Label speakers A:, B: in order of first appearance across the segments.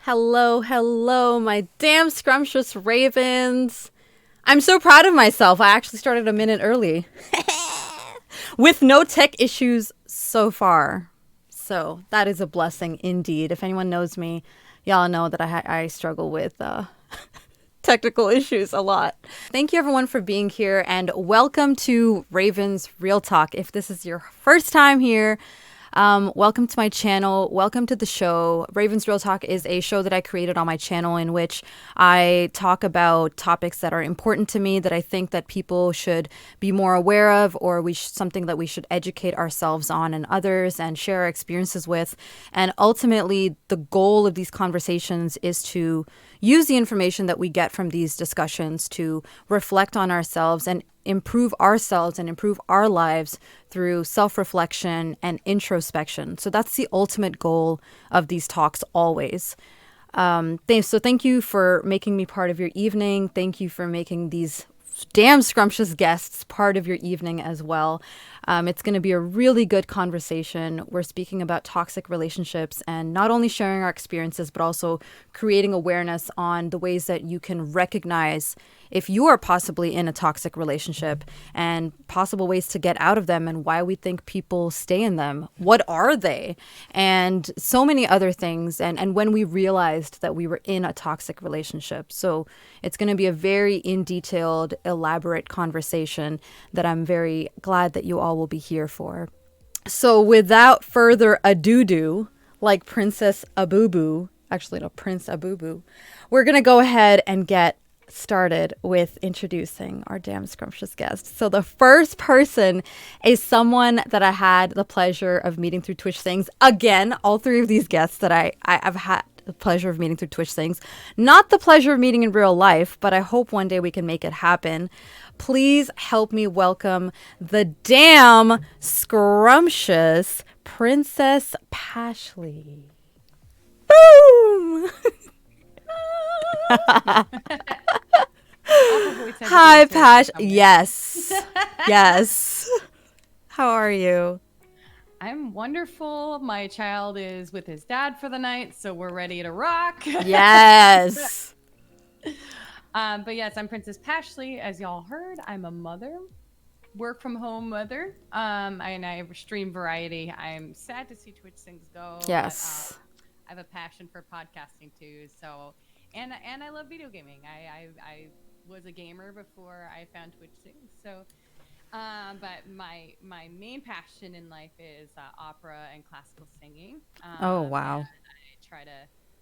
A: Hello, hello, my damn scrumptious ravens. I'm so proud of myself. I actually started a minute early with no tech issues so far. So that is a blessing indeed. If anyone knows me, y'all know that I struggle with technical issues a lot. Thank you everyone for being here and welcome to Ravens Real Talk. If this is your first time here, welcome to my channel. Welcome to the show. Ravens Real Talk is a show that I created on my channel in which I talk about topics that are important to me that I think that people should be more aware of, or something that we should educate ourselves on and others and share our experiences with. And ultimately, the goal of these conversations is to use the information that we get from these discussions to reflect on ourselves and improve ourselves and improve our lives through self-reflection and introspection. So that's the ultimate goal of these talks always. So thank you for making me part of your evening. Thank you for making these damn scrumptious guests part of your evening as well. It's going to be a really good conversation. We're speaking about toxic relationships and not only sharing our experiences, but also creating awareness on the ways that you can recognize if you are possibly in a toxic relationship and possible ways to get out of them and why we think people stay in them. What are they? And so many other things. And when we realized that we were in a toxic relationship. So it's going to be a very detailed, elaborate conversation that I'm very glad that you all will be here for. So without further ado, like Princess Abubu, actually no, Prince Abubu, we're going to go ahead and get started with introducing our damn scrumptious guest. So the first person is someone that I had the pleasure of meeting through Twitch things. Again, all three of these guests that I've had the pleasure of meeting through Twitch things. Not the pleasure of meeting in real life, but I hope one day we can make it happen. Please help me welcome the damn scrumptious Princess Pashley. Boom! Hi, Pash. Yes. Yes. How are you?
B: I'm wonderful. My child is with his dad for the night, so we're ready to rock.
A: Yes.
B: But yes, I'm Princess Pashley. As y'all heard, I'm a mother, work from home mother. And I stream variety. I'm sad to see Twitch things go.
A: Yes.
B: But, I have a passion for podcasting too. So, and I love video gaming. I was a gamer before I found Twitch things. So. But my main passion in life is opera and classical singing.
A: Oh, wow.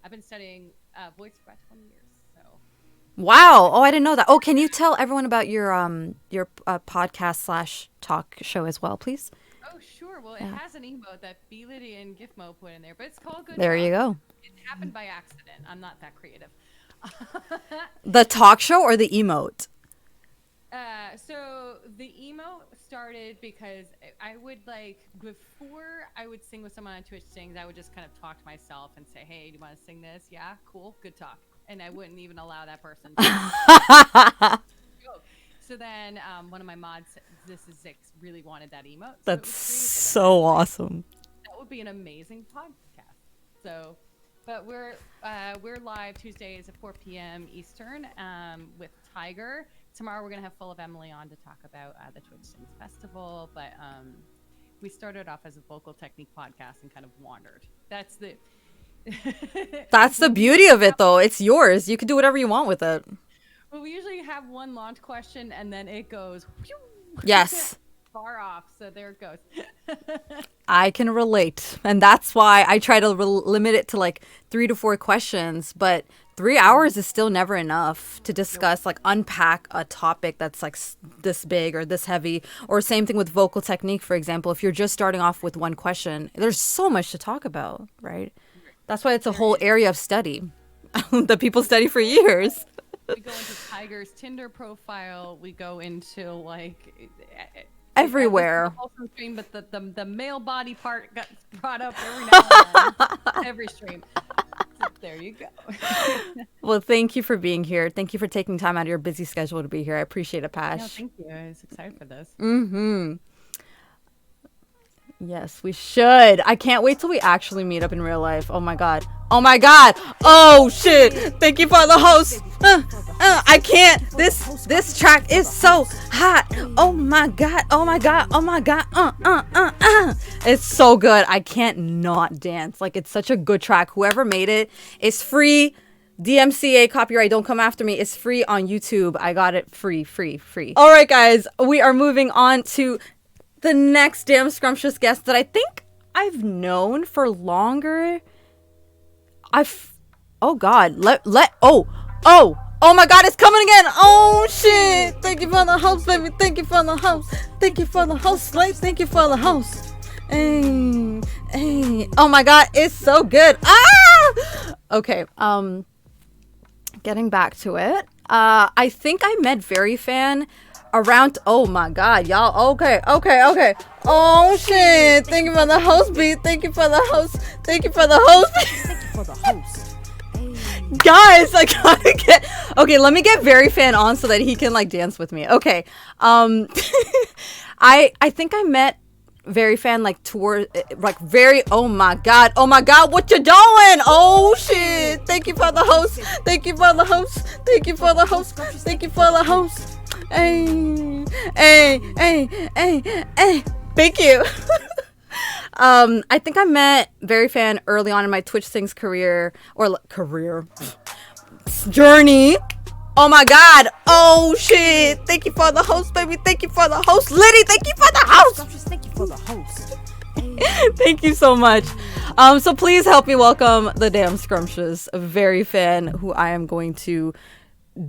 B: I've been studying voice for about 20 years. So.
A: Wow. Oh, I didn't know that. Oh, can you tell everyone about your podcast / talk show as well, please?
B: Oh, sure. Well, it has an emote that Belity and Gifmo put in there, but it's called Good
A: There
B: Talk.
A: You go.
B: It happened by accident. I'm not that creative.
A: The talk show or the emote?
B: So the emote started because I would before I would sing with someone on Twitch Sings, I would just kind of talk to myself and say, "Hey, do you want to sing this? Yeah, cool, good talk." And I wouldn't even allow that person to So then one of my mods, This Is Zix, really wanted that emote.
A: That's so awesome.
B: That would be an amazing podcast. So, but we're live Tuesdays at 4 p.m. Eastern with Tiger. Tomorrow we're going to have Full of Emily on to talk about the Twitch Sings Festival. But we started off as a vocal technique podcast and kind of wandered. That's the
A: beauty of it, though. It's yours. You can do whatever you want with it.
B: Well, we usually have one launch question and then it goes
A: yes.
B: far off. So there it goes.
A: I can relate. And that's why I try to limit it to like 3 to 4 questions. But 3 hours is still never enough to discuss, like unpack a topic that's like this big or this heavy. Or same thing with vocal technique, for example. If you're just starting off with one question, there's so much to talk about, right? That's why it's a whole area of study that people study for years.
B: We go into Tiger's Tinder profile. We go into like
A: everywhere.
B: Stream, but the male body part got brought up every now and then. Every stream. So there you go.
A: Well, thank you for being here. Thank you for taking time out of your busy schedule to be here. I appreciate it, Pash.
B: No, thank you. I was excited for this.
A: Mm-hmm. Yes, we should. I can't wait till we actually meet up in real life. Oh my God. Oh my god. Oh shit. Thank you for the host. I can't. This track is so hot. Oh my god. Oh my god. Oh my god. It's so good. I can't not dance. Like, it's such a good track. Whoever made it, it's free. DMCA copyright, don't come after me. It's free on YouTube. I got it free. All right, guys, we are moving on to the next damn scrumptious guest that I think I've known for longer. Oh god, oh my god, it's coming again. Oh shit. Thank you for the host, baby. Thank you for the host. Thank you for the host, Slate. Thank you for the host. Hey. Oh my god, it's so good. Okay, getting back to it. I think I met Very Fan around, oh my god, y'all. Okay. Oh shit. Thank you for the host, beat. Thank you for the host. Thank you for the host. Thank you for the host. Guys, I gotta get, okay, let me get Very Fan on so that he can like dance with me. Okay. I think I met Very Fan like toward like very, oh my god, what you doing? Oh shit. Thank you for the host. Thank you for the host. Thank you for the host. Thank you for the host. Hey. Thank you. I think I met Very Fan early on in my Twitch Sings career journey. Oh my god. Oh shit. Thank you for the host, baby. Thank you for the host, Liddy. Thank you for the host. Thank you for the host. Thank you so much. So please help me welcome the damn scrumptious Very Fan, who I am going to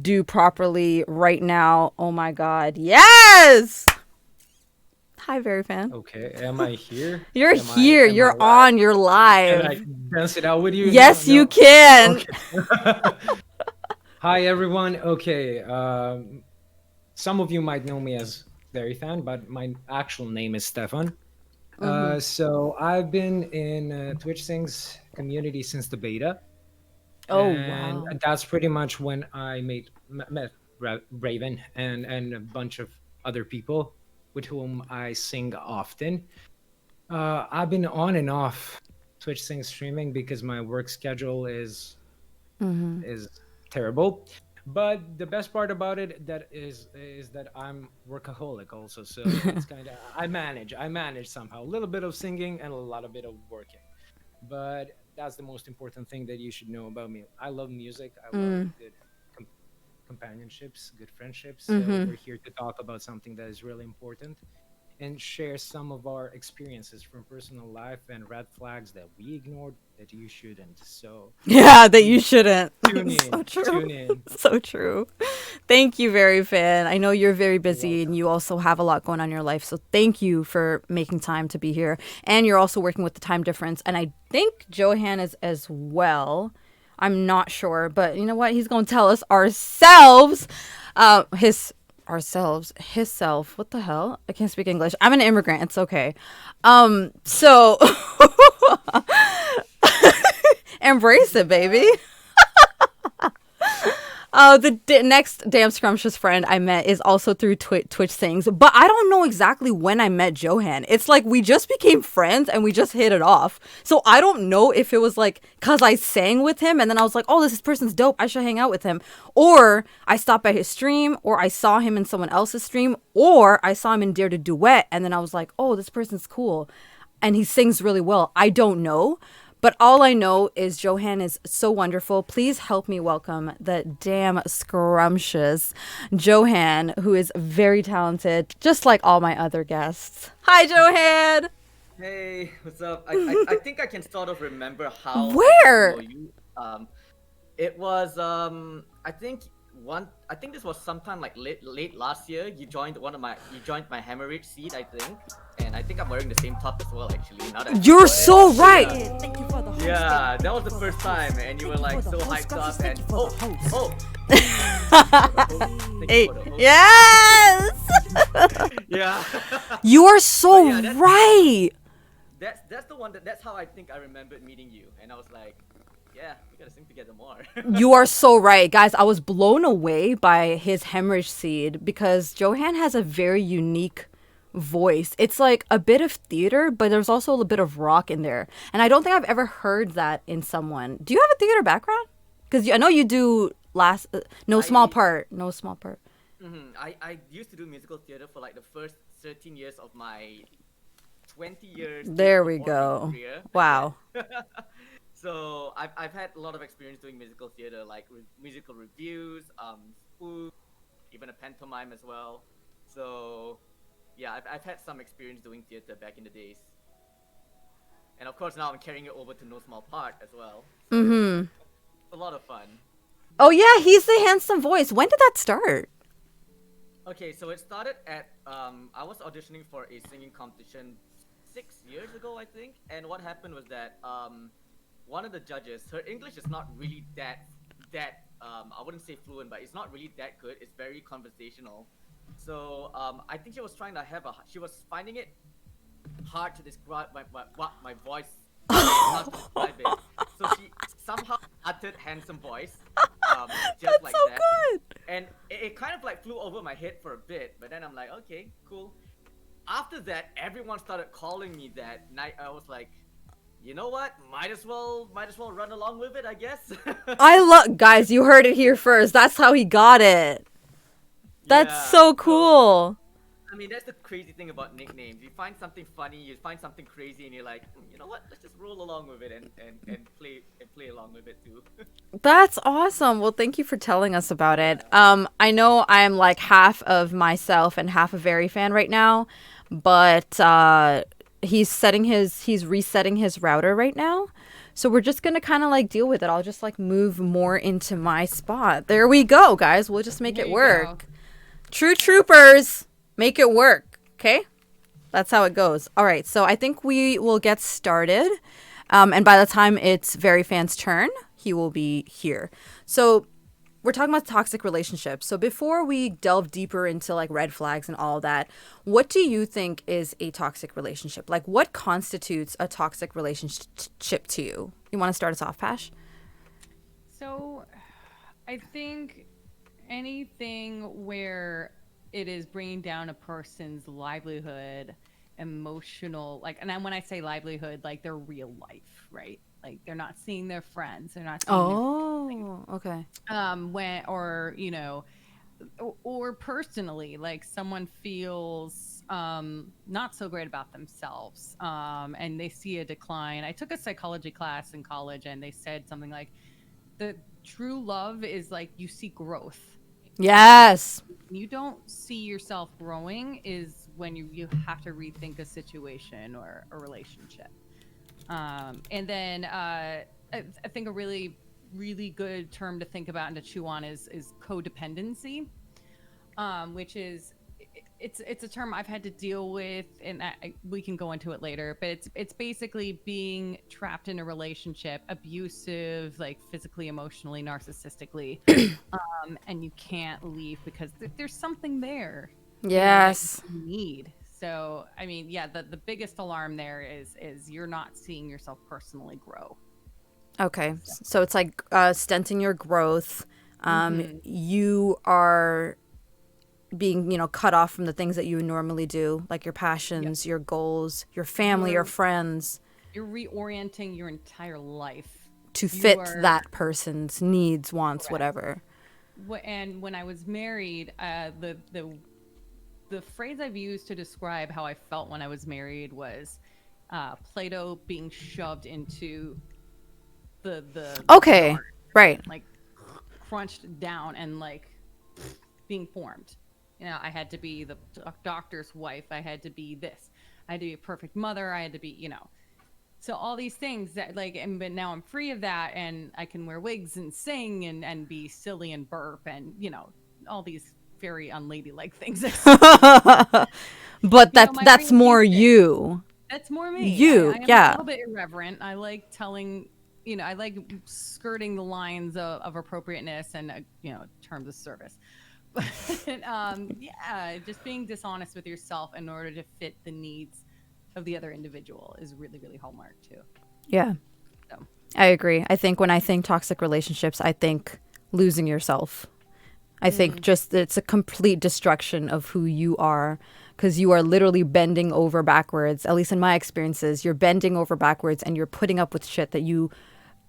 A: do properly right now. Oh my god. Yes. Hi, Very Fan.
C: Okay, am I here?
A: You're here. You're on. You're live.
C: Can I dance it out with you?
A: Yes, you can.
C: Okay. Hi, everyone. Okay, some of you might know me as Very Fan, but my actual name is Stefan. So I've been in Twitch Sings community since the beta.
A: Oh,
C: and
A: wow.
C: that's pretty much when I met Raven and a bunch of other people with whom I sing often. I've been on and off Twitch Sing streaming because my work schedule is terrible. But the best part about it is that I'm workaholic also. So it's kind of I manage somehow a little bit of singing and a lot of bit of working. But that's the most important thing that you should know about me. I love music. I love good companionships, good friendships. So we're here to talk about something that is really important and share some of our experiences from personal life and red flags that we ignored that you shouldn't. So
A: yeah, that you shouldn't.
C: Tune in.
A: So true.
C: Tune in.
A: So true. Thank you, Very Fan. I know you're very busy and you also have a lot going on in your life. So thank you for making time to be here. And you're also working with the time difference. And I think Johan is as well. I'm not sure, but you know what? He's going to tell us ourselves. His self. What the hell? I can't speak English. I'm an immigrant. It's okay. So embrace it, baby. The next damn scrumptious friend I met is also through Twitch Sings, but I don't know exactly when I met Johan. It's like we just became friends and we just hit it off. So I don't know if it was like because I sang with him and then I was like, oh, this person's dope, I should hang out with him. Or I stopped by his stream, or I saw him in someone else's stream, or I saw him in Dare to Duet and then I was like, oh, this person's cool and he sings really well. I don't know. But all I know is Johan is so wonderful. Please help me welcome the damn scrumptious Johan, who is very talented, just like all my other guests. Hi, Johan.
D: Hey, what's up? I think I can sort of remember how.
A: Where?
D: I know you. It was I think this was sometime like late last year. You joined my hemorrhage seed, I think. And I think I'm wearing the same top as well, actually. Now that
A: You're so right.
D: Yeah. Thank you for the host. Yeah, that was the first time, and you were like so hyped up, and
A: Hey, yes.
D: Yeah.
A: You are so right.
D: That's the one that's how I think I remembered meeting you, and I was like, yeah, we gotta sing together more.
A: You are so right, guys. I was blown away by his hemorrhage seed because Johan has a very unique voice. It's like a bit of theater, but there's also a bit of rock in there. And I don't think I've ever heard that in someone. Do you have a theater background? Because I know you do no small part. No small part.
D: I used to do musical theater for like the first 13 years of my 20 years.
A: There we go.
D: Career,
A: Wow.
D: So I've had a lot of experience doing musical theater, like musical reviews, spoof, even a pantomime as well. So yeah, I've had some experience doing theater back in the days. And of course now I'm carrying it over to No Small Part as well. So it's a lot of fun.
A: Oh yeah, he's the handsome voice. When did that start?
D: Okay, so it started at I was auditioning for a singing competition 6 years ago, I think. And what happened was that one of the judges, her English is not really that I wouldn't say fluent, but it's not really that good. It's very conversational. So I think she was finding it hard to describe my voice. Hard to describe it. So she somehow uttered handsome voice, just
A: That's
D: like
A: so
D: that.
A: good.
D: And it kind of like flew over my head for a bit, but then I'm like, okay, cool. After that, everyone started calling me that, and I was like, you know what? Might as well run along with it, I guess.
A: I love guys, you heard it here first. That's how he got it. That's
D: Yeah,
A: so cool.
D: I mean, that's the crazy thing about nicknames. You find something funny, you find something crazy, and you're like, you know what? Let's just roll along with it and play along with it too.
A: That's awesome. Well, thank you for telling us about it. I know I'm like half of myself and half a Very fan right now, but he's resetting his router right now. So we're just going to kind of like deal with it. I'll just like move more into my spot. There we go, guys. We'll just make
B: There
A: it
B: you
A: work.
B: go.
A: True troopers, make it work. Okay? That's how it goes. All right. So I think we will get started. And by the time it's Very Fan's turn, he will be here. So we're talking about toxic relationships. So before we delve deeper into like red flags and all that, what do you think is a toxic relationship? Like what constitutes a toxic relationship to you? You want to start us off, Pash?
B: So, I think anything where it is bringing down a person's livelihood, emotional, like, and then when I say livelihood, like their real life, right? Like they're not seeing their friends, they're not seeing
A: Okay.
B: when, or or personally, like someone feels not so great about themselves, and they see a decline. I took a psychology class in college, and they said something like, the true love is like you see growth.
A: Yes.
B: You don't see yourself growing is when you have to rethink a situation or a relationship. And then I think a really, really good term to think about and to chew on is codependency, which is it's a term I've had to deal with, and we can go into it later. But it's basically being trapped in a relationship, abusive, like physically, emotionally, narcissistically, and you can't leave because there's something there.
A: Yes.
B: That you need. So I mean, yeah, the biggest alarm there is you're not seeing yourself personally grow.
A: Okay. So it's like stunting your growth. You are being, cut off from the things that you would normally do, like your passions, your goals, your family, your friends,
B: You're reorienting your entire life
A: to
B: You
A: fit
B: are-
A: that person's needs, wants, whatever.
B: And when I was married, the phrase I've used to describe how I felt when I was married was Play-Doh being shoved into the
A: Okay.
B: jar,
A: Right.
B: like crunched down and like being formed. I had to be the doctor's wife. I had to be this. I had to be a perfect mother. I had to be, So all these things that but now I'm free of that, and I can wear wigs and sing and be silly and burp and all these very unladylike things.
A: But that's
B: my
A: more
B: brain keeps it.
A: you.
B: That's more me.
A: You,
B: I am
A: yeah.
B: a little bit irreverent. I like telling, I like skirting the lines of appropriateness and terms of service. But yeah, just being dishonest with yourself in order to fit the needs of the other individual is really, really hallmark too.
A: Yeah.
B: So.
A: I agree. I think when I think toxic relationships, I think losing yourself. I think just it's a complete destruction of who you are because you are literally bending over backwards. At least in my experiences, you're bending over backwards and you're putting up with shit that you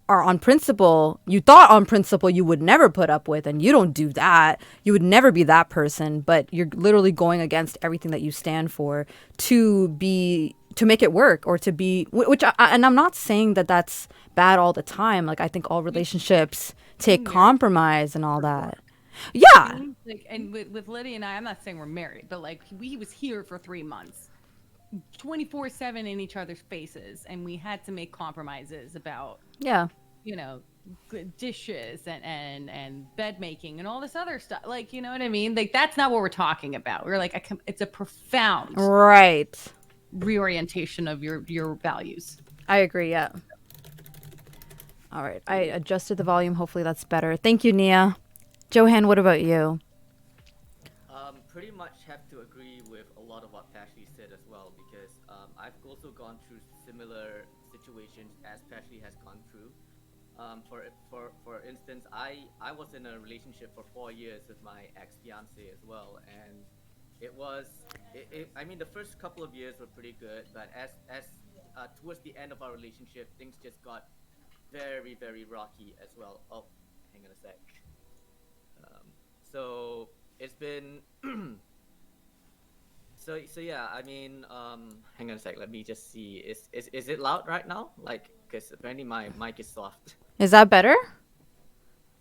A: are on principle, you thought on principle you would never put up with, and you don't do that. You would never be that person, but you're literally going against everything that you stand for to make it work, or to be, and I'm not saying that that's bad all the time. Like, I think all relationships take compromise and all that. Yeah.
B: Like, and with Lydia and I'm not saying we're married, but like he was here for 3 months, 24/7 in each other's faces, and we had to make compromises about,
A: Yeah.
B: you know, dishes and bed making and all this other stuff. Like, you know what I mean? Like, that's not what we're talking about. We're like, it's a profound
A: Right.
B: reorientation of your values.
A: I agree. Yeah. All right. I adjusted the volume. Hopefully that's better. Thank you, Nia. Johan, what about you?
D: Pretty much have to agree with a lot of what Pashley said as well, because I've also gone through similar situations as Pashley has gone through. For instance, I was in a relationship for 4 years with my ex-fiance as well, and I mean, the first couple of years were pretty good, but as towards the end of our relationship, things just got very, very rocky as well. Oh, hang on a sec. So it's been so yeah, I mean, hang on a sec, let me just see, is it loud right now, like, because apparently my mic is soft.
A: Is that better?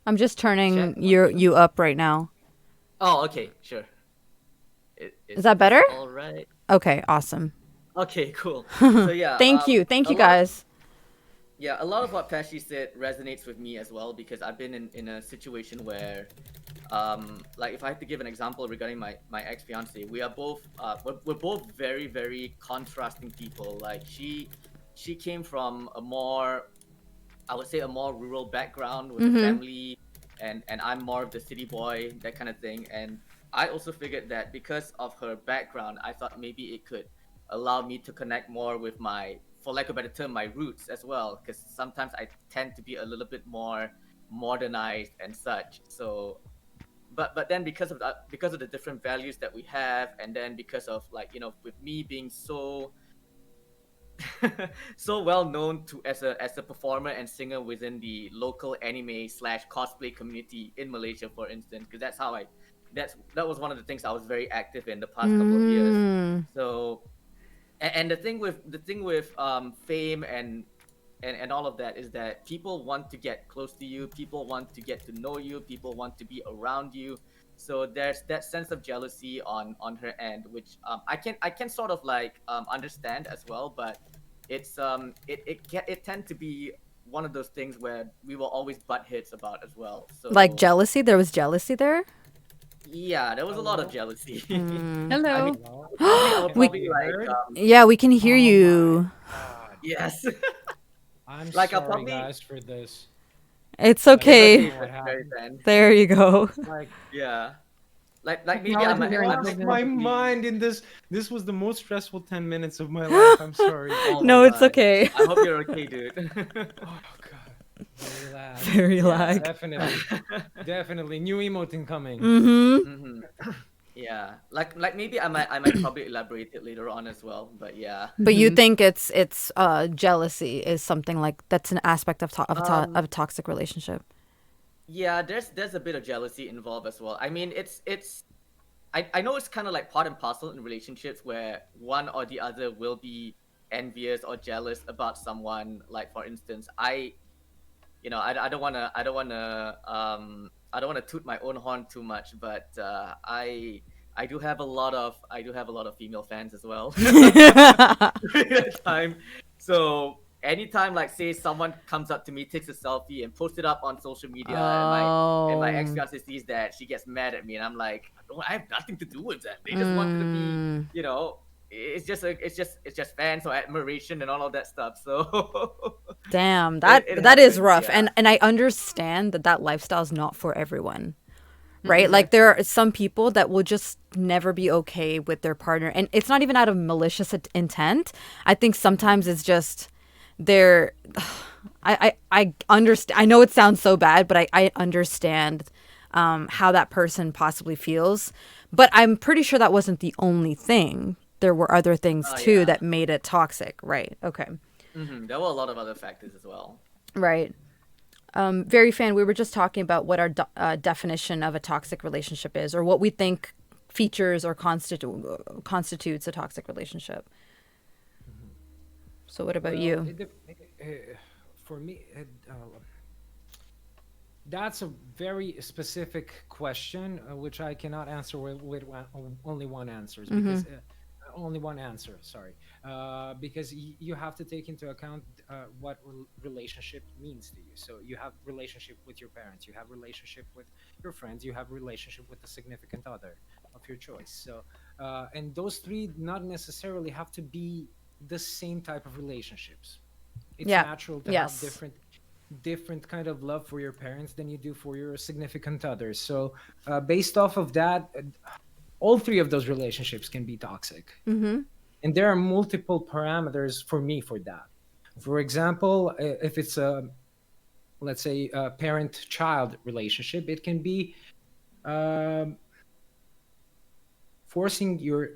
A: I'm just turning
D: Check.
A: you up right now.
D: Oh, okay, sure.
A: Is that better?
D: All right.
A: Okay, awesome.
D: Okay, cool. So yeah,
A: Thank you guys.
D: Yeah, a lot of what Pashy said resonates with me as well, because I've been in a situation where, like, if I have to give an example regarding my ex-fiance, we are both we're both very, very contrasting people. Like, she came from a more, I would say, a more rural background with a family, and I'm more of the city boy, that kind of thing. And I also figured that because of her background, I thought maybe it could allow me to connect more with my, for lack of a better term, my roots as well, because sometimes I tend to be a little bit more modernized and such. So but then because of the different values that we have, and then because of, like, you know, with me being so so well known to as a performer and singer within the local anime / cosplay community in Malaysia, for instance, because that was one of the things I was very active in the past couple of years. So, and the thing with fame and all of that is that people want to get close to you, people want to get to know you, people want to be around you. So there's that sense of jealousy on her end, which I can sort of like understand as well, but it's it tend to be one of those things where we will always butt heads about as well. So,
A: Like, jealousy? There was jealousy there?
D: yeah, there was a lot of jealousy.
B: Hello.
D: I mean, I would probably like
A: Yeah, we can hear you.
C: God.
D: yes.
C: I'm
D: Like, I'll
C: sorry,
D: probably-
C: guys, for this.
A: It's okay.
C: What happened?
A: There you go.
C: Like,
D: Yeah. Like maybe
B: Technology
D: I'm
C: I
B: very
C: lost
B: much
C: my
B: different.
C: mind in this. This was the most stressful 10 minutes of my life. I'm sorry.
D: Oh
A: No,
D: my
A: it's
D: God.
A: okay.
D: I hope you're okay, dude.
C: Oh god. Very loud.
A: Very lag.
C: Definitely. Definitely. New emote incoming.
A: Mm-hmm.
D: Yeah. Like maybe I might probably elaborate it later on as well. But yeah.
A: But you think it's jealousy is something like that's an aspect of a toxic relationship.
D: Yeah, there's a bit of jealousy involved as well. I mean, I know it's kind of like part and parcel in relationships where one or the other will be envious or jealous about someone. Like, for instance, I don't wanna toot my own horn too much, but I do have a lot of female fans as well. Time. So anytime, like, say someone comes up to me, takes a selfie and posts it up on social media, and my ex-fiance sees that, she gets mad at me, and I'm like, I have nothing to do with that. They just wanted to be, you know, it's just fans or admiration and all of that stuff. So
A: Damn,
D: it
A: that
D: happens,
A: is rough.
D: yeah.
A: And I understand that lifestyle is not for everyone. Right? Like, there are some people that will just never be okay with their partner, and it's not even out of malicious intent. I think sometimes it's just I understand. I know it sounds so bad, but I understand how that person possibly feels. But I'm pretty sure that wasn't the only thing. There were other things too
D: Yeah.
A: that made it toxic, right? Okay.
D: There were a lot of other factors as well.
A: Right. Very fan, we were just talking about what our definition of a toxic relationship is, or what we think features or constitutes a toxic relationship. So what about you?
C: For me, that's a very specific question, which I cannot answer only one answer. Because only one answer. Sorry, because you have to take into account what relationship means to you. So you have relationship with your parents, you have relationship with your friends, you have relationship with the significant other of your choice. So and those three not necessarily have to be the same type of relationships. It's
A: Yeah.
C: natural to have
A: Yes.
C: different kind of love for your parents than you do for your significant others. So based off of that, all three of those relationships can be toxic. And there are multiple parameters for me for that. For example, if it's a, let's say, a parent-child relationship, it can be um, forcing your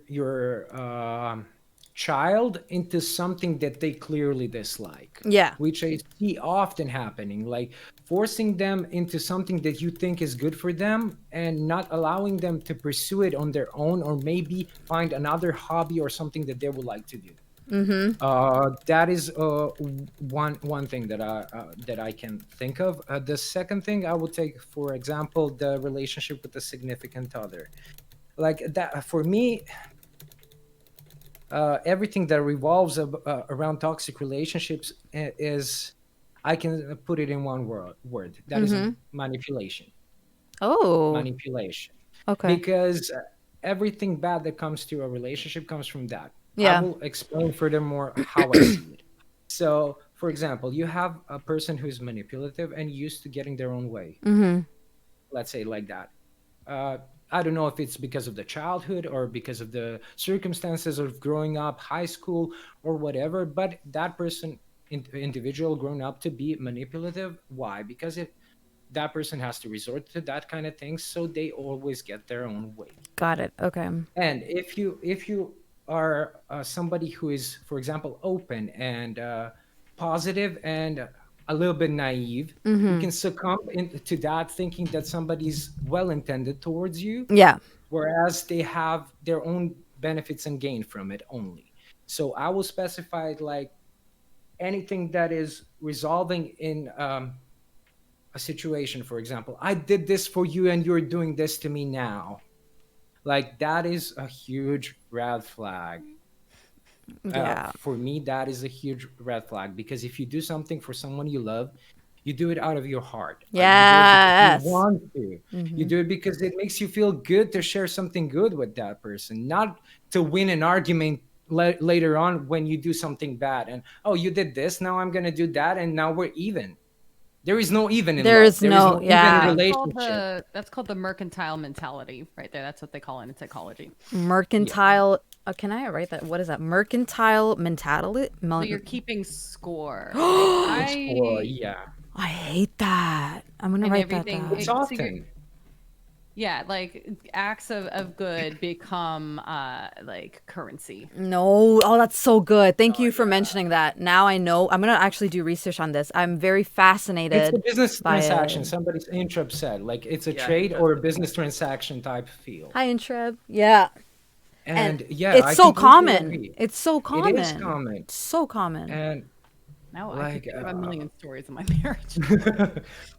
C: child into something that they clearly dislike,
A: Yeah.
C: which I see often happening, like forcing them into something that you think is good for them and not allowing them to pursue it on their own, or maybe find another hobby or something that they would like to do. That is one thing that I can think of. The second thing I would take, for example, the relationship with the significant other. Like that, for me, everything that revolves around toxic relationships is, I can put it in one word. That is manipulation.
A: Oh.
C: Manipulation.
A: Okay.
C: Because everything bad that comes to a relationship comes from that. I
A: Yeah.
C: will explain furthermore how I see it. So, for example, you have a person who's manipulative and used to getting their own way. Let's say like that. uh, I don't know if it's because of the childhood or because of the circumstances of growing up, high school, or whatever. But that person, individual, grown up to be manipulative. Why? Because that person has to resort to that kind of things, so they always get their own way.
A: Got it. Okay.
C: And if you are somebody who is, for example, open and positive and a little bit naive, you can succumb into that thinking that somebody's well intended towards you,
A: Yeah.
C: whereas they have their own benefits and gain from it only. So I will specify it like anything that is resolving in a situation. For example, I did this for you and you're doing this to me now. Like that is a huge red flag.
A: Yeah.
C: For me, that is a huge red flag, because if you do something for someone you love, you do it out of your heart. You do it because you
A: Yes.
C: want to. You do it because it makes you feel good to share something good with that person, not to win an argument later on when you do something bad. And, oh, you did this, now I'm going to do that, and now we're even. There is no even in
A: There
C: love.
A: is
C: There is
A: no,
C: no even
A: yeah.
C: relationship.
B: That's called the mercantile mentality, right there. That's what they call it in psychology.
A: Mercantile. Can I write that? What is that? Mercantile mentality.
B: So you're keeping score.
C: Or, yeah.
A: I hate that. I'm gonna
B: And
A: write that
B: everything-
A: down.
C: It's
B: so you're-
C: often.
B: Yeah, like acts of good become like currency.
A: No. Oh, that's so good. Thank
D: Oh,
A: you for
D: yeah.
A: mentioning that. Now I know. I'm gonna actually do research on this. I'm very fascinated.
C: It's a business
A: by
C: transaction.
A: it.
C: Somebody's introp said, like it's a
D: Yeah,
C: trade
D: introp
C: or a
D: is
C: business
D: exactly.
C: transaction type feel.
A: Hi, Intreb. Yeah.
C: And yeah,
A: it's
C: I
A: so
C: completely
A: common.
C: agree.
A: It's so common.
C: It is common.
A: So common.
C: And
B: Now I
C: like
B: could think of a million stories in my marriage.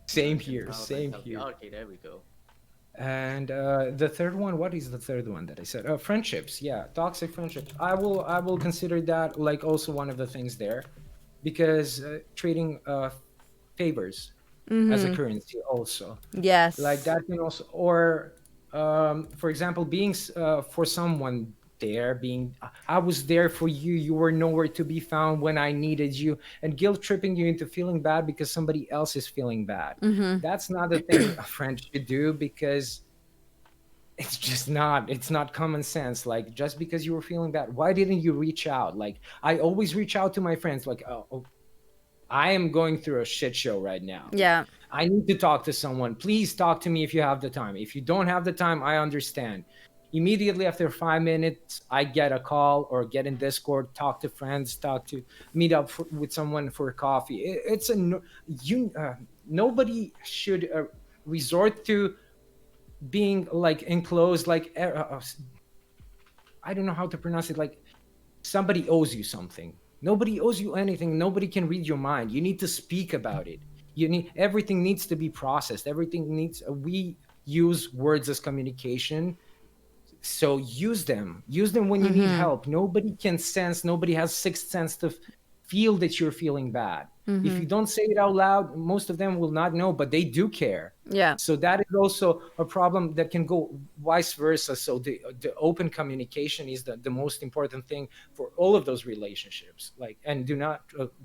C: same here,
D: Mercantile
C: same
D: mentality.
C: here.
D: Okay, there we go.
C: And the third one, what is the third one that I said? Friendships. Yeah, toxic friendships. I will consider that like also one of the things there, because trading favors as a currency also.
A: Yes.
C: Like that can also, or for example, being for someone there, being, I was there for you, you were nowhere to be found when I needed you, and guilt tripping you into feeling bad because somebody else is feeling bad. That's not the thing a friend should do, because it's not common sense. Like, just because you were feeling bad, why didn't you reach out? Like, I always reach out to my friends, like, oh, I am going through a shit show right now.
A: Yeah.
C: I need to talk to someone. Please talk to me if you have the time. If you don't have the time, I understand. Immediately after 5 minutes, I get a call or get in Discord, talk to friends, meet up with someone for coffee. It's a nobody should resort to being like enclosed, like I don't know how to pronounce it. Like somebody owes you something. Nobody owes you anything. Nobody can read your mind. You need to speak about it. Everything needs to be processed. Everything needs we use words as communication, so use them when you need
A: Mm-hmm.
C: help. Nobody has sixth sense to feel that you're feeling bad. If
A: Mm-hmm.
C: you don't say it out loud, most of them will not know, but they do care.
A: Yeah.
C: So that is also a problem that can go vice versa. So the open communication is the most important thing for all of those relationships. Like, and do not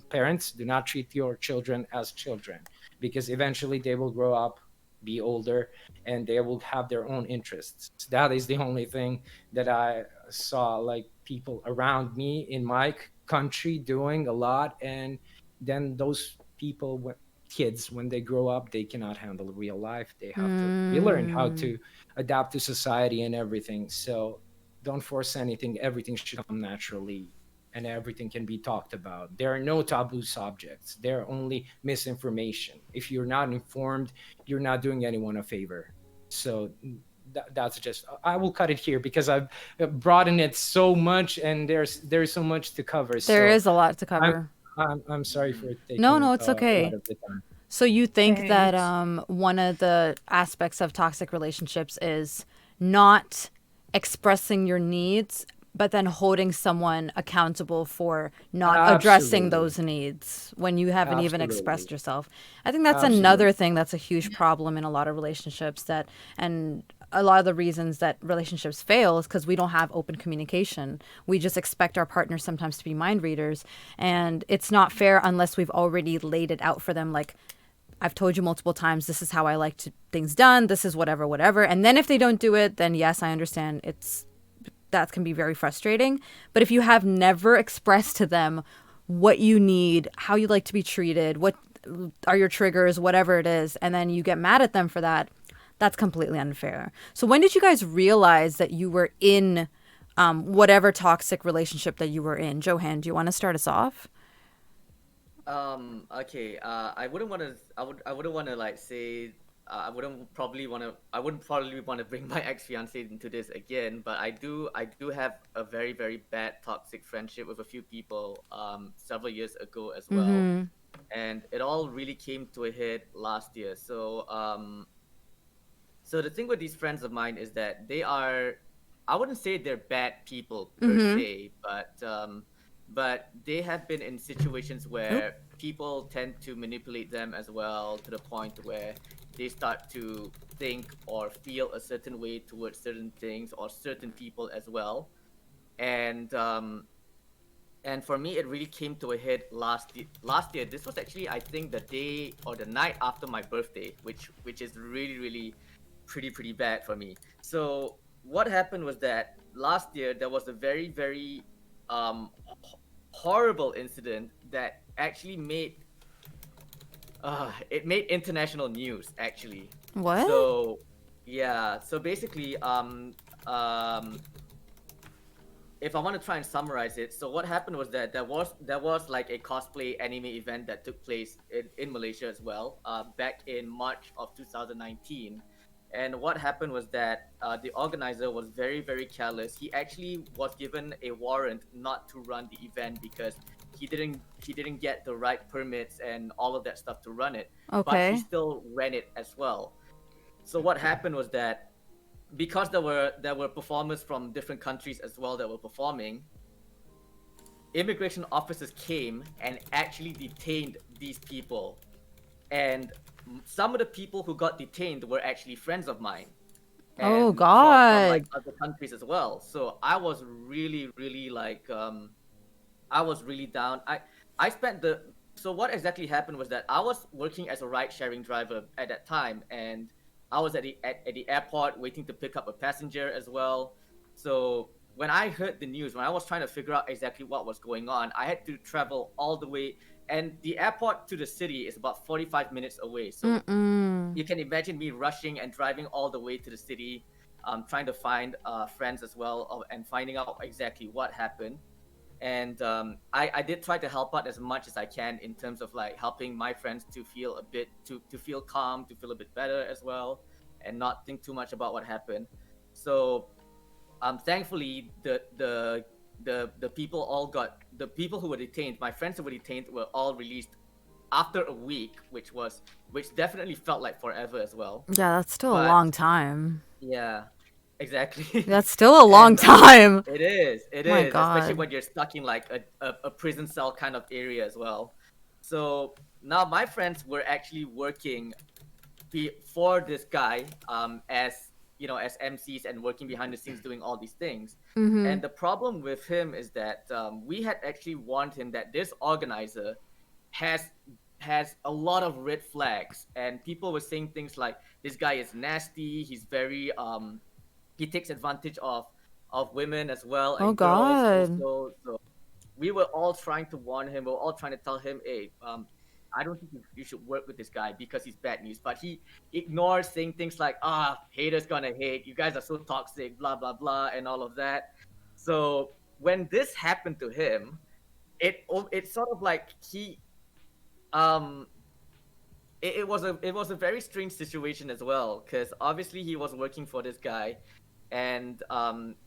C: parents, do not treat your children as children, because eventually they will grow up, be older, and they will have their own interests. That is the only thing that I saw like people around me in my country doing a lot. And then those people, kids, when they grow up, they cannot handle real life. They have to relearn how
A: Mm.
C: to adapt to society and everything. So don't force anything. Everything should come naturally, and everything can be talked about. There are no taboo subjects. There are only misinformation. If you're not informed, you're not doing anyone a favor. So that's just, I will cut it here because I've broadened it so much, and there's so much to cover.
A: There
C: So
A: is a lot to
C: i'm
A: cover.
C: I'm sorry
D: Mhm.
C: for
A: No,
C: taking
A: no, it's
C: a lot
A: okay.
C: of the time.
A: So you think that
B: Thanks.
A: one of the aspects of toxic relationships is not expressing your needs, but then holding someone accountable for not addressing
C: Absolutely.
A: those needs when you haven't even
C: Absolutely.
A: expressed yourself. I think that's
C: Absolutely.
A: another thing that's a huge problem in a lot of relationships, that and a lot of the reasons that relationships fail is because we don't have open communication. We just expect our partners sometimes to be mind readers, and it's not fair unless we've already laid it out for them, like, I've told you multiple times, this is how I like things done. This is whatever, whatever. And then if they don't do it, then yes, I understand. That can be very frustrating. But if you have never expressed to them what you need, how you like to be treated, what are your triggers, whatever it is, and then you get mad at them for that, that's completely unfair. So when did you guys realize that you were in whatever toxic relationship that you were in? Johan, do you want to start us off?
D: Okay. I wouldn't want to. I wouldn't want to like say. I wouldn't probably want to. I wouldn't probably want to bring my ex fiance into this again. But I do. I do have a very very bad toxic friendship with a few people. Several years ago as well,
A: Mm-hmm.
D: and it all really came to a head last year. So the thing with these friends of mine is that they are, I wouldn't say they're bad people per
A: Mm-hmm.
D: se, but they have been in situations
A: Oop.
D: where people tend to manipulate them as well, to the point where they start to think or feel a certain way towards certain things or certain people as well. And and for me it really came to a head last year. This was actually, I think, the day or the night after my birthday, which is really really pretty bad for me. So what happened was that last year there was a very very horrible incident that actually made it made international news actually.
A: What?
D: So yeah, so basically if I want to try and summarize it, so what happened was that there was like a cosplay anime event that took place in Malaysia as well, back in March of 2019. And what happened was that the organizer was very very careless. He actually was given a warrant not to run the event because he didn't get the right permits and all of that stuff to run it, but he
A: Okay.
D: still ran it as well. So what happened was that because there were performers from different countries as well that were performing, immigration officers came and actually detained these people. And some of the people who got detained were actually friends of mine
A: Oh
D: and from like
A: God.
D: other countries as well. So I was really really like I was really down. I spent the so what exactly happened was that I was working as a ride sharing driver at that time, and I was at the airport waiting to pick up a passenger as well. So when I heard the news, when I was trying to figure out exactly what was going on, I had to travel all the way and the airport to the city is about 45 minutes away. So
A: Mm-mm.
D: you can imagine me rushing and driving all the way to the city, trying to find friends as well, and finding out exactly what happened. And I did try to help out as much as I can in terms of like helping my friends to feel a bit to feel calm, to feel a bit better as well, and not think too much about what happened. So thankfully the people all got the people who were detained, my friends who were detained, were all released after a week, which definitely felt like forever as well.
A: Yeah, that's still a
D: But
A: long time.
D: yeah, exactly.
A: That's still a long
D: And
A: time.
D: it
A: My
D: is, especially
A: God.
D: when you're stuck in like a prison cell kind of area as well. So now my friends were actually working for this guy, as you know, as MCs, and working behind the scenes doing all these things.
A: Mm-hmm.
D: And the problem with him is that we had actually warned him that this organizer has has a lot of red flags, and people were saying things like this guy is nasty, he's very he takes advantage of women as well,
A: Oh
D: and girls
A: God.
D: also. So we were all trying to warn him. We were all trying to tell him, "Hey, I don't think you should work with this guy because he's bad news." But he ignores, saying things like, haters gonna hate. You guys are so toxic, blah blah blah, and all of that. So when this happened to him, it sort of like um it was a very strange situation as well, because obviously he was working for this guy, and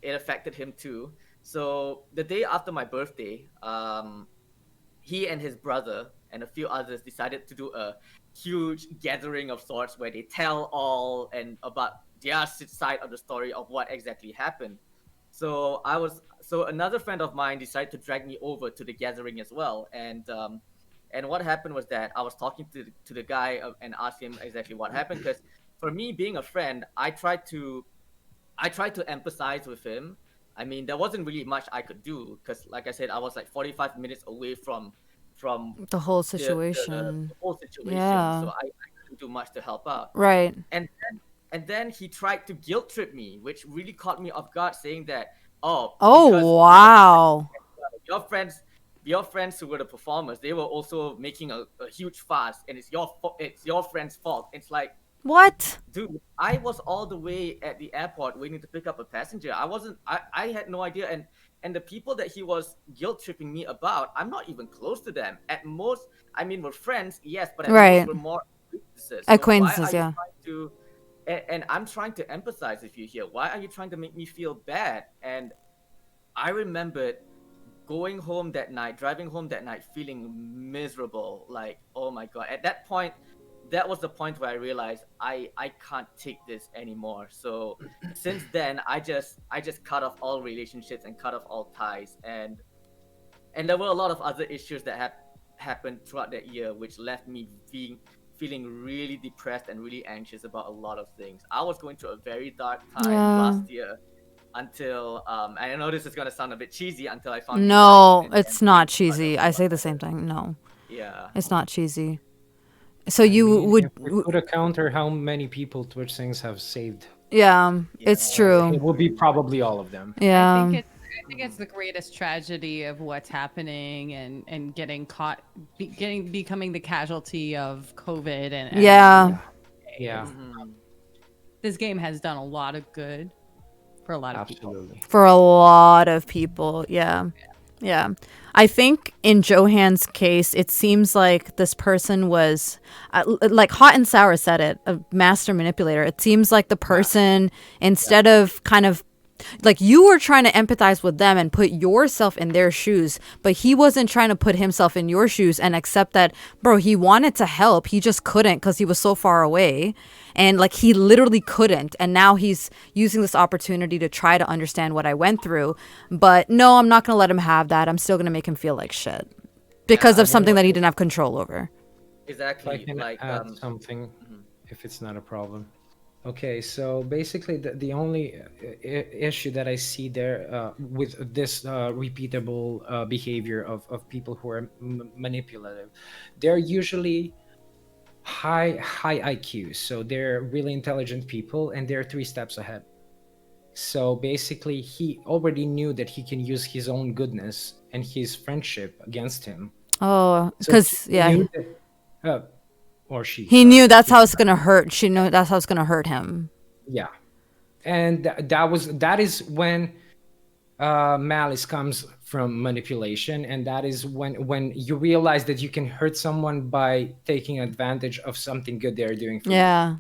D: it affected him too. So the day after my birthday, he and his brother and a few others decided to do a huge gathering of sorts where they tell all and about their side of the story of what exactly happened. So another friend of mine decided to drag me over to the gathering as well, and what happened was that I was talking to the guy, and asked him exactly what happened, because for me being a friend, I tried to empathize with him. I mean, there wasn't really much I could do because, like I said, I was like 45 minutes away from
A: The whole
D: the
A: situation.
D: whole situation, so
A: Yeah.
D: I couldn't do much to help out.
A: Right.
D: And then he tried to guilt trip me, which really caught me off guard, saying that, oh, because
A: Oh wow.
D: your friends your friends who were the performers, they were also making a huge fuss, and it's your friend's fault. It's like,
A: What?
D: dude, I was all the way at the airport waiting to pick up a passenger. I had no idea. And the people that he was guilt tripping me about, I'm not even close to them. At most, I mean, we're friends, yes, but at most
A: Right.
D: we're more acquaintances. So why are
A: Acquaintances,
D: you
A: yeah.
D: trying to and I'm trying to empathize with you here. Why are you trying to make me feel bad? And I remembered going home that night, driving home that night, feeling miserable. Like, oh my god! At that point, that was the point where I realized I can't take this anymore. So since then, I just cut off all relationships and cut off all ties. And there were a lot of other issues that happened throughout that year, which left me feeling really depressed and really anxious about a lot of things. I was going through a very dark time
A: Yeah.
D: last year, until I know this is gonna sound a bit cheesy, until I found you guys,
A: No,
D: and
A: it's
D: being
A: not
D: part of
A: cheesy. I say the same thing. No,
D: yeah.
A: it's not cheesy. So
C: I
A: you
C: mean,
A: would,
C: if we put a counter how many people Twitch things have saved,
A: yeah,
D: Yeah.
A: it's true.
C: it would be probably all of them.
A: Yeah.
B: I think it's the greatest tragedy of what's happening, and getting caught, becoming the casualty of COVID, and
A: Yeah.
C: Yeah,
D: Mhm.
B: this game has done a lot of good for a lot of people.
C: absolutely.
A: For a lot of people. Yeah. Yeah. I think in Johan's case, it seems like this person was, like Hot and Sour said it, a master manipulator. It seems like the person, instead of kind of like you were trying to empathize with them and put yourself in their shoes, but he wasn't trying to put himself in your shoes and accept that, bro, he wanted to help, he just couldn't because he was so far away, and like he literally couldn't, and now he's using this opportunity to try to understand what I went through. But no, I'm not gonna let him have that. I'm still gonna make him feel like shit because
D: Yeah,
A: of
D: you know
A: something
D: what?
A: that he didn't have control over.
C: If I
D: Exactly.
C: can
D: Like
C: add something,
D: mhm.
C: if it's not a problem. Okay, so basically, the only issue that I see there with this repeatable behavior of people who are manipulative, they're usually high IQ, so they're really intelligent people, and they're 3 steps ahead. So basically, he already knew that he can use his own goodness and his friendship against him.
A: Oh,
C: So
A: because
C: he
A: yeah,
C: knew that, or she,
A: he
C: sorry,
A: knew that's
C: he,
A: how it's gonna hurt. She knew that's how it's gonna hurt him.
C: yeah, and that is when malice comes from manipulation, and that is when you realize that you can hurt someone by taking advantage of something good they're doing for you,
A: Yeah.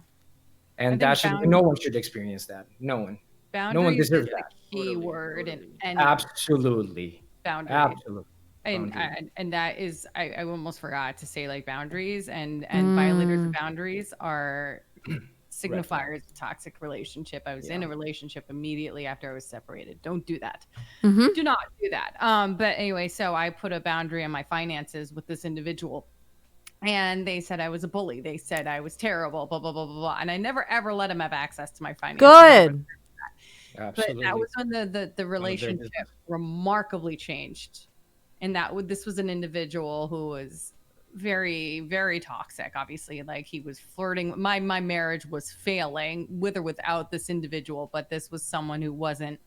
B: I
C: and that
B: think
C: should no one should experience that. No one
B: boundaries is
C: deserves
B: the
C: that.
B: key
D: Totally,
B: word in
D: totally.
B: anything.
C: Absolutely,
B: Boundaries.
C: absolutely.
B: And
C: Boundary.
B: that is, I almost forgot to say, like, boundaries and violators of
A: Mm.
B: boundaries are
C: Red flag.
B: signifiers of toxic relationship. I was
C: Yeah.
B: in a relationship immediately after I was separated. Don't do that.
A: Mm-hmm.
B: Do not do that. But anyway, so I put a boundary on my finances with this individual, and they said I was a bully. They said I was terrible, blah blah blah blah blah. And I never ever let him have access to my finances.
A: Good.
B: But that
C: Absolutely.
B: was when the
C: None of their
B: relationship
C: business.
B: remarkably changed, and this was an individual who was very very toxic. Obviously, like, he was flirting. My marriage was failing with or without this individual, but this was someone who wasn't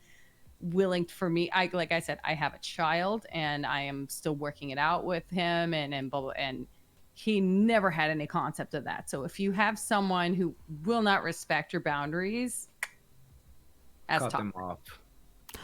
B: willing for me. I Like I said, I have a child, and I am still working it out with him, and blah, blah, and he never had any concept of that. So if you have someone who will not respect your boundaries, as
C: Cut
B: toxic.
C: them off.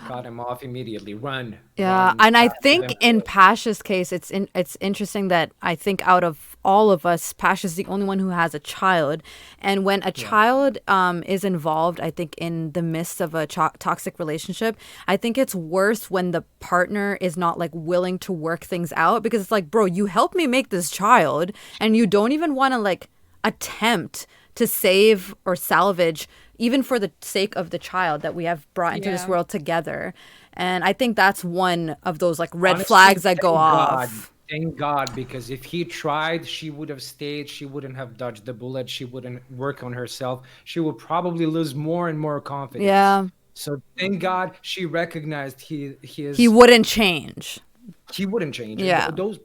C: Cut them off immediately. Run.
A: Yeah,
C: Run.
A: and I
C: Give them
A: think in Pasha's case, it's interesting that I think out of all of us, Pasha's the only one who has a child, and when a child is involved, I think in the midst of a toxic relationship, I think it's worse when the partner is not like willing to work things out, because it's like, bro, you helped me make this child, and you don't even want to like attempt to save or salvage, even for the sake of the child that we have brought into this
B: Yeah.
A: world together. And I think that's one of those like red
C: Honestly,
A: flags that go
C: thank
A: off.
C: God. Thank God, because if he tried, she would have stayed. She wouldn't have dodged the bullet. She wouldn't work on herself. She would probably lose more and more confidence.
A: Yeah.
C: So thank God she recognized
A: He wouldn't change.
C: he wouldn't change.
A: Yeah.
C: Those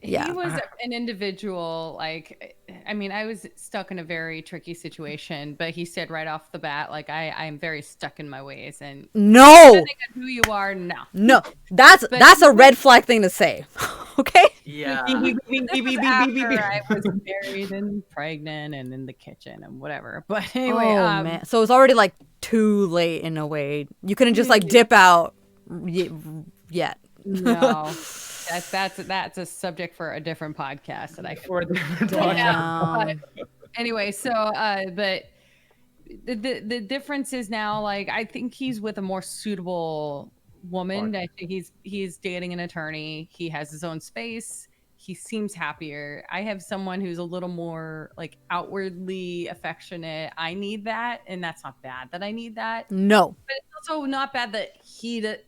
A: Yeah.
B: He was an individual, like, I mean, I was stuck in a very tricky situation, but he said right off the bat, like, I'm very stuck in my ways, and
A: No.
B: depending on who you are, no.
A: No. That's
B: he
A: a
B: was-
A: red flag thing to say. Okay?
D: Yeah.
B: This was after I was married and pregnant and in the kitchen and whatever. But anyway,
A: Oh man. So it's already like too late in a way. You couldn't just like dip out yet.
B: no, that's a subject for a different podcast that I could.
C: for the
B: Yeah. But anyway, so but the difference is now, like, I think he's with a more suitable woman. I think he's dating an attorney. He has his own space. He seems happier. I have someone who's a little more like outwardly affectionate. I need that, and that's not bad that I need that.
A: No.
B: But it's also not bad that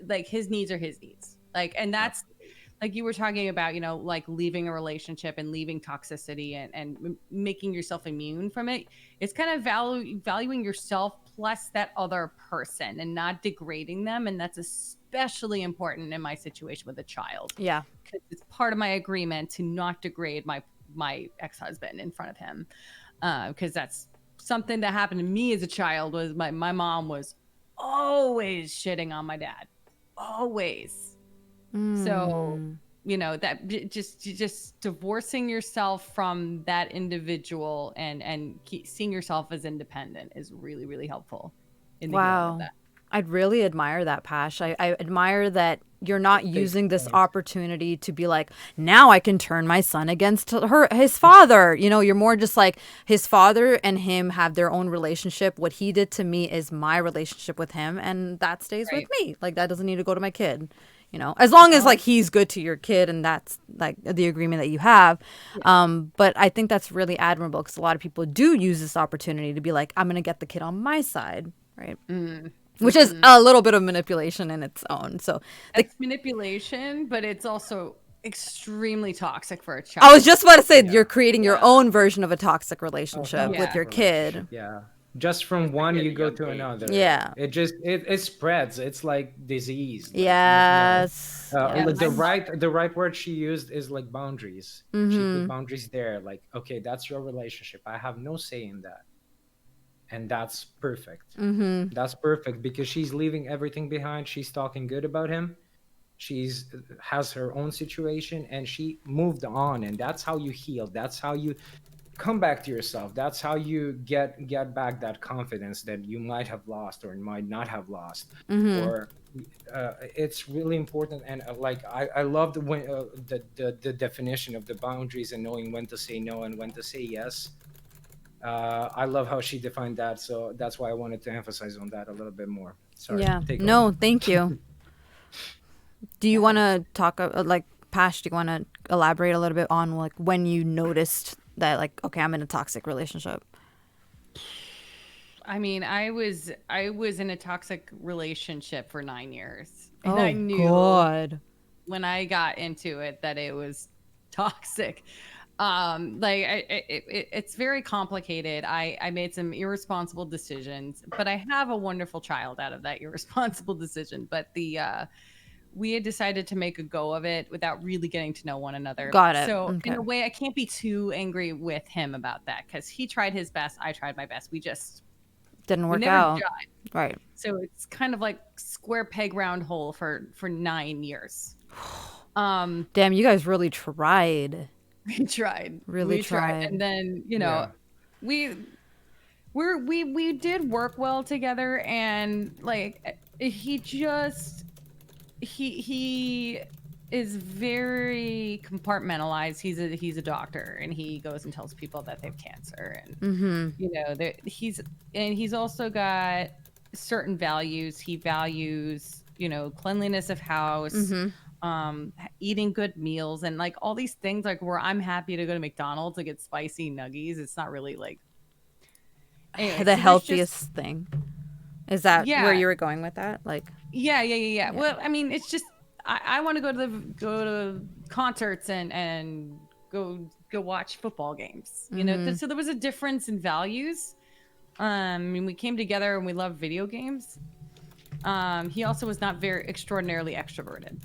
B: like, his needs are his needs. Like, and that's like you were talking about, like leaving a relationship and leaving toxicity and making yourself immune from it. It's kind of valuing yourself plus that other person and not degrading them. And that's especially important in my situation with a child.
A: Yeah.
B: Because it's part of my agreement to not degrade my ex-husband in front of him. Because that's something that happened to me as a child. Was my mom was always shitting on my dad. Always. So, that just divorcing yourself from that individual and seeing yourself as independent is really, really helpful in the healing of
A: Wow.
B: that.
A: I'd really admire that, Pash. I admire that you're not using this opportunity to be like, now I can turn my son against his father. You're more just like, his father and him have their own relationship. What he did to me is my relationship with him, and that stays with me. Like, that doesn't need to go to my kid. As long as like he's good to your kid, and that's like the agreement that you have. But I think that's really admirable, because a lot of people do use this opportunity to be like, I'm gonna get the kid on my side, right? Which is a little bit of manipulation in its own. So
B: It's manipulation, but it's also extremely toxic for a child.
A: I was just about to say, you're creating your own version of a toxic relationship with
B: Yeah.
A: your kid.
C: Yeah. Just from one you go to another.
A: Yeah.
C: It spreads. It's like disease. Like,
A: Yes.
C: like
A: Yes.
C: the right word she used is like boundaries. She put boundaries there. Like, okay, that's your relationship. I have no say in that. And that's perfect. That's perfect, because she's leaving everything behind. She's talking good about him. she's has her own situation and she moved on, and that's how you heal. That's how you come back to yourself. That's how you get back that confidence that you might have lost or might not have lost. Or it's really important. And like I love the definition of the boundaries and knowing when to say no and when to say yes. I love how she defined that, so that's why I wanted to emphasize on that a little bit more. Sorry,
A: Yeah.
C: take over.
A: No, thank you. Do you want to talk like Pash? Do you want to elaborate a little bit on like when you noticed that like okay, I'm in a toxic relationship?
B: I mean, I was in a toxic relationship for 9 years, and
A: Oh
B: I knew
A: God.
B: when I got into it that it was toxic. Like it's very complicated. I made some irresponsible decisions, but I have a wonderful child out of that irresponsible decision. But we had decided to make a go of it without really getting to know one another.
A: Got it.
B: So
A: Okay.
B: in a way, I can't be too angry with him about that because he tried his best, I tried my best.
A: Didn't
B: We
A: work
B: never
A: out.
B: judged.
A: Right.
B: So it's kind of like square peg round hole for 9 years. Um,
A: Damn, you guys really tried.
B: we tried,
A: Really
B: we tried,
A: tried.
B: and then
C: Yeah.
B: we did work well together, and like he is very compartmentalized. He's a doctor, and he goes and tells people that they have cancer, and you know he's also got certain values. He values cleanliness of house, eating good meals, and like all these things like where I'm happy to go to McDonald's and get spicy nuggies. It's not really like anyway,
A: The
B: so there's
A: healthiest
B: just
A: thing. Is that
B: Yeah.
A: where you were going with that? Like,
B: yeah. Well, I mean, it's just I want to go to concerts and go watch football games. So there was a difference in values. I mean, we came together and we loved video games. He also was not very extraordinarily extroverted.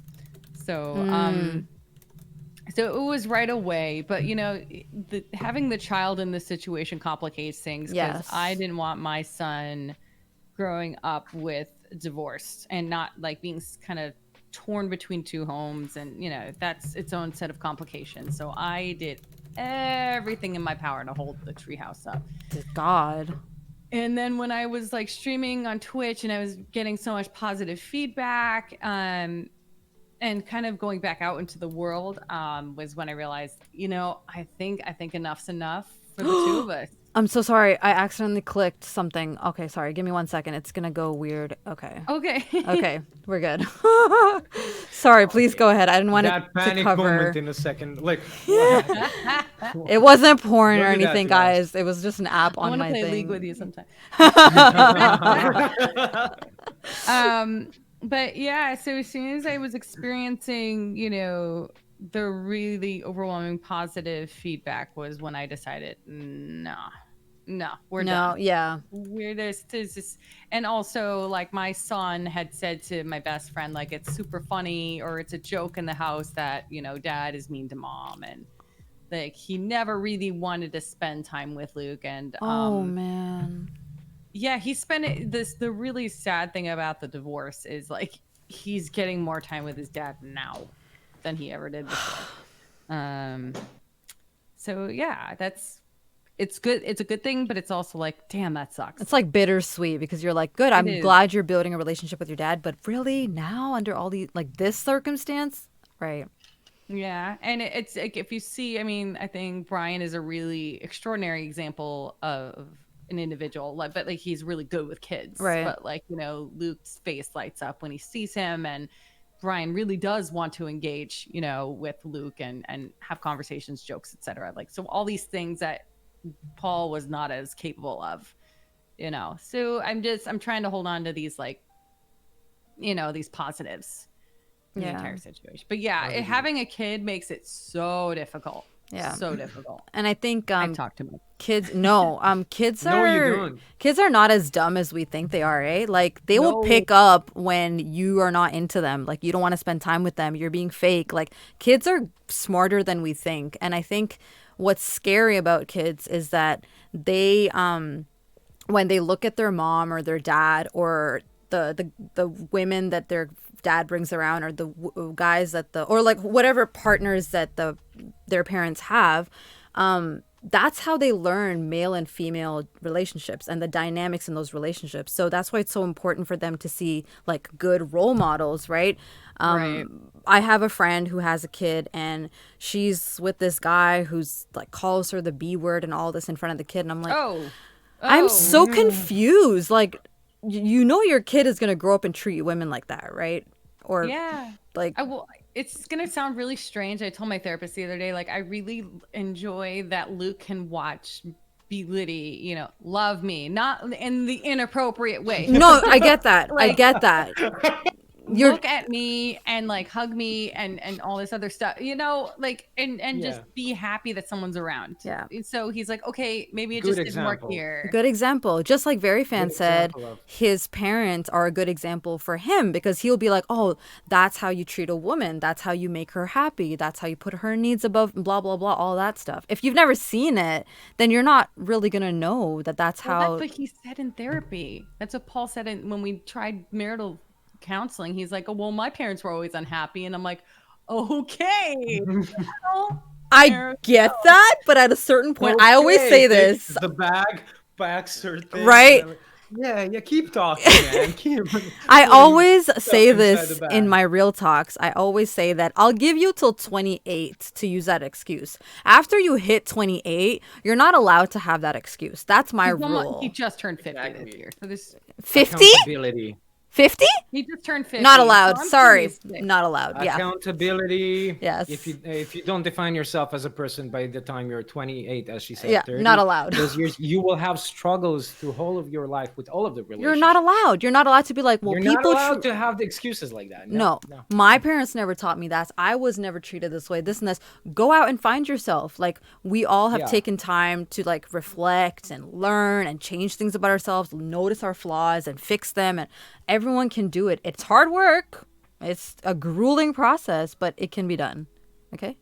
B: So so it was right away, but having the child in this situation complicates things because
A: Yes.
B: I didn't want my son growing up with divorce and not like being kind of torn between two homes, and that's its own set of complications. So I did everything in my power to hold the treehouse up.
A: good God.
B: And then when I was like streaming on Twitch and I was getting so much positive feedback, and kind of going back out into the world, was when I realized, I think enough's enough for the two of us.
A: I'm so sorry. I accidentally clicked something. Okay, sorry. Give me 1 second. It's gonna go weird. Okay.
B: Okay.
A: Okay, we're good. Sorry, please go ahead. I didn't want
C: That
A: it to
C: panic
A: cover.
C: moment in a second, like what happened?
A: It wasn't porn
C: Look
A: or
C: at that,
A: anything,
C: you guys.
A: guys. It was just an app
B: I
A: on
B: want to
A: my
B: play
A: thing.
B: League with you sometime. But yeah, so as soon as I was experiencing, the really overwhelming positive feedback was when I decided, no, we're
A: No,
B: done.
A: yeah.
B: We're this, and also like my son had said to my best friend, like it's super funny or it's a joke in the house that dad is mean to mom, and like he never really wanted to spend time with Luke, and
A: Oh man.
B: yeah, he spent it. The really sad thing about the divorce is like he's getting more time with his dad now than he ever did before. So yeah, it's good. It's a good thing, but it's also like, damn, that sucks.
A: It's like bittersweet because you're like, good, I'm
B: is.
A: glad you're building a relationship with your dad, but really now under all these like this circumstance, right?
B: Yeah, and it's like if you see, I mean, I think Brian is a really extraordinary example of an individual, like, but like he's really good with kids,
A: Right.
B: But like Luke's face lights up when he sees him, and Brian really does want to engage, with Luke and have conversations, jokes, etc. Like so, all these things that Paul was not as capable of, So I'm trying to hold on to these like, these positives. The
A: Yeah.
B: entire situation. But yeah, having a kid makes it so difficult.
A: Yeah.
B: So difficult.
A: And I think
B: I talk too much.
A: kids kids
C: No, you
A: are
C: don't.
A: kids are not as dumb as we think they are, eh? Like they will
B: No.
A: pick up when you are not into them. Like you don't want to spend time with them. You're being fake. Like kids are smarter than we think. And I think what's scary about kids is that they when they look at their mom or their dad or the women that they're dad brings around, or the guys that or like whatever partners that their parents have, that's how they learn male and female relationships and the dynamics in those relationships. So that's why it's so important for them to see like good role models, right?
B: Right.
A: I have a friend who has a kid, and she's with this guy who's like calls her the B word and all this in front of the kid, and I'm like, I'm so confused. Like, you know, your kid is gonna grow up and treat women like that, right? Or
B: Yeah.
A: like,
B: It's gonna sound really strange. I told my therapist the other day, like, I really enjoy that Luke can watch B. Liddy, you know, love me, not in the inappropriate way.
A: no, I get that. I
B: Like-
A: get that.
B: Look at me and like hug me and all this other stuff, you know, like and just be happy that someone's around.
A: Yeah.
B: So he's like, okay, maybe it
C: Good
B: just didn't work
C: example.
B: here.
A: Good example. Just like Very Fan
C: Good
A: said,
C: example of-
A: his parents are a good example for him, because he'll be like, oh, that's how you treat a woman. That's how you make her happy. That's how you put her needs above, blah, blah, blah, all that stuff. If you've never seen it, then you're not really going to know that that's
B: Well,
A: how.
B: that's what he said in therapy. That's what Paul said when we tried marital counseling. He's like, oh, well, my parents were always unhappy. And I'm like, okay. Well,
A: I get that, but at a certain point, I always
C: Okay,
A: say
C: takes
A: this.
C: the backs her thing.
A: Right?
C: Yeah, keep talking, man.
A: I always say
C: inside
A: this
C: the
A: in
C: bag.
A: my real talks. I always say that I'll give you till 28 to use that excuse. After you hit 28, you're not allowed to have that excuse. That's my rule.
B: He just turned 50 this
D: Exactly.
B: year. So this
A: 50?
C: Accountability.
A: 50?
B: he just turned 50.
A: Not
B: so
A: allowed.
B: I'm
A: Sorry.
B: 26.
A: Not allowed. Yeah.
C: Accountability.
A: Yes.
C: If you don't define yourself as a person by the time you're 28, as she said,
A: Yeah,
C: 30,
A: not allowed.
C: Those years, you will have struggles through whole of your life with all of the relationships.
A: You're not allowed. You're not allowed to be like, well,
C: You're not
A: people
C: allowed to have the excuses like that.
A: No, my parents never taught me that. I was never treated this way, this and this. Go out and find yourself. Like, we all have
C: Yeah.
A: taken time to like reflect and learn and change things about ourselves, notice our flaws and fix them. And everyone can do it. It's hard work. It's a grueling process, but it can be done. Okay?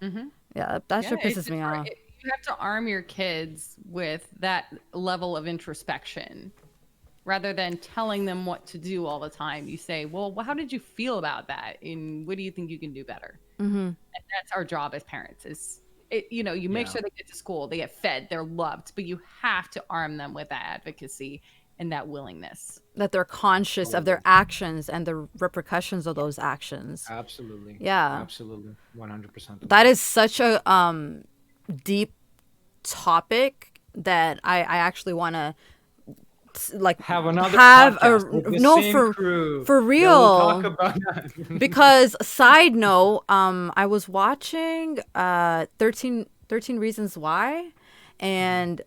B: Mhm.
A: Yeah, that
B: Yeah,
A: shit
B: it's
A: pisses me
B: just-
A: off.
B: You have to arm your kids with that level of introspection rather than telling them what to do all the time. You say, well, how did you feel about that? And what do you think you can do better?
A: Mm-hmm.
B: And that's our job as parents is, you make
C: Yeah.
B: sure they get to school, they get fed, they're loved, but you have to arm them with that advocacy and that willingness.
A: That they're conscious of their actions and the repercussions of those actions.
C: Absolutely.
A: Yeah.
C: Absolutely. 100%.
A: That is such a deep topic that I actually want to like
C: have another
A: have
C: podcast with the
A: no
C: same
A: for
C: crew
A: for
C: that will
A: real.
C: talk about that.
A: Because side note, I was watching 13 Reasons Why, and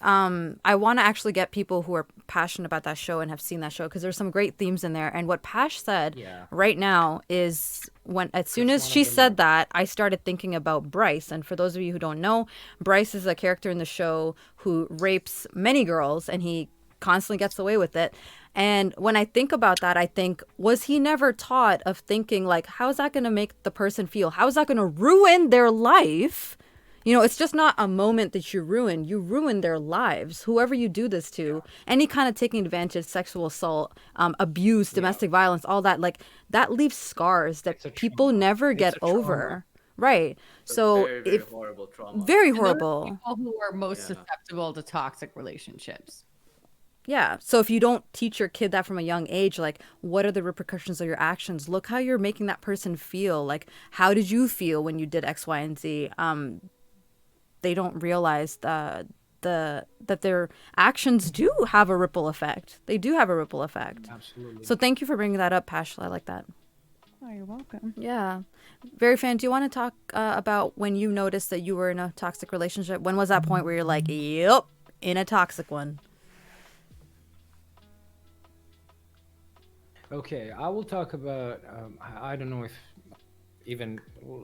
A: I want to actually get people who are passionate about that show and have seen that show, because there's some great themes in there. And what Pash said
C: Yeah.
A: right now is, as soon as she said that, I started thinking about Bryce. And for those of you who don't know, Bryce is a character in the show who rapes many girls, and he constantly gets away with it. And when I think about that, I think, was he never taught of thinking like, how is that going to make the person feel? How is that going to ruin their life? You know, it's just not a moment that you ruin their lives. Whoever you do this to, any kind of taking advantage, sexual assault, abuse, domestic violence, all that, like, that leaves scars that
C: a
A: people
C: trauma.
A: never
C: It's
A: get
C: a trauma.
A: over. Right. So
D: very, very
A: if
D: horrible trauma.
A: very
B: And those are
A: horrible.
B: people who are most
D: Yeah.
B: susceptible to toxic relationships.
A: Yeah. So if you don't teach your kid that from a young age, like, what are the repercussions of your actions? Look how you're making that person feel. Like, how did you feel when you did X, Y, and Z? They don't realize that their actions do have a ripple effect. They do have a ripple effect.
C: Absolutely.
A: So thank you for bringing that up, Pash. I like that.
B: Oh, you're welcome.
A: Yeah. Very Fan, do you want to talk about when you noticed that you were in a toxic relationship? When was that point where you're like, yep, in a toxic one?
C: Okay, I will talk about. I don't know if even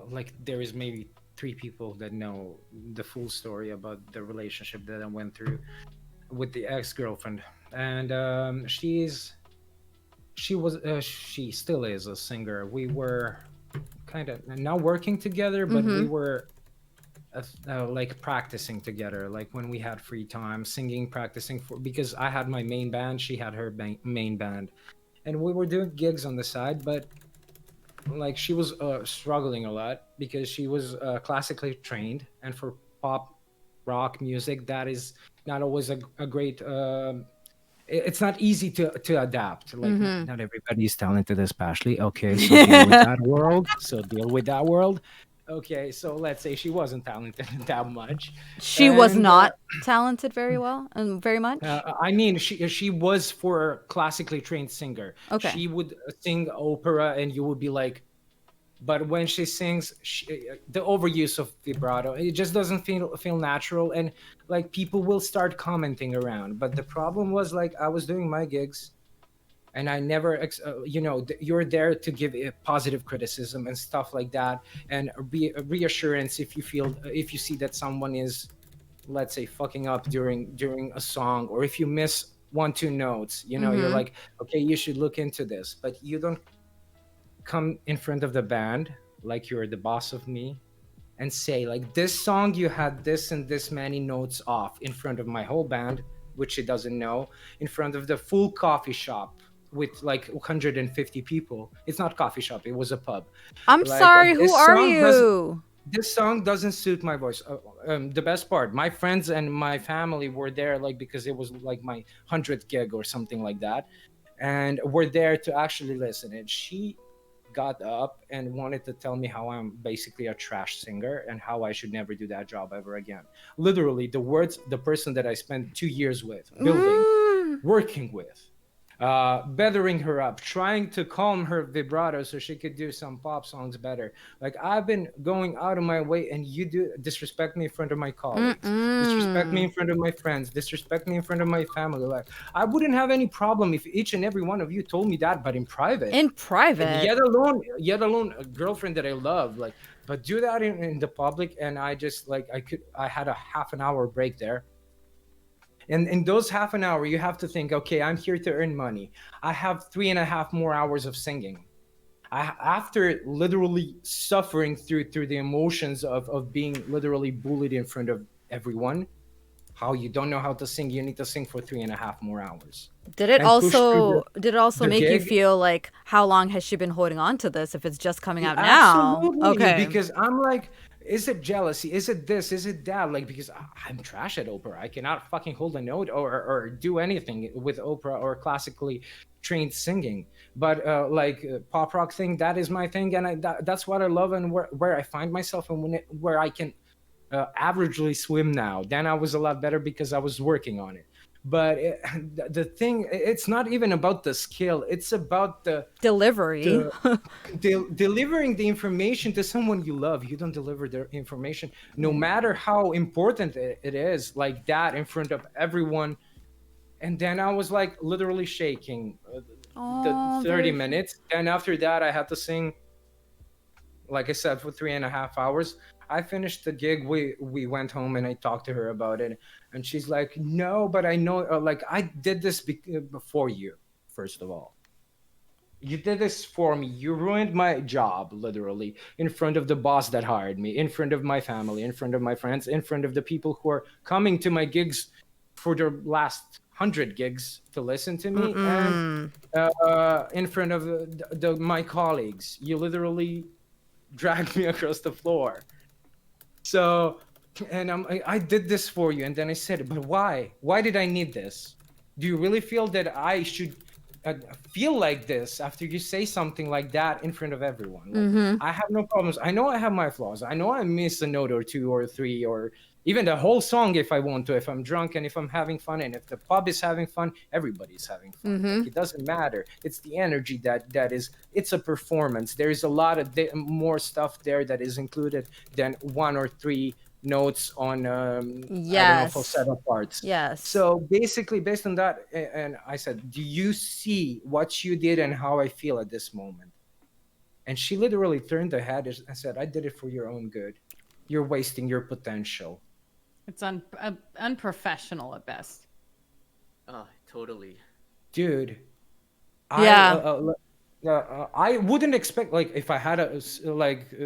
C: like there is maybe 3 people that know the full story about the relationship that I went through with the ex-girlfriend, and she still is a singer. We were kind of not working together, but we were like practicing together, like when we had free time, singing, practicing because I had my main band, she had her main band. and we were doing gigs on the side, but like she was struggling a lot because she was classically trained, and for pop rock music, that is not always a great it's not easy to adapt. Like
A: Mm-hmm.
C: not everybody is talented, especially. Okay, so deal with that world. So deal with that world. Okay, so let's say she wasn't talented that much,
A: She was
C: and
A: not talented very well and very much.
C: I mean, she was for a classically trained singer.
A: Okay.
C: She would sing opera, and you would be like, but when she sings, the overuse of vibrato, it just doesn't feel natural, and like people will start commenting around. But the problem was like I was doing my gigs, and I never, you're there to give positive criticism and stuff like that, and reassurance if you see that someone is, let's say, fucking up during a song, or if you miss 1 2 notes, you're
A: Mm-hmm.
C: like, okay, you should look into this, but you don't come in front of the band like you're the boss of me and say like, this song you had this and this many notes off in front of my whole band, which she doesn't know, in front of the full coffee shop with like 150 people. It's not coffee shop, it was a pub.
A: I'm
C: Like
A: sorry. Who are you?
C: this song doesn't suit my voice. The best part, my friends and my family were there, like because it was like my 100th gig or something like that, and were there to actually listen. And she got up and wanted to tell me how I'm basically a trash singer and how I should never do that job ever again. Literally, the words the person that I spent 2 years with building,
A: Mm.
C: working with, bettering her up, trying to calm her vibrato so she could do some pop songs better. Like I've been going out of my way, and you do disrespect me in front of my colleagues, disrespect me
A: Mm-mm.
C: in front of my friends, disrespect me in front of my family. Like I wouldn't have any problem if each and every one of you told me that, but in private.
A: In
C: And
A: private.
C: yet alone a girlfriend that I love, like, but do that in the public. And I just like I had a half an hour break there, and in those half an hour you have to think, okay, I'm here to earn money. I have 3.5 more hours of singing. After literally suffering through the emotions of being literally bullied in front of everyone, how you don't know how to sing, you need to sing for 3.5 more hours
A: Did it
C: and push through
A: also
C: the
A: make you
C: gig.
A: feel like how long has she been holding on to this if it's just coming out now?
C: Absolutely,
A: Okay.
C: because I'm like, is it jealousy? Is it this? Is it that? Like, because I'm trash at opera. I cannot fucking hold a note or do anything with opera or classically trained singing. But pop rock thing, that is my thing, and that's what I love, and where I find myself, and where I can averagely swim now. Then I was a lot better because I was working on it. But the thing, it's not even about the skill. It's about
A: Delivery.
C: the delivering the information to someone you love. You don't deliver their information, no matter how important it is, like that in front of everyone. And then I was like literally shaking the
A: Oh,
C: 30 minutes. And after that, I had to sing, like I said, for 3.5 hours. I finished the gig. We went home, and I talked to her about it, and she's like, "No, but I know. Like I did this before you. First of all, you did this for me. You ruined my job, literally, in front of the boss that hired me, in front of my family, in front of my friends, in front of the people who are coming to my gigs for their last 100 gigs to listen to me, and
A: Mm-mm.
C: in front of my colleagues. You literally dragged me across the floor." So, and I did this for you. And then I said, but why? Why did I need this? Do you really feel that I should feel like this after you say something like that in front of everyone? Like,
A: Mm-hmm.
C: I have no problems. I know I have my flaws. I know I miss a note or two or three, or even the whole song if I want to, if I'm drunk and if I'm having fun, and if the pub is having fun, everybody's having fun.
A: Mm-hmm.
C: Like, it doesn't matter. It's the energy that is. It's a performance. There is a lot of more stuff there that is included than 1 or 3 notes on I don't know,
A: Yes.
C: falsetto parts.
A: Yes.
C: So basically, based on that, and I said, "Do you see what you did and how I feel at this moment?" And she literally turned her head and said, "I did it for your own good. You're wasting your potential."
B: It's unprofessional at best.
D: Oh, totally.
C: Dude,
A: Yeah.
C: I wouldn't expect, like, if I had a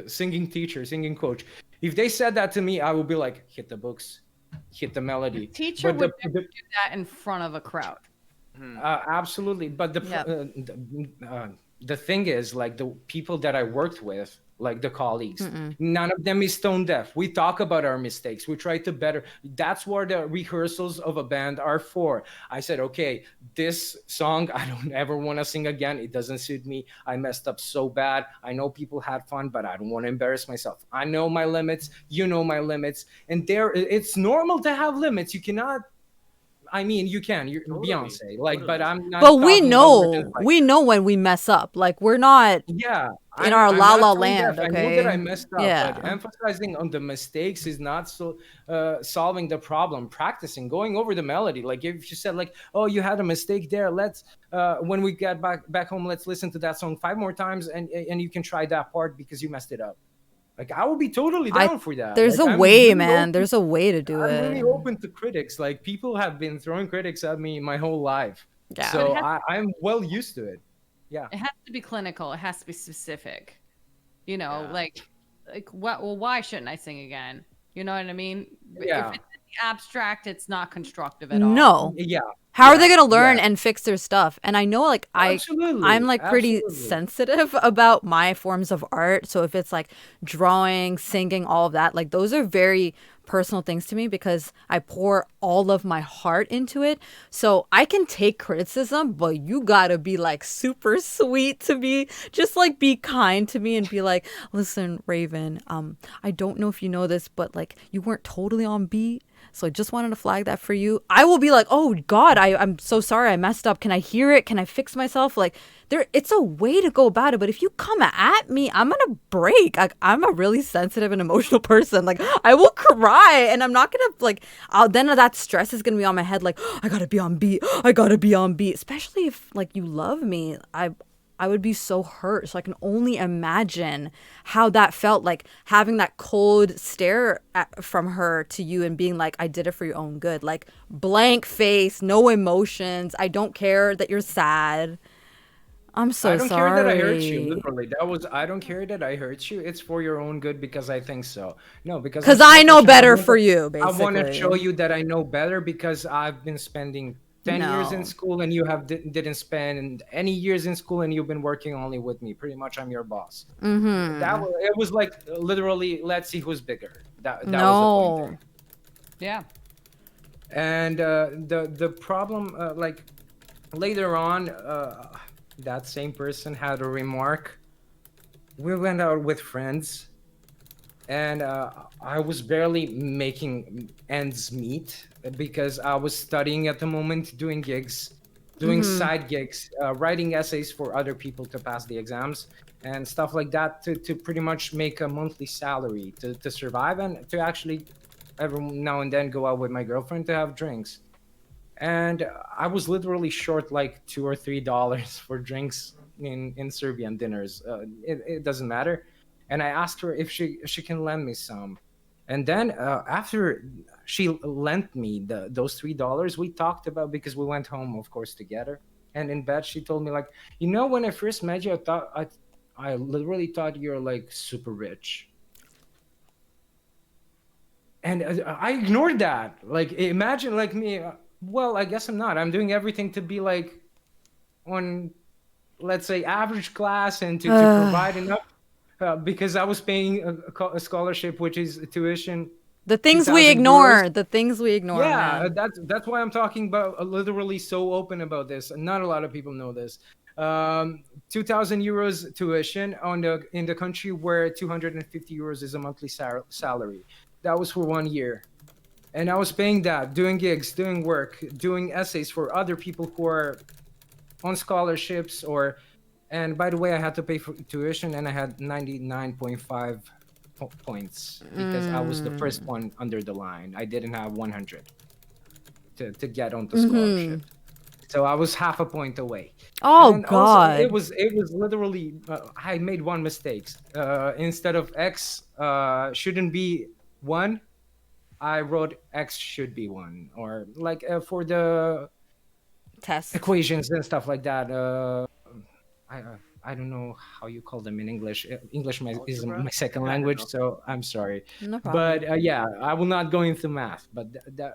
C: singing teacher, singing coach, if they said that to me, I would be like, hit the books, hit the melody.
B: Teacher
C: But
B: would never do that in front of a crowd.
C: Absolutely, but
A: Yep.
C: the thing is, like the people that I worked with, like the colleagues,
A: Mm-mm.
C: none of them is stone deaf. We talk about our mistakes. We try to better. That's what the rehearsals of a band are for. I said, okay, this song I don't ever want to sing again. It doesn't suit me. I messed up so bad. I know people had fun, but I don't want to embarrass myself. I know my limits. You know my limits, and there, it's normal to have limits. You cannot. I mean, you can. You're
D: Totally,
C: Beyonce, like, but
D: totally.
C: I'm
A: But
C: not talking about more than five.
A: we know when we mess up. Like we're not
C: Yeah,
A: in
C: I'm
A: our
C: I'm
A: la
C: not
A: la
C: tone deaf.
A: land,
C: I know that I
A: okay?
C: messed up, but
A: Yeah.
C: emphasizing on the mistakes is not so solving the problem. Practicing, going over the melody. Like if you said like, oh, you had a mistake there. Let's when we get back home, let's listen to that song 5 more times, and you can try that part because you messed it up. Like I will be totally
A: I
C: down for that.
A: there's
C: Like
A: a
C: I'm
A: way,
C: really
A: man.
C: open.
A: There's a way to do
C: I'm really
A: it.
C: open to critics. Like people have been throwing critics at me my whole life,
A: Yeah.
B: But
C: so I'm well used to it. Yeah.
B: it has to be clinical. It has to be specific. You know,
C: Yeah.
B: like what? Well, why shouldn't I sing again? You know what I mean? If
C: Yeah.
B: it's abstract, it's not constructive at all.
A: No.
C: Yeah.
A: How are
C: Yeah.
A: they going to learn
C: Yeah.
A: and fix their stuff? And I know like I'm
C: Absolutely.
A: like pretty
C: Absolutely.
A: sensitive about my forms of art. So if it's like drawing, singing, all of that, like those are very personal things to me because I pour all of my heart into it. So I can take criticism, but you got to be like super sweet to me. Just like be kind to me and be like, "Listen, Raven, I don't know if you know this, but like you weren't totally on beat. So I just wanted to flag that for you." I will be like, "Oh God, I'm so sorry I messed up. Can I hear it? Can I fix myself?" Like it's a way to go about it. But if you come at me, I'm gonna break. Like I'm a really sensitive and emotional person. Like I will cry and I'm not gonna like then that stress is gonna be on my head, like, "I gotta be on beat. I gotta be on beat." Especially if like you love me. I would be so hurt. So I can only imagine how that felt, like having that cold stare from her to you and being like, "I did it for your own good." Like blank face, no emotions. I don't care that you're sad. I'm
C: I
A: so
C: don't care that I hurt you.
A: sorry.
C: Literally, that was. I don't care that I hurt you. It's for your own good because I think so. No, because I'm
A: Because I know
C: selfish and
A: better for you,
C: I want to show
A: basically.
C: you that I know better because I've been spending 10 years in
A: No.
C: school and you didn't spend any years in school and you've been working only with me. Pretty much, I'm your boss.
A: Mm-hmm.
C: It was like literally, let's see who's bigger. That was the point there.
A: No.
B: Yeah.
C: And the problem, like later on, that same person had a remark. We went out with friends, and I was barely making ends meet because I was studying at the moment, doing gigs, doing
A: Mm-hmm.
C: side gigs, writing essays for other people to pass the exams and stuff like that to pretty much make a monthly salary to survive and to actually every now and then go out with my girlfriend to have drinks. And I was literally short like $2 or $3 for drinks in Serbian dinners. It doesn't matter. And I asked her if she can lend me some. And then after she lent me those $3, we talked about because we went home, of course, together. And in bed, she told me like, when I first met you, I literally thought you're like super rich. And I ignored that. Like, imagine like me. Well, I guess I'm not. I'm doing everything to be like on, let's say, average class and to provide enough because I was paying a scholarship, which is tuition,
A: The things we
C: 2,000 euros.
A: ignore. The things we ignore,
C: Yeah,
A: man.
C: that's why I'm talking about literally so open about this. Not a lot of people know this. 2,000 euros tuition in the country where 250 euros is a monthly salary. That was for 1 year. And I was paying that, doing gigs, doing work, doing essays for other people who are on scholarships and by the way, I had to pay for tuition and I had 99.5 points because I was the first one under the line. I didn't have 100 to get onto scholarship. So I was half a point away.
A: Oh
C: And also
A: God.
C: it was literally I made one mistake. Instead of x shouldn't be 1, I wrote x should be 1, or like for the
A: Test.
C: equations and stuff like that. I I don't know how you call them in English. English is
D: Algebra?
C: my second
D: I don't
C: language,
D: know.
C: so I'm sorry.
A: No problem.
C: But yeah, I will not go into math. But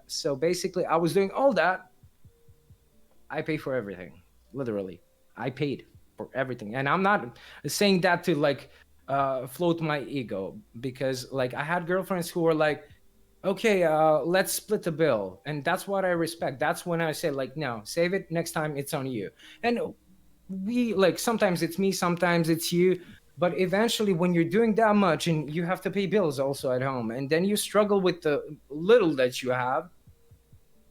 C: so basically, I was doing all that. I pay for everything, literally. I paid for everything, and I'm not saying that to like float my ego, because like I had girlfriends who were like, okay, let's split the bill, and that's what I respect. That's when I say like, no, save it, next time it's on you. And we like, sometimes it's me, sometimes it's you, but eventually when you're doing that much and you have to pay bills also at home, and then you struggle with the little that you have,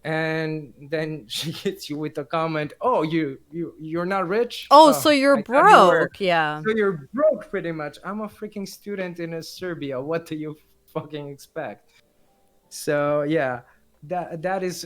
C: and then she hits you with a comment, oh, you're not rich,
A: Oh,
C: oh,
A: so you're
C: I thought you were.
A: broke. Yeah.
C: So you're broke, pretty much. I'm a freaking student in a Serbia, what do you fucking expect? So yeah, that is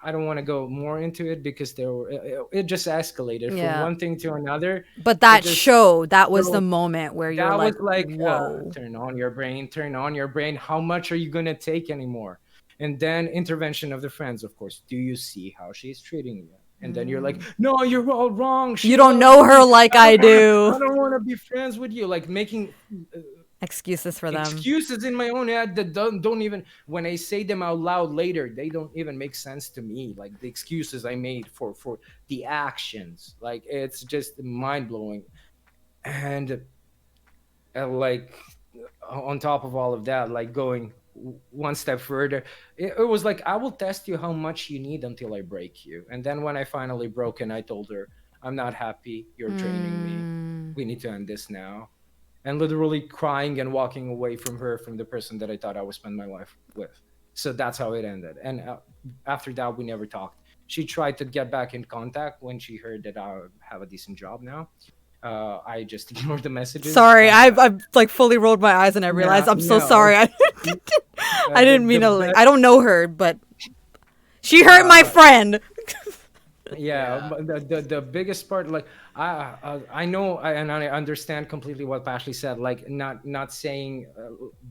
C: I don't want to go more into it, because there were, it just escalated from
A: Yeah.
C: one thing to another.
A: But
C: It
A: that
C: just
A: show, that was
C: so
A: the moment where you're
C: that was
A: like,
C: like,
A: whoa.
C: turn on your brain, turn on your brain, how much are you going to take anymore? And then intervention of the friends, of course, do you see how she's treating you? And then you're like, no, you're all wrong, she
A: You don't
C: loves
A: know
C: me.
A: her like I
C: I
A: do.
C: don't want to be friends with you, like making
A: Excuses for them.
C: excuses in my own head that don't even, when I say them out loud later, they don't even make sense to me, like the excuses I made for the actions, like it's just mind-blowing. And like on top of all of that, like going one step further, it was like, I will test you how much you need until I break you. And then when I finally broke, and I told her, I'm not happy, you're draining me,
A: Mm.
C: we need to end this now. And literally crying and walking away from her, from the person that I thought I would spend my life with. So that's how it ended. And after that, we never talked. She tried to get back in contact when she heard that I have a decent job now. I just ignored the messages.
A: Sorry, I've like fully rolled my eyes and I realized
C: Yeah,
A: I'm so
C: no.
A: sorry. I didn't mean
C: The
A: to like,
C: best,
A: I don't know her, but she hurt my friend.
C: yeah,
D: Yeah.
C: but the biggest part, like I know, and I understand completely what Ashley said, like not saying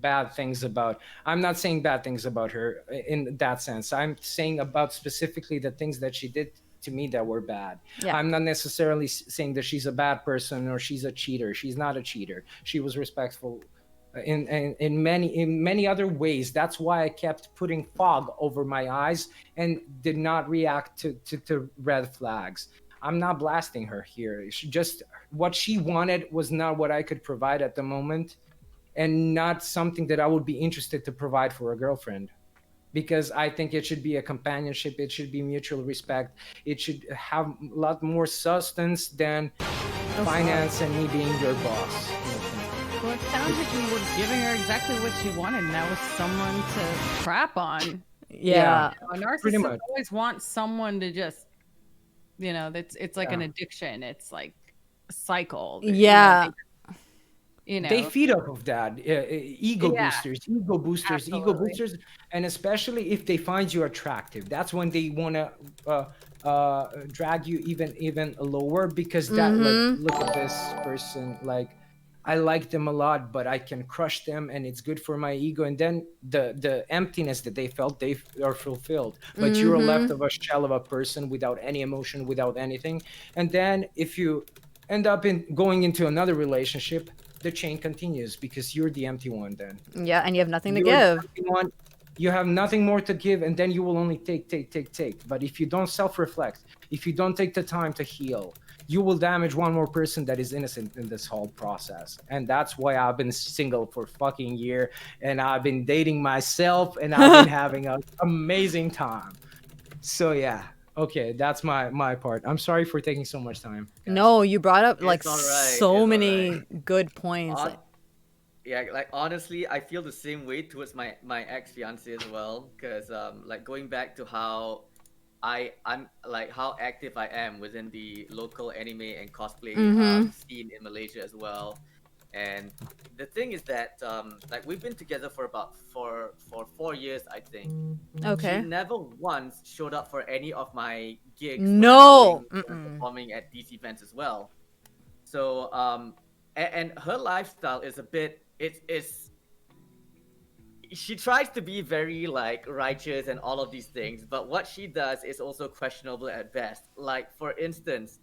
C: bad things about, I'm not saying bad things about her in that sense. I'm saying about specifically the things that she did to me that were bad.
A: Yeah.
C: I'm not necessarily saying that she's a bad person or she's a cheater. She's not a cheater. She was respectful in many other ways. That's why I kept putting fog over my eyes and did not react to red flags. I'm not blasting her here. She just, what she wanted was not what I could provide at the moment, and not something that I would be interested to provide for a girlfriend. Because I think it should be a companionship. It should be mutual respect. It should have a lot more substance than finance and me being your boss.
B: Well, it sounds like you were giving her exactly what she wanted, and that was someone to crap on.
A: Yeah.
B: A
C: Pretty
B: narcissist
C: much.
B: always wants someone to just, that's it's like an
C: Yeah.
B: addiction. It's like a cycle.
A: Yeah.
C: They feed off of that, ego
B: Yeah,
C: boosters, ego boosters, ego
B: absolutely.
C: boosters. And especially if they find you attractive, that's when they want to drag you even lower, because that, like, look at this person, like, I like them a lot, but I can crush them, and it's good for my ego. And then the emptiness that they felt, they are fulfilled, but you're left of a shell of a person without any emotion, without anything. And then if you end up in going into another relationship, the chain continues, because you're the empty one. Then
A: Yeah, and you have nothing to
C: you're the
A: give.
C: empty one. You have nothing more to give, and then you will only take. But if you don't self-reflect, if you don't take the time to heal, you will damage one more person that is innocent in this whole process. And that's why I've been single for fucking year, and I've been dating myself, and I've been having an amazing time. So yeah, okay, that's my part. I'm sorry for taking so much time, guys.
A: No, you brought up like
D: It's all right.
A: so
D: It's all
A: many
D: right.
A: good points.
D: On, yeah, like honestly, I feel the same way towards my ex fiance as well. Cause like going back to how I'm like how active I am within the local anime and cosplay scene in Malaysia as well. And the thing is that like we've been together for about for 4 years, I think. She
A: Okay.
D: never once showed up for any of my gigs
A: No.
D: when I'm performing at these events as well. So and her lifestyle is a bit, it's she tries to be very like righteous and all of these things, but what she does is also questionable at best. Like for instance,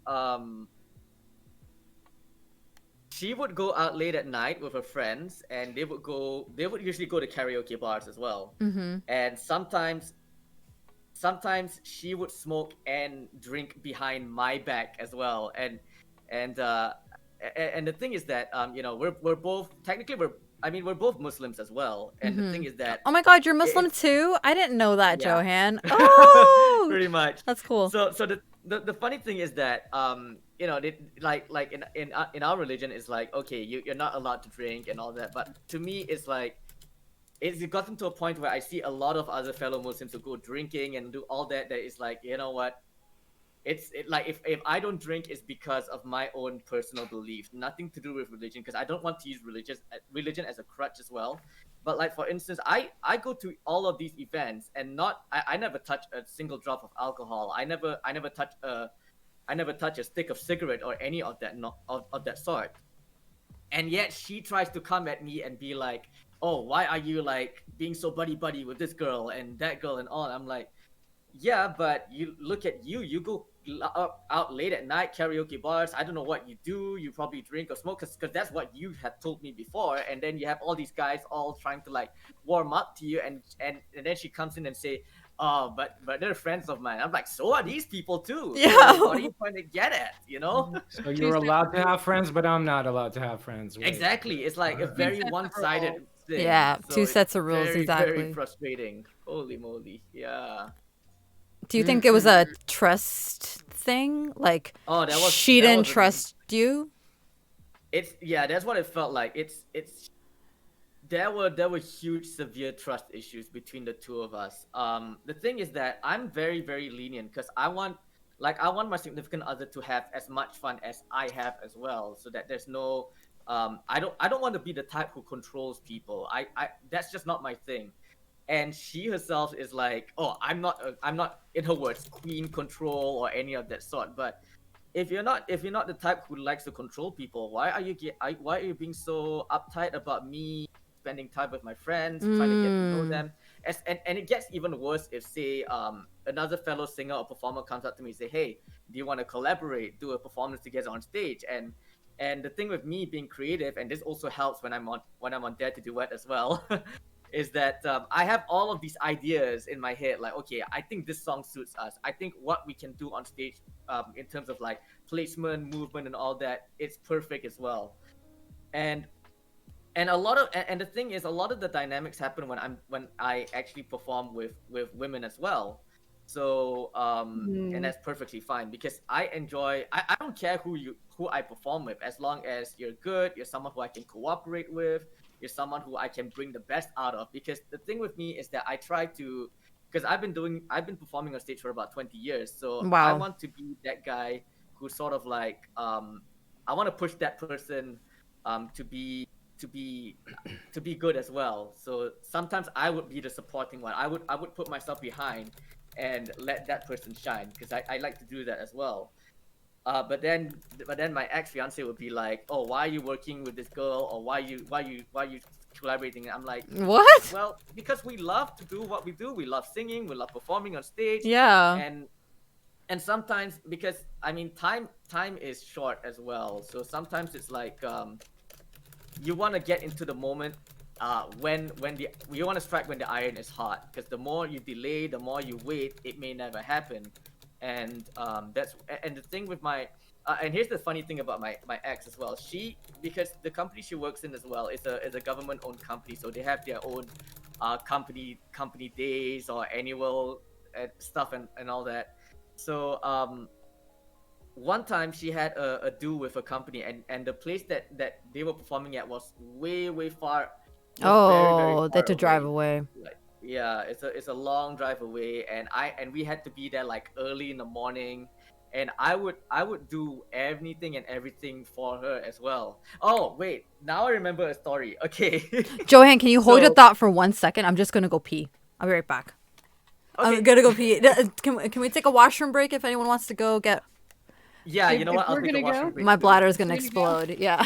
D: she would go out late at night with her friends, and they would usually go to karaoke bars as well. And sometimes sometimes she would smoke and drink behind my back as well, and and the thing is that you know, we're both technically we're both Muslims as well, and the thing is that
A: Oh my God, you're Muslim
D: it's
A: too? I didn't know that,
D: yeah.
A: Johan. Oh,
D: Pretty much.
A: that's cool.
D: So the funny thing is that you know, like in our religion is like, okay, you're not allowed to drink and all that, but to me it's like it's gotten to a point where I see a lot of other fellow Muslims who go drinking and do all that. That is like, you know what? Like if I don't drink, it's because of my own personal belief, nothing to do with religion. Because I don't want to use religion as a crutch as well. But like for instance, I go to all of these events and I never touch a single drop of alcohol. I never touch a stick of cigarette or any of that of that sort. And yet she tries to come at me and be like, oh, why are you like being so buddy buddy with this girl and that girl and all? I'm like, yeah, but you look at you. You go out late at night, karaoke bars. I don't know what you do. You probably drink or smoke, because that's what you had told me before. And then you have all these guys all trying to like warm up to you, and then she comes in and say, "Oh, but they're friends of mine." I'm like, so are these people too. So
A: Yeah.
D: what are you trying to get at? You know?
C: So you're allowed to have friends, but I'm not allowed to have friends. Wait.
D: Exactly. It's like a very
B: sets of
D: one-sided
B: rules.
D: thing.
A: Yeah,
D: So
A: two
D: it's
A: sets of rules,
D: very,
A: exactly.
D: very frustrating. Holy moly. Yeah.
A: Do you think it was a trust thing? Like,
D: Oh,
A: she
D: that
A: didn't
D: was a
A: trust you?
D: It's yeah, that's what it felt like. It's there were huge severe trust issues between the two of us. The thing is that I'm very, very lenient because I want my significant other to have as much fun as I have as well, so that there's no I don't want to be the type who controls people. I That's just not my thing. And she herself is like, oh, I'm not, in her words, queen control or any of that sort. But if you're not the type who likes to control people, why are you being so uptight about me spending time with my friends, trying to get to know them? And it gets even worse if, say, another fellow singer or performer comes up to me and say, hey, do you want to collaborate, do a performance together on stage? And the thing with me being creative, and this also helps when I'm on Dare to Duet as well, is that I have all of these ideas in my head. Like, okay, I think this song suits us. I think what we can do on stage, in terms of like placement, movement, and all that, it's perfect as well. And and the thing is, a lot of the dynamics happen when I actually perform with women as well. So and that's perfectly fine because I don't care who I perform with, as long as you're good, you're someone who I can cooperate with, you're someone who I can bring the best out of. Because the thing with me is that I try to, because I've been performing on stage for about 20 years, so I
A: Wow.
D: want to be that guy who sort of like I want to push that person to be to be good as well. So sometimes I would be the supporting one. I would put myself behind and let that person shine, because I like to do that as well. But then my ex fiance would be like, "Oh, why are you working with this girl? Or why you collaborating?" And I'm like,
A: What?
D: "Well, because we love to do what we do. We love singing. We love performing on stage.
A: Yeah.
D: And sometimes, because I mean, time is short as well. So sometimes it's like you want to get into the moment when the you want to strike when the iron is hot, because the more you delay, the more you wait, it may never happen. And the thing with my and here's the funny thing about my ex as well. She, because the company she works in as well is a government owned company, so they have their own company days or annual stuff and all that. So one time she had a do with a company, and the place that they were performing at was way far, was very
A: Oh, they
D: far
A: had to drive
D: away.
A: away.
D: Like, yeah, it's a long drive away, and we had to be there like early in the morning, and I would do anything and everything for her as well. Oh wait, now I remember a story. Okay.
A: Johan, can you hold your
D: So
A: thought for 1 second? I'm just gonna go pee. I'll be right back. I'm
D: okay,
A: gonna go pee. Can we take a washroom break if anyone wants to go get?
D: yeah, you know
B: If
D: what? I'll
B: we're
D: take a
B: gonna
D: washroom
B: go-
D: break
A: My
D: too.
A: bladder is gonna
B: You're gonna
A: explode. Yeah.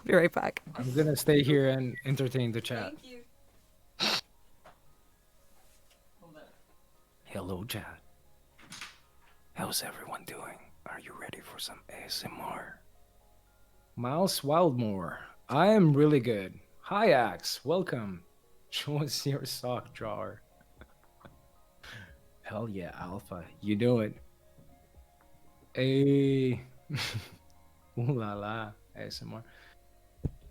A: Be right back.
C: I'm gonna stay here and entertain the chat.
A: you.
C: Hello, chat. How's everyone doing? Are you ready for some ASMR? Miles Wildmore. I am really good. Hi, Axe. Welcome. Show us your sock drawer. Hell yeah, Alpha. You do it. Hey. Ooh la la. ASMR.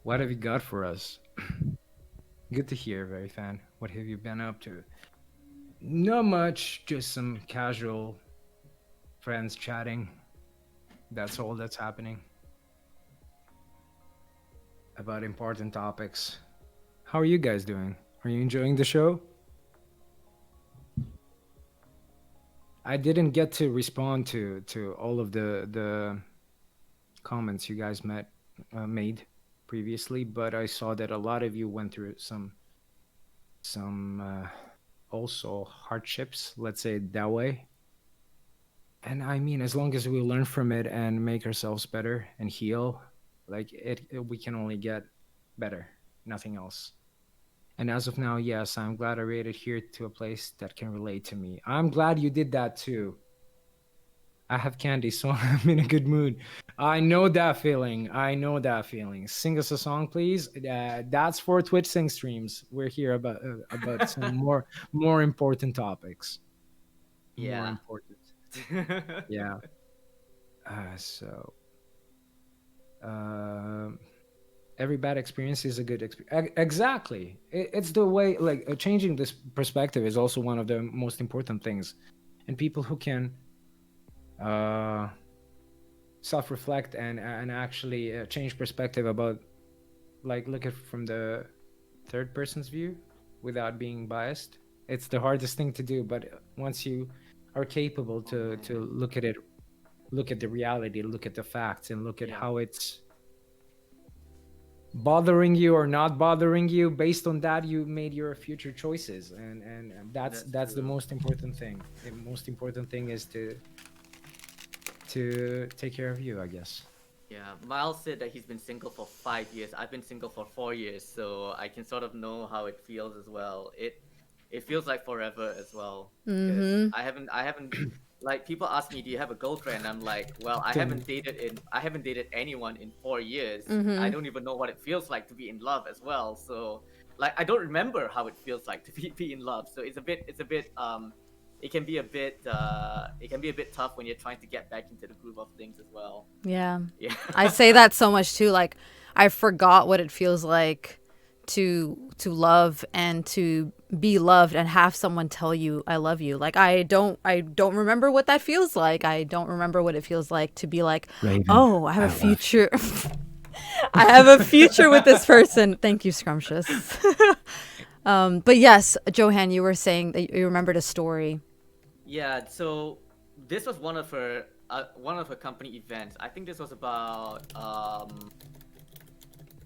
C: What have you got for us? Good to hear, very fan. What have you been up to? Not much, just some casual friends chatting. That's all that's happening about important topics. How are you guys doing? Are you enjoying the show? I didn't get to respond to all of the comments you guys made previously, but I saw that a lot of you went through some also hardships, let's say it that way. And I mean, as long as we learn from it and make ourselves better and heal, like we can only get better, nothing else. And as of now, yes, I'm glad I rated here to a place that can relate to me. I'm glad you did that too. I have candy, so I'm in a good mood. I know that feeling. I know that feeling. Sing us a song, please. That's for Twitch Sing streams. We're here about some more important topics. More
D: Yeah.
C: important. Yeah. So um every bad experience is a good experience. Exactly. It's the way, like, changing this perspective is also one of the most important things. And people who can uh self-reflect and actually change perspective about, like, look at from the third person's view without being biased, it's the hardest thing to do. But once you are capable to look at it, look at the reality, look at the facts, and look at
D: Yeah.
C: how it's bothering you or not bothering you, based on that you made your future choices. And that's the
D: true.
C: most important thing. The most important thing is to take care of you, I guess.
D: Yeah, Miles said that he's been single for 5 years. I've been single for 4 years, so I can sort of know how it feels as well. It feels like forever as well because
A: Mm-hmm.
D: I haven't like people ask me, do you have a girlfriend? I'm like, well,
C: Didn't.
D: I haven't dated anyone in 4 years. I
A: Mm-hmm.
D: don't even know what it feels like to be in love as well. So like I don't remember how it feels like to be in love. So it's a bit it can be a bit tough when you're trying to get back into the groove of things as well.
A: Yeah.
D: Yeah.
A: I say that so much too. Like, I forgot what it feels like to love and to be loved and have someone tell you I love you. Like, I don't remember what that feels like. I don't remember what it feels like to be like,
C: Raven,
A: "Oh, I have
C: I
A: a
C: love you.
A: future." I have a future with this person. Thank you, Scrumptious. But yes, Johan, you were saying that you remembered a story.
D: Yeah, so this was one of her company events. I think this was about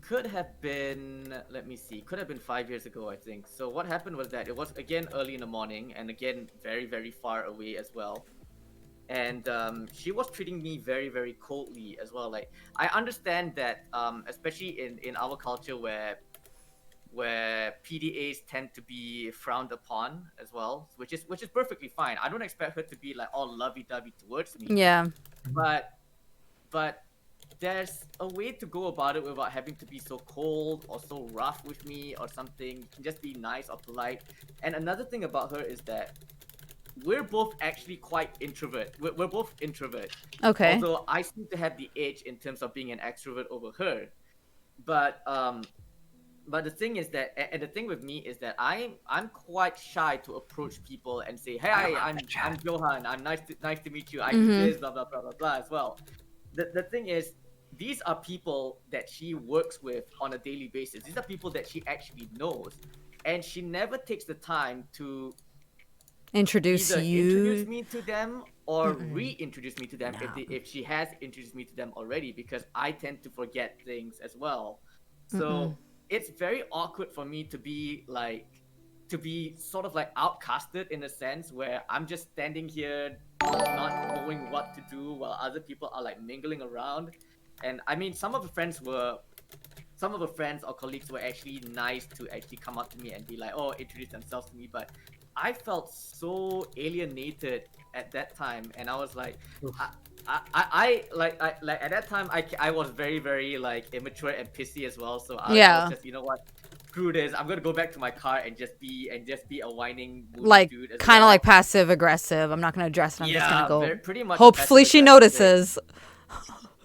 D: could have been, let me see, could have been 5 years ago, I think. So what happened was that it was again early in the morning and again very, very far away as well. And she was treating me very, very coldly as well. Like I understand that especially in our culture where PDAs tend to be frowned upon as well, which is perfectly fine. I don't expect her to be like all lovey-dovey towards me,
A: Yeah.
D: but but there's a way to go about it without having to be so cold or so rough with me or something. You can just be nice or polite. And another thing about her is that we're both actually quite introvert. We're both introvert,
A: Okay.
D: although I seem to have the edge in terms of being an extrovert over her. But the thing is that, and the thing with me is that I'm quite shy to approach people and say, "Hey, I'm Johan. I'm nice to meet you. I do
A: Mm-hmm.
D: this, blah blah blah blah blah." As well, the thing is, these are people that she works with on a daily basis. These are people that she actually knows, and she never takes the time to
A: Introduce
D: either introduce
A: you.
D: me to them or
A: Mm-mm.
D: reintroduce me to them
A: No.
D: if she has introduced me to them already, because I tend to forget things as well.
A: Mm-mm.
D: So it's very awkward for me to be sort of like outcasted in a sense where I'm just standing here not knowing what to do while other people are like mingling around. And I mean, some of the friends or colleagues were actually nice to actually come up to me and be like, "Oh, introduce themselves to me," but I felt so alienated at that time, and I was like,
C: Oof.
D: like at that time, I was very, very like immature and pissy as well. So I was
A: Yeah.
D: just, you know what? screw this, I'm gonna go back to my car and just be a whining moody
A: Like
D: dude as
A: kind of
D: well.
A: like passive aggressive. I'm not gonna address it. I'm just gonna
D: Yeah,
A: go.
D: pretty much. a
A: Hopefully she
D: passive-aggressive thing.
A: notices.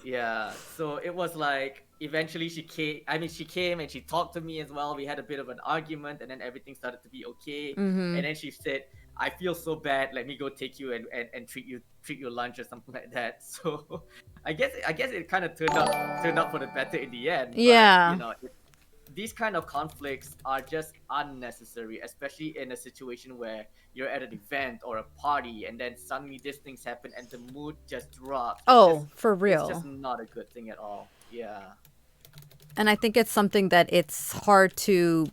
D: Yeah, so it was like eventually she came. I mean, she came and she talked to me as well. We had a bit of an argument, and then everything started to be okay.
A: Mm-hmm.
D: And then she said, "I feel so bad. Let me go take you and treat you lunch or something like that." So, I guess it kind of turned out for the better in the end.
A: Yeah.
D: But you know, these kind of conflicts are just unnecessary, especially in a situation where you're at an event or a party and then suddenly these things happen and the mood just drops.
A: Oh, for
D: It's just
A: real.
D: not a good thing at all. Yeah.
A: And I think it's something that it's hard to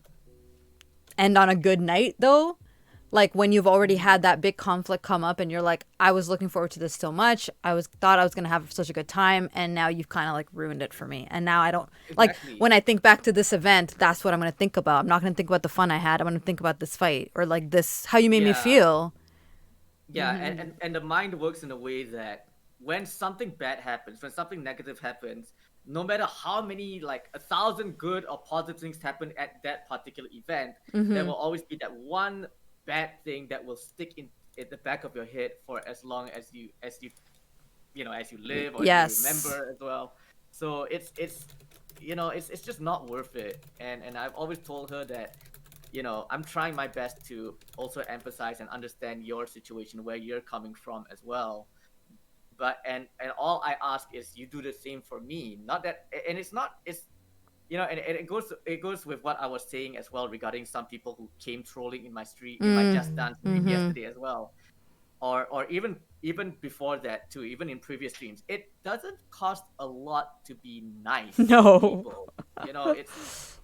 A: end on a good night, though. Like when you've already had that big conflict come up and you're like, I was looking forward to this so much. Thought I was gonna have such a good time, and now you've kind of like ruined it for me. And now I don't like
D: Exactly.
A: when I think back to this event, that's what I'm gonna think about. I'm not gonna think about the fun I had. I'm gonna think about this fight or like this how you made me
D: Yeah.
A: feel.
D: Yeah, and the mind works in a way that when something bad happens, when something negative happens, no matter how many like 1,000 good or positive things happen at that particular event, there will always be that one bad thing that will stick in the back of your head for as long as you live or
A: Yes.
D: you remember as well. So it's just not worth it. And I've always told her that I'm trying my best to also emphasize and understand your situation where you're coming from as well. But and all I ask is you do the same for me. Not that, and it's not it's and it goes with what I was saying as well regarding some people who came trolling in my street in my Just Dance stream yesterday as well, or even before that too, even in previous streams. It doesn't cost a lot to be nice to
A: No.
D: people. It's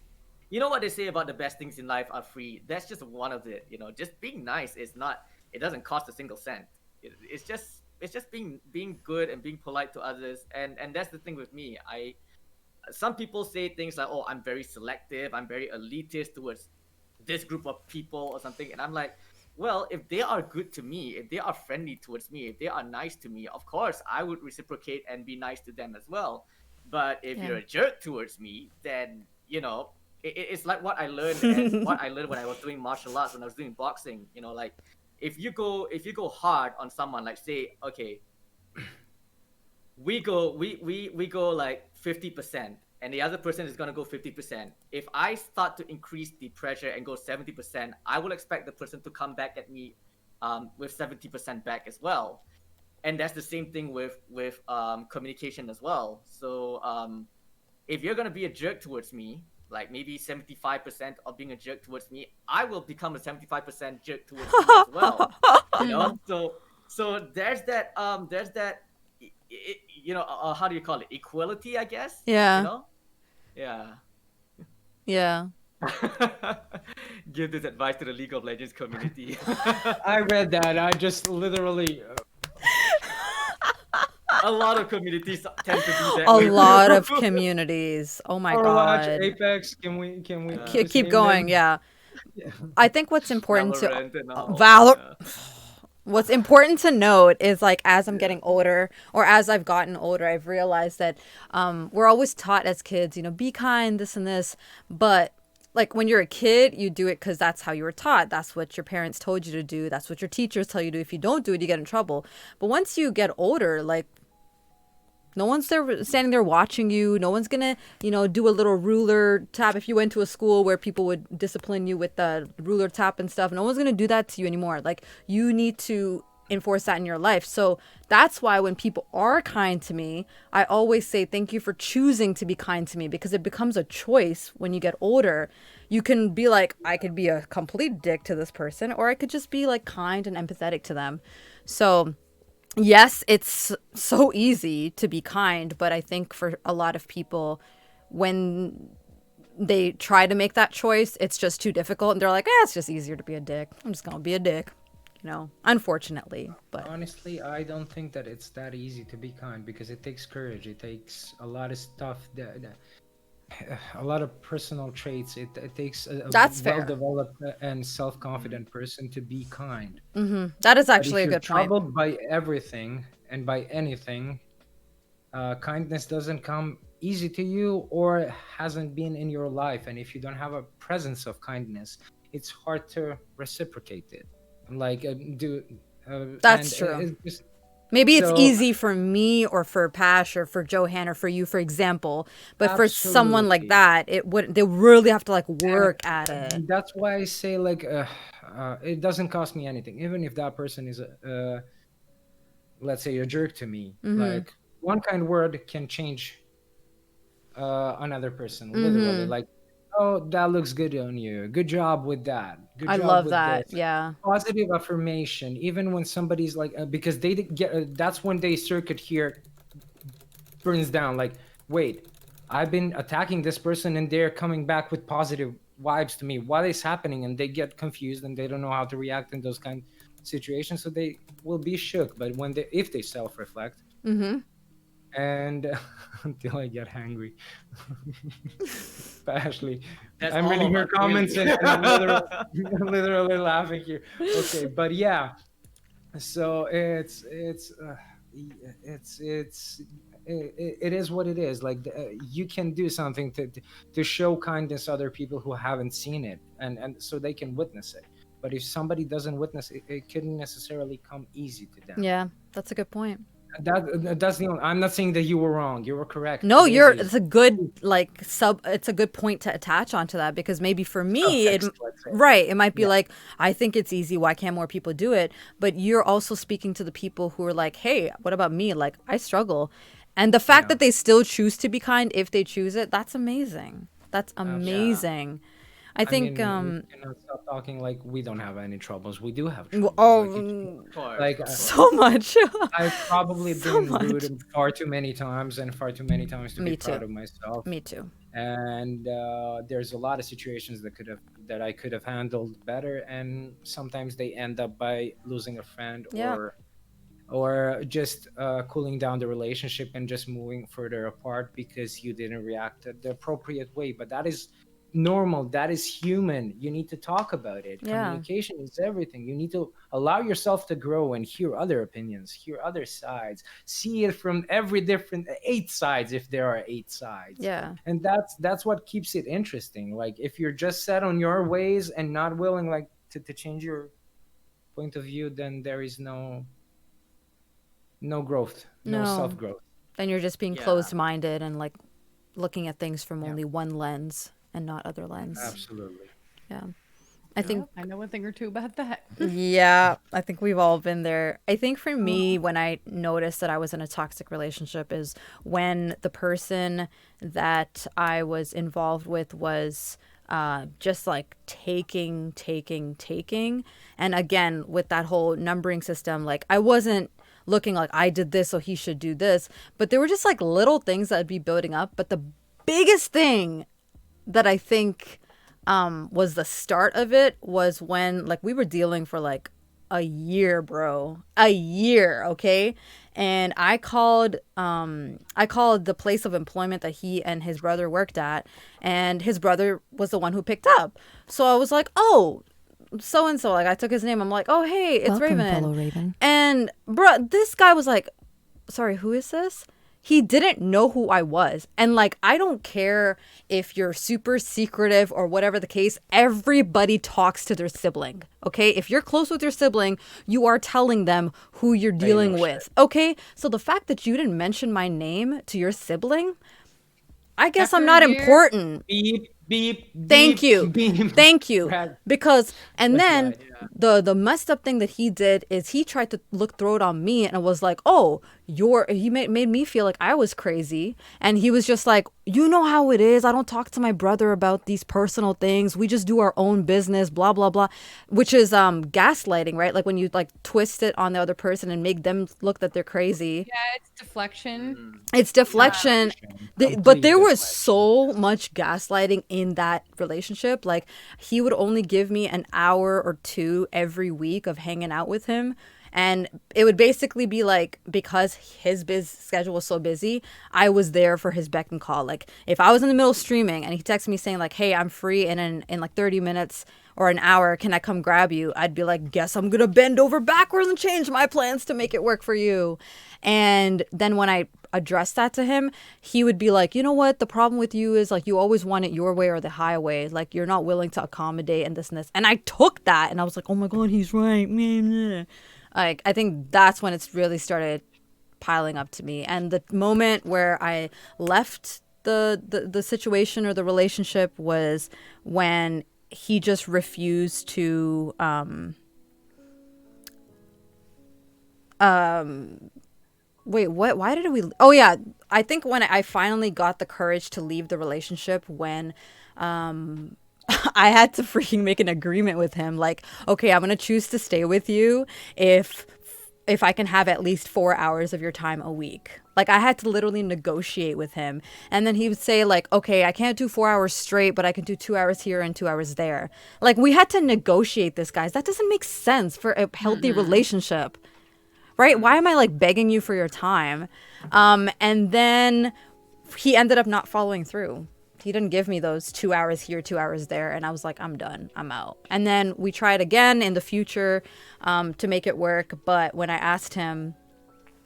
D: what they say about the best things in life are free. That's just one of it. Just being nice is not. It doesn't cost a single cent. It's just being good and being polite to others. And that's the thing with me. Some people say things like, "Oh, I'm very selective. I'm very elitist towards this group of people or something," and I'm like, well, if they are good to me, if they are friendly towards me, if they are nice to me, of course I would reciprocate and be nice to them as well. But if
A: Yeah.
D: you're a jerk towards me, then it's like what I learned and what I learned when I was doing martial arts, when I was doing boxing. Like if you go hard on someone, like say, okay, we go like 50%, and the other person is gonna go 50%. If I start to increase the pressure and go 70%, I will expect the person to come back at me with 70% back as well. And that's the same thing with communication as well. So if you're gonna be a jerk towards me, like maybe 75% of being a jerk towards me, I will become a 75% jerk towards you as well. So there's that how do you call it, equality, I guess.
A: Yeah.
D: Yeah.
A: Yeah.
D: Give this advice to the League of Legends community.
C: I read that. I just literally.
D: A lot of communities tend to do that.
A: A
D: way.
A: lot of communities. Oh my
C: Overwatch,
A: god.
C: Apex. Can we just
A: Keep
C: name
A: going.
C: them?
A: Yeah. I think what's important to
D: Valorant and all.
A: Valor.
D: Yeah.
A: What's important to note is like as I'm getting older or as I've gotten older, I've realized that we're always taught as kids, be kind, this and this. But like when you're a kid, you do it because that's how you were taught. That's what your parents told you to do. That's what your teachers tell you to do. If you don't do it, you get in trouble. But once you get older, like no one's there standing there watching you. No one's gonna, do a little ruler tap. If you went to a school where people would discipline you with the ruler tap and stuff, no one's gonna do that to you anymore. Like you need to enforce that in your life. So that's why when people are kind to me, I always say thank you for choosing to be kind to me, because it becomes a choice when you get older. You can be like, I could be a complete dick to this person, or I could just be like kind and empathetic to them. So yes, it's so easy to be kind, but I think for a lot of people, when they try to make that choice, it's just too difficult, and they're like, it's just easier to be a dick. I'm just gonna be a dick, unfortunately. But
C: Honestly, I don't think that it's that easy to be kind, because it takes courage. It takes a lot of stuff a lot of personal traits. It takes a
A: That's fair.
C: well-developed and self-confident person to be kind.
A: that is
C: But
A: actually
C: if
A: a
C: you're
A: good point.
C: troubled by everything and by anything, kindness doesn't come easy to you or hasn't been in your life, and if you don't have a presence of kindness, it's hard to reciprocate it. Like do
A: That's
C: and
A: true.
C: it's just
A: Maybe it's
C: so
A: easy for me or for Pash or for Johan or for you, for example. But for someone like
C: absolutely.
A: that, they really have to like
C: And
A: work at it.
C: that's why I say like it doesn't cost me anything, even if that person is let's say a jerk to me.
A: Mm-hmm.
C: Like one kind word can change another person, literally.
A: Mm-hmm.
C: Like, oh, that looks good on you, good job with that, good
A: I
C: job
A: love
C: with
A: that.
C: this.
A: Yeah.
C: Positive affirmation, even when somebody's like because they get that's when they circuit here burns down. Like, wait, I've been attacking this person and they're coming back with positive vibes to me. What is happening? And they get confused and they don't know how to react in those kind of situations. So they will be shook. But when they, if they self-reflect,
A: Mm-hmm.
C: and until I get hangry, Ashley,
D: That's
C: I'm
D: all
C: reading
D: of
C: her
D: us,
C: comments
D: really.
C: and I'm literally, literally laughing here. Okay, but yeah, so it's it is what it is. Like you can do something to show kindness to other people who haven't seen it, and so they can witness it. But if somebody doesn't witness it, it couldn't necessarily come easy to them.
A: Yeah, that's a good point.
C: That's the only, I'm not saying that you were wrong, you were correct.
A: No,
C: It is
A: it's
C: easy.
A: a good like sub it's a good point to attach onto that because maybe for me
C: Subtext, let's say.
A: right, it might be
C: Yeah.
A: like I think it's easy, why can't more people do it? But you're also speaking to the people who are like, "Hey, what about me? Like I struggle." And the fact
C: Yeah,
A: that they still choose to be kind if they choose it, that's amazing. That's
D: Yeah.
A: amazing. I
C: I
A: think
C: mean, we cannot stop talking like we don't have any troubles. We do have troubles. Like if
A: oh
D: Of course,
C: like
D: of course.
A: so much.
C: I've probably
A: So
C: been
A: much.
C: rude far too many times and far too many times to be
A: Me
C: proud
A: too.
C: of myself.
A: Me too.
C: And there's a lot of situations that I could have handled better, and sometimes they end up by losing a friend
A: Yeah.
C: or just cooling down the relationship and just moving further apart because you didn't react the appropriate way. But that is normal, that is human. You need to talk about it.
A: Yeah.
C: Communication is everything. You need to allow yourself to grow and hear other opinions, hear other sides, see it from every different 8 sides if there are 8 sides.
A: Yeah.
C: And that's what keeps it interesting. Like if you're just set on your ways and not willing like to change your point of view, then there is no growth, no self
A: No.
C: growth.
A: Then you're just being
D: Yeah.
A: closed-minded and like looking at things from
C: Yeah,
A: only one lens and not other lens.
C: absolutely.
A: Yeah. I think
B: I know a thing or two about that.
A: yeah, I think we've all been there. I think for me when I noticed that I was in a toxic relationship is when the person that I was involved with was just like taking. And again, with that whole numbering system, like I wasn't looking like I did this, so he should do this. But there were just like little things that would be building up. But the biggest thing that I think was the start of it was when like we were dealing for like a year, bro. A year, okay? And I called the place of employment that he and his brother worked at, and his brother was the one who picked up. So I was like, "Oh, so and so." Like I took his name. I'm like, "Oh, hey, it's
E: Welcome,
A: Raven."
E: fellow Raven.
A: And bro, this guy was like, "Sorry, who is this?" He didn't know who I was. And like, I don't care if you're super secretive or whatever the case, everybody talks to their sibling. Okay. If you're close with your sibling, you are telling them who you're
C: They
A: dealing
C: know
A: with. Okay. So the fact that you didn't mention my name to your sibling, I guess
B: After
A: I'm
B: a
A: not
B: year?
A: important.
C: Beep, beep,
A: Thank
C: beep,
A: you.
C: beep.
A: Thank you.
C: Right.
A: Because and
C: That's
A: then
C: right.
A: the messed up thing that he did is he tried to throw it on me and it was like, "Oh, he made me feel like I was crazy." And he was just like, "You know how it is. I don't talk to my brother about these personal things. We just do our own business, blah blah blah," which is gaslighting, right? Like when you like twist it on the other person and make them look that they're crazy.
B: Yeah, it's deflection.
D: Mm.
A: It's deflection. But
C: Complete
A: there was
C: deflection.
A: so much gaslighting in that relationship. Like he would only give me an hour or two every week of hanging out with him. And it would basically be like, because his schedule was so busy, I was there for his beck and call. Like if I was in the middle of streaming and he texted me saying like, "Hey, I'm free in like 30 minutes or an hour. Can I come grab you?" I'd be like, "Guess I'm going to bend over backwards and change my plans to make it work for you." And then when I address that to him, he would be like, you know what, the problem with you is like you always want it your way or the highway, like you're not willing to accommodate and this and this. And I took that and I was like, oh my god, he's right. Like I think that's when it's really started piling up to me. And the moment where I left the situation or the relationship was when he just refused to wait, what? Why did we? Oh yeah, I think when I finally got the courage to leave the relationship, when I had to freaking make an agreement with him, like, okay, I'm gonna choose to stay with you if I can have at least 4 hours of your time a week. Like I had to literally negotiate with him, and then he would say like, okay, I can't do 4 hours straight, but I can do 2 hours here and 2 hours there. Like we had to negotiate this, guys. That doesn't make sense for a healthy relationship. Right? Why am I like begging you for your time? And then he ended up not following through. He didn't give me those 2 hours here, 2 hours there. And I was like, I'm done. I'm out. And then we tried again in the future to make it work. But when I asked him,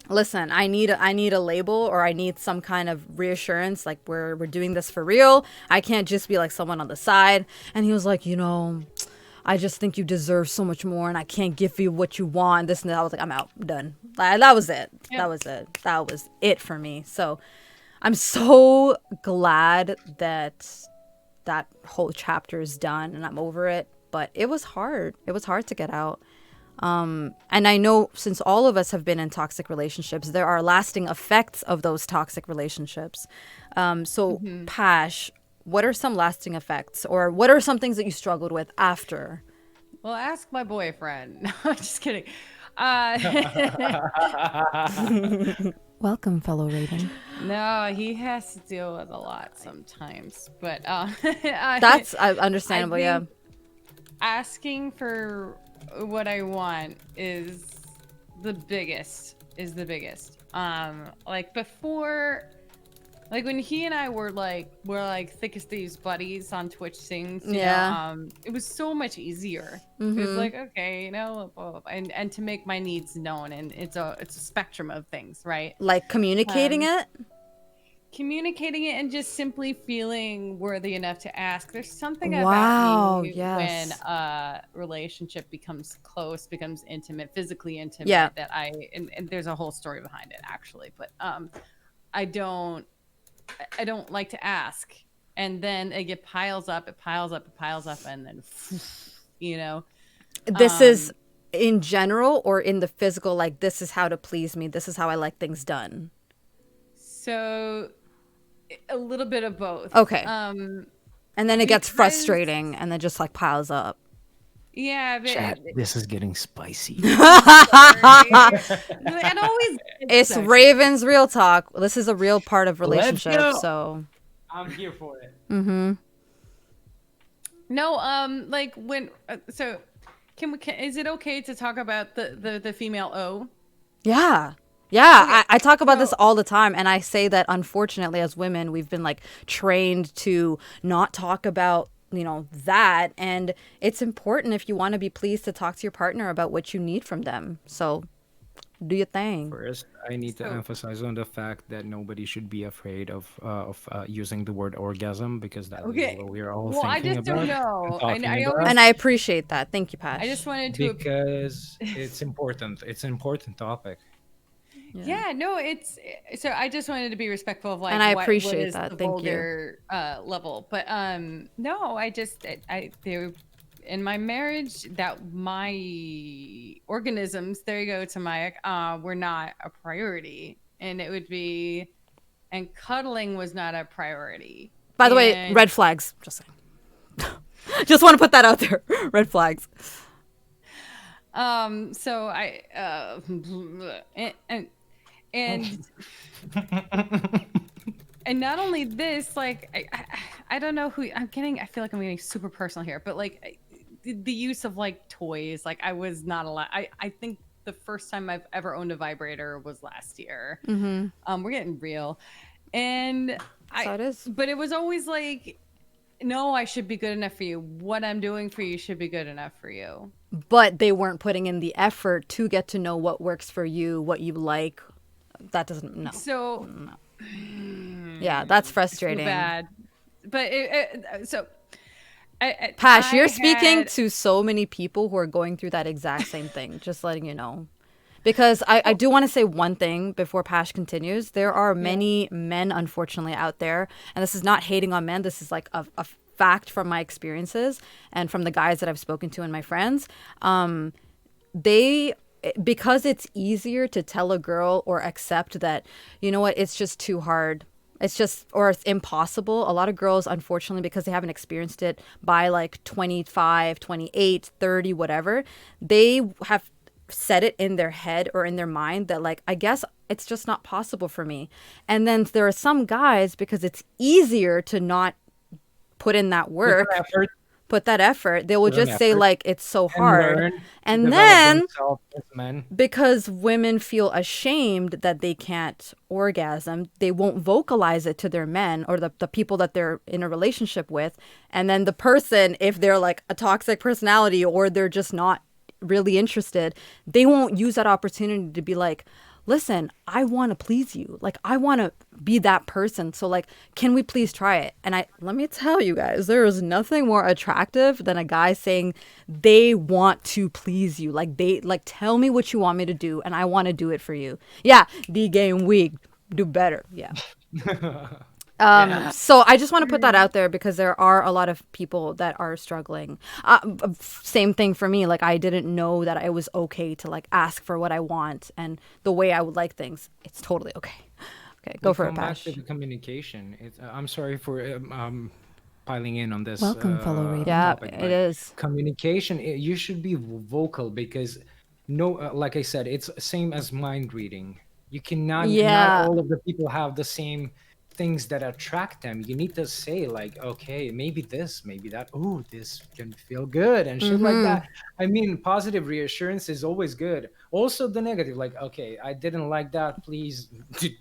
A: listen, I need a label, or I need some kind of reassurance, like we're doing this for real. I can't just be like someone on the side. And he was like, I just think you deserve so much more, and I can't give you what you want. This and that. I was like, I'm out. I'm done. That was it. Yeah. That was it for me. So I'm so glad that that whole chapter is done and I'm over it. But it was hard. It was hard to get out. And I know since all of us have been in toxic relationships, there are lasting effects of those toxic relationships. Pash, what are some lasting effects, or what are some things that you struggled with after?
B: Well, ask my boyfriend. No, I'm just kidding.
A: Welcome, fellow Raven.
B: No, he has to deal with a lot sometimes, but
A: that's understandable. Yeah,
B: asking for what I want is the biggest. Like before. Like when he and I were thick as thieves buddies on Twitch Sings, you know, it was so much easier. It was like, okay, blah, blah, blah, and to make my needs known, and it's a spectrum of things, right?
A: Like communicating it
B: and just simply feeling worthy enough to ask. There's something about me when a relationship becomes close, becomes intimate, physically intimate, that and there's a whole story behind it actually, but I don't like to ask, and then it piles up, and then,
A: This is in general or in the physical, like this is how to please me, this is how I like things done?
B: So, a little bit of both.
A: Okay. And then it gets frustrating, and then just like piles up.
B: Yeah, but
C: Chat, this is getting spicy.
B: It always
A: it's Raven's real talk. This is a real part of relationships, so
C: I'm here for it.
B: No, like when so is it okay to talk about the female O?
A: Yeah. Okay. I talk about this all the time, and I say that unfortunately as women we've been like trained to not talk about that, and it's important if you want to be pleased to talk to your partner about what you need from them. So do your thing.
C: First, I need to emphasize on the fact that nobody should be afraid of using the word orgasm, because that is what we're all thinking
B: I just
C: about.
B: Don't know.
A: And I appreciate that. Thank you, Pat.
B: I just wanted to,
C: because it's important. It's an important topic.
B: Yeah, no, it's so I just wanted to be respectful of like,
A: and I appreciate
B: what is
A: that.
B: the
A: Thank
B: vulgar, level, but no, I in my marriage that my organisms, there you go, Tamayak, were not a priority, and it would be, and cuddling was not a priority.
A: By the way, red flags. Just saying. Just want to put that out there. Red flags.
B: So I and and not only this, like I don't know who I'm getting. I feel like I'm getting super personal here, but like the use of like toys, like I was not allowed. I think the first time I've ever owned a vibrator was last year. We're getting real, and
A: so it is.
B: But it was always like, no, I should be good enough for you. What I'm doing for you should be good enough for you.
A: But they weren't putting in the effort to get to know what works for you, what you like, that doesn't, no.
B: So
A: Yeah, that's
B: I feel
A: frustrating.
B: bad, but so
A: Pash,
B: I
A: you're speaking
B: had
A: to so many people who are going through that exact same thing, just letting you know. Because I do want to say one thing before Pash continues. There are many men, unfortunately, out there, and this is not hating on men. This is like a fact from my experiences and from the guys that I've spoken to and my friends. They, because it's easier to tell a girl or accept that, you know what, it's just too hard. It's just, or it's impossible. A lot of girls, unfortunately, because they haven't experienced it by like 25, 28, 30, whatever, they have set it in their head or in their mind that like, I guess it's just not possible for me. And then there are some guys, because it's easier to not put in that work, put that effort, they will just say like it's so hard.
C: Learn,
A: And
C: develop
A: then
C: themselves as men.
A: because women feel ashamed that they can't orgasm, they won't vocalize it to their men or the people that they're in a relationship with. And then the person, if they're like a toxic personality or they're just not really interested, they won't use that opportunity to be like, listen, I want to please you. Like, I want to be that person. So like, can we please try it? And let me tell you guys, there is nothing more attractive than a guy saying they want to please you. Like, they like, tell me what you want me to do and I want to do it for you. Yeah, the game week, do better. Yeah. So I just want to put that out there because there are a lot of people that are struggling. Same thing for me. Like, I didn't know that it was okay to like ask for what I want and the way I would like things. It's totally okay. Okay, go for it, Pash.
C: Back to the communication. I'm sorry for piling in on this.
A: Welcome, fellow Raven. Yeah,
C: topic,
A: it is.
C: Communication. You should be vocal because like I said, it's same as mind reading. You cannot. Not all of the people have the same things that attract them. You need to say like, okay, maybe this, maybe that. Oh, this can feel good and shit like that. I mean, positive reassurance is always good. Also the negative, like, okay, I didn't like that, please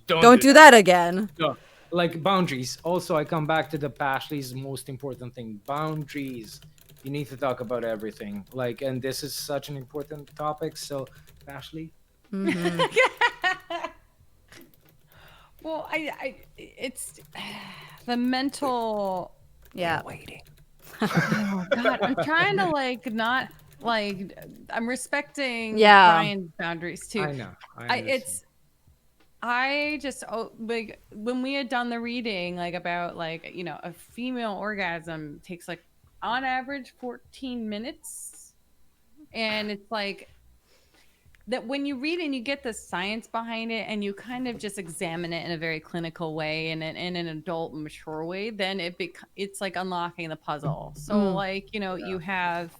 C: don't
A: do that again.
C: No. Like boundaries. Also, I come back to the Pashley's most important thing, boundaries. You need to talk about everything, like, and this is such an important topic. So Pashley.
B: Well, it's the mental.
A: Yeah.
C: Waiting.
B: Oh God, I'm trying to like not like I'm respecting
A: Yeah.
B: Brian's boundaries too.
C: I know.
B: I just like when we had done the reading like about like, you know, a female orgasm takes like on average 14 minutes, and it's like that when you read and you get the science behind it and you kind of just examine it in a very clinical way and in an adult mature way, then it's like unlocking the puzzle. So like, you know, you have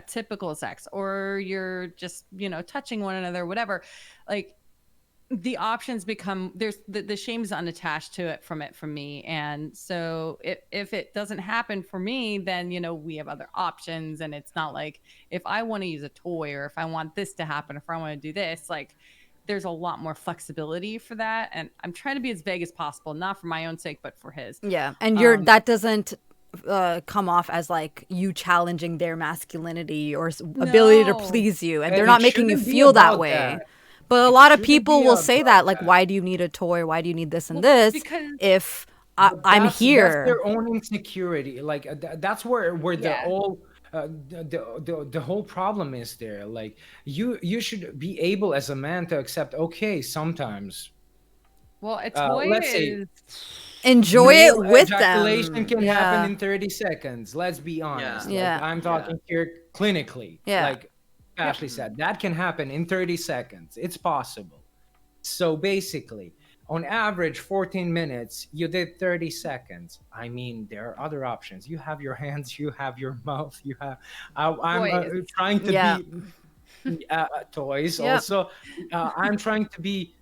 B: typical sex, or you're just, you know, touching one another, whatever. Like the options become, there's the shame's unattached to it from me. And so if it doesn't happen for me, then, you know, we have other options. And it's not like if I want to use a toy or if I want this to happen, if I want to do this, like there's a lot more flexibility for that. And I'm trying to be as vague as possible, not for my own sake, but for his.
A: Yeah. And that doesn't come off as like you challenging their masculinity or ability to please you. And they're not making you feel that way. But a lot of people will say that, like, why do you need a toy? Why do you need this and this? If I'm here.
C: That's their own insecurity. Like that's where the whole problem is there. Like you should be able as a man to accept. Okay, sometimes.
B: Well, a toy
C: let's say,
A: enjoy it with them.
C: Ejaculation can happen in 30 seconds. Let's be honest.
A: Yeah.
C: Like, I'm talking here clinically.
A: Yeah.
C: Like Ashley said, that can happen in 30 seconds. It's possible. So basically, on average, 14 minutes, you did 30 seconds. I mean, there are other options. You have your hands, you have your mouth, you have... I'm trying to be... toys also. I'm trying to be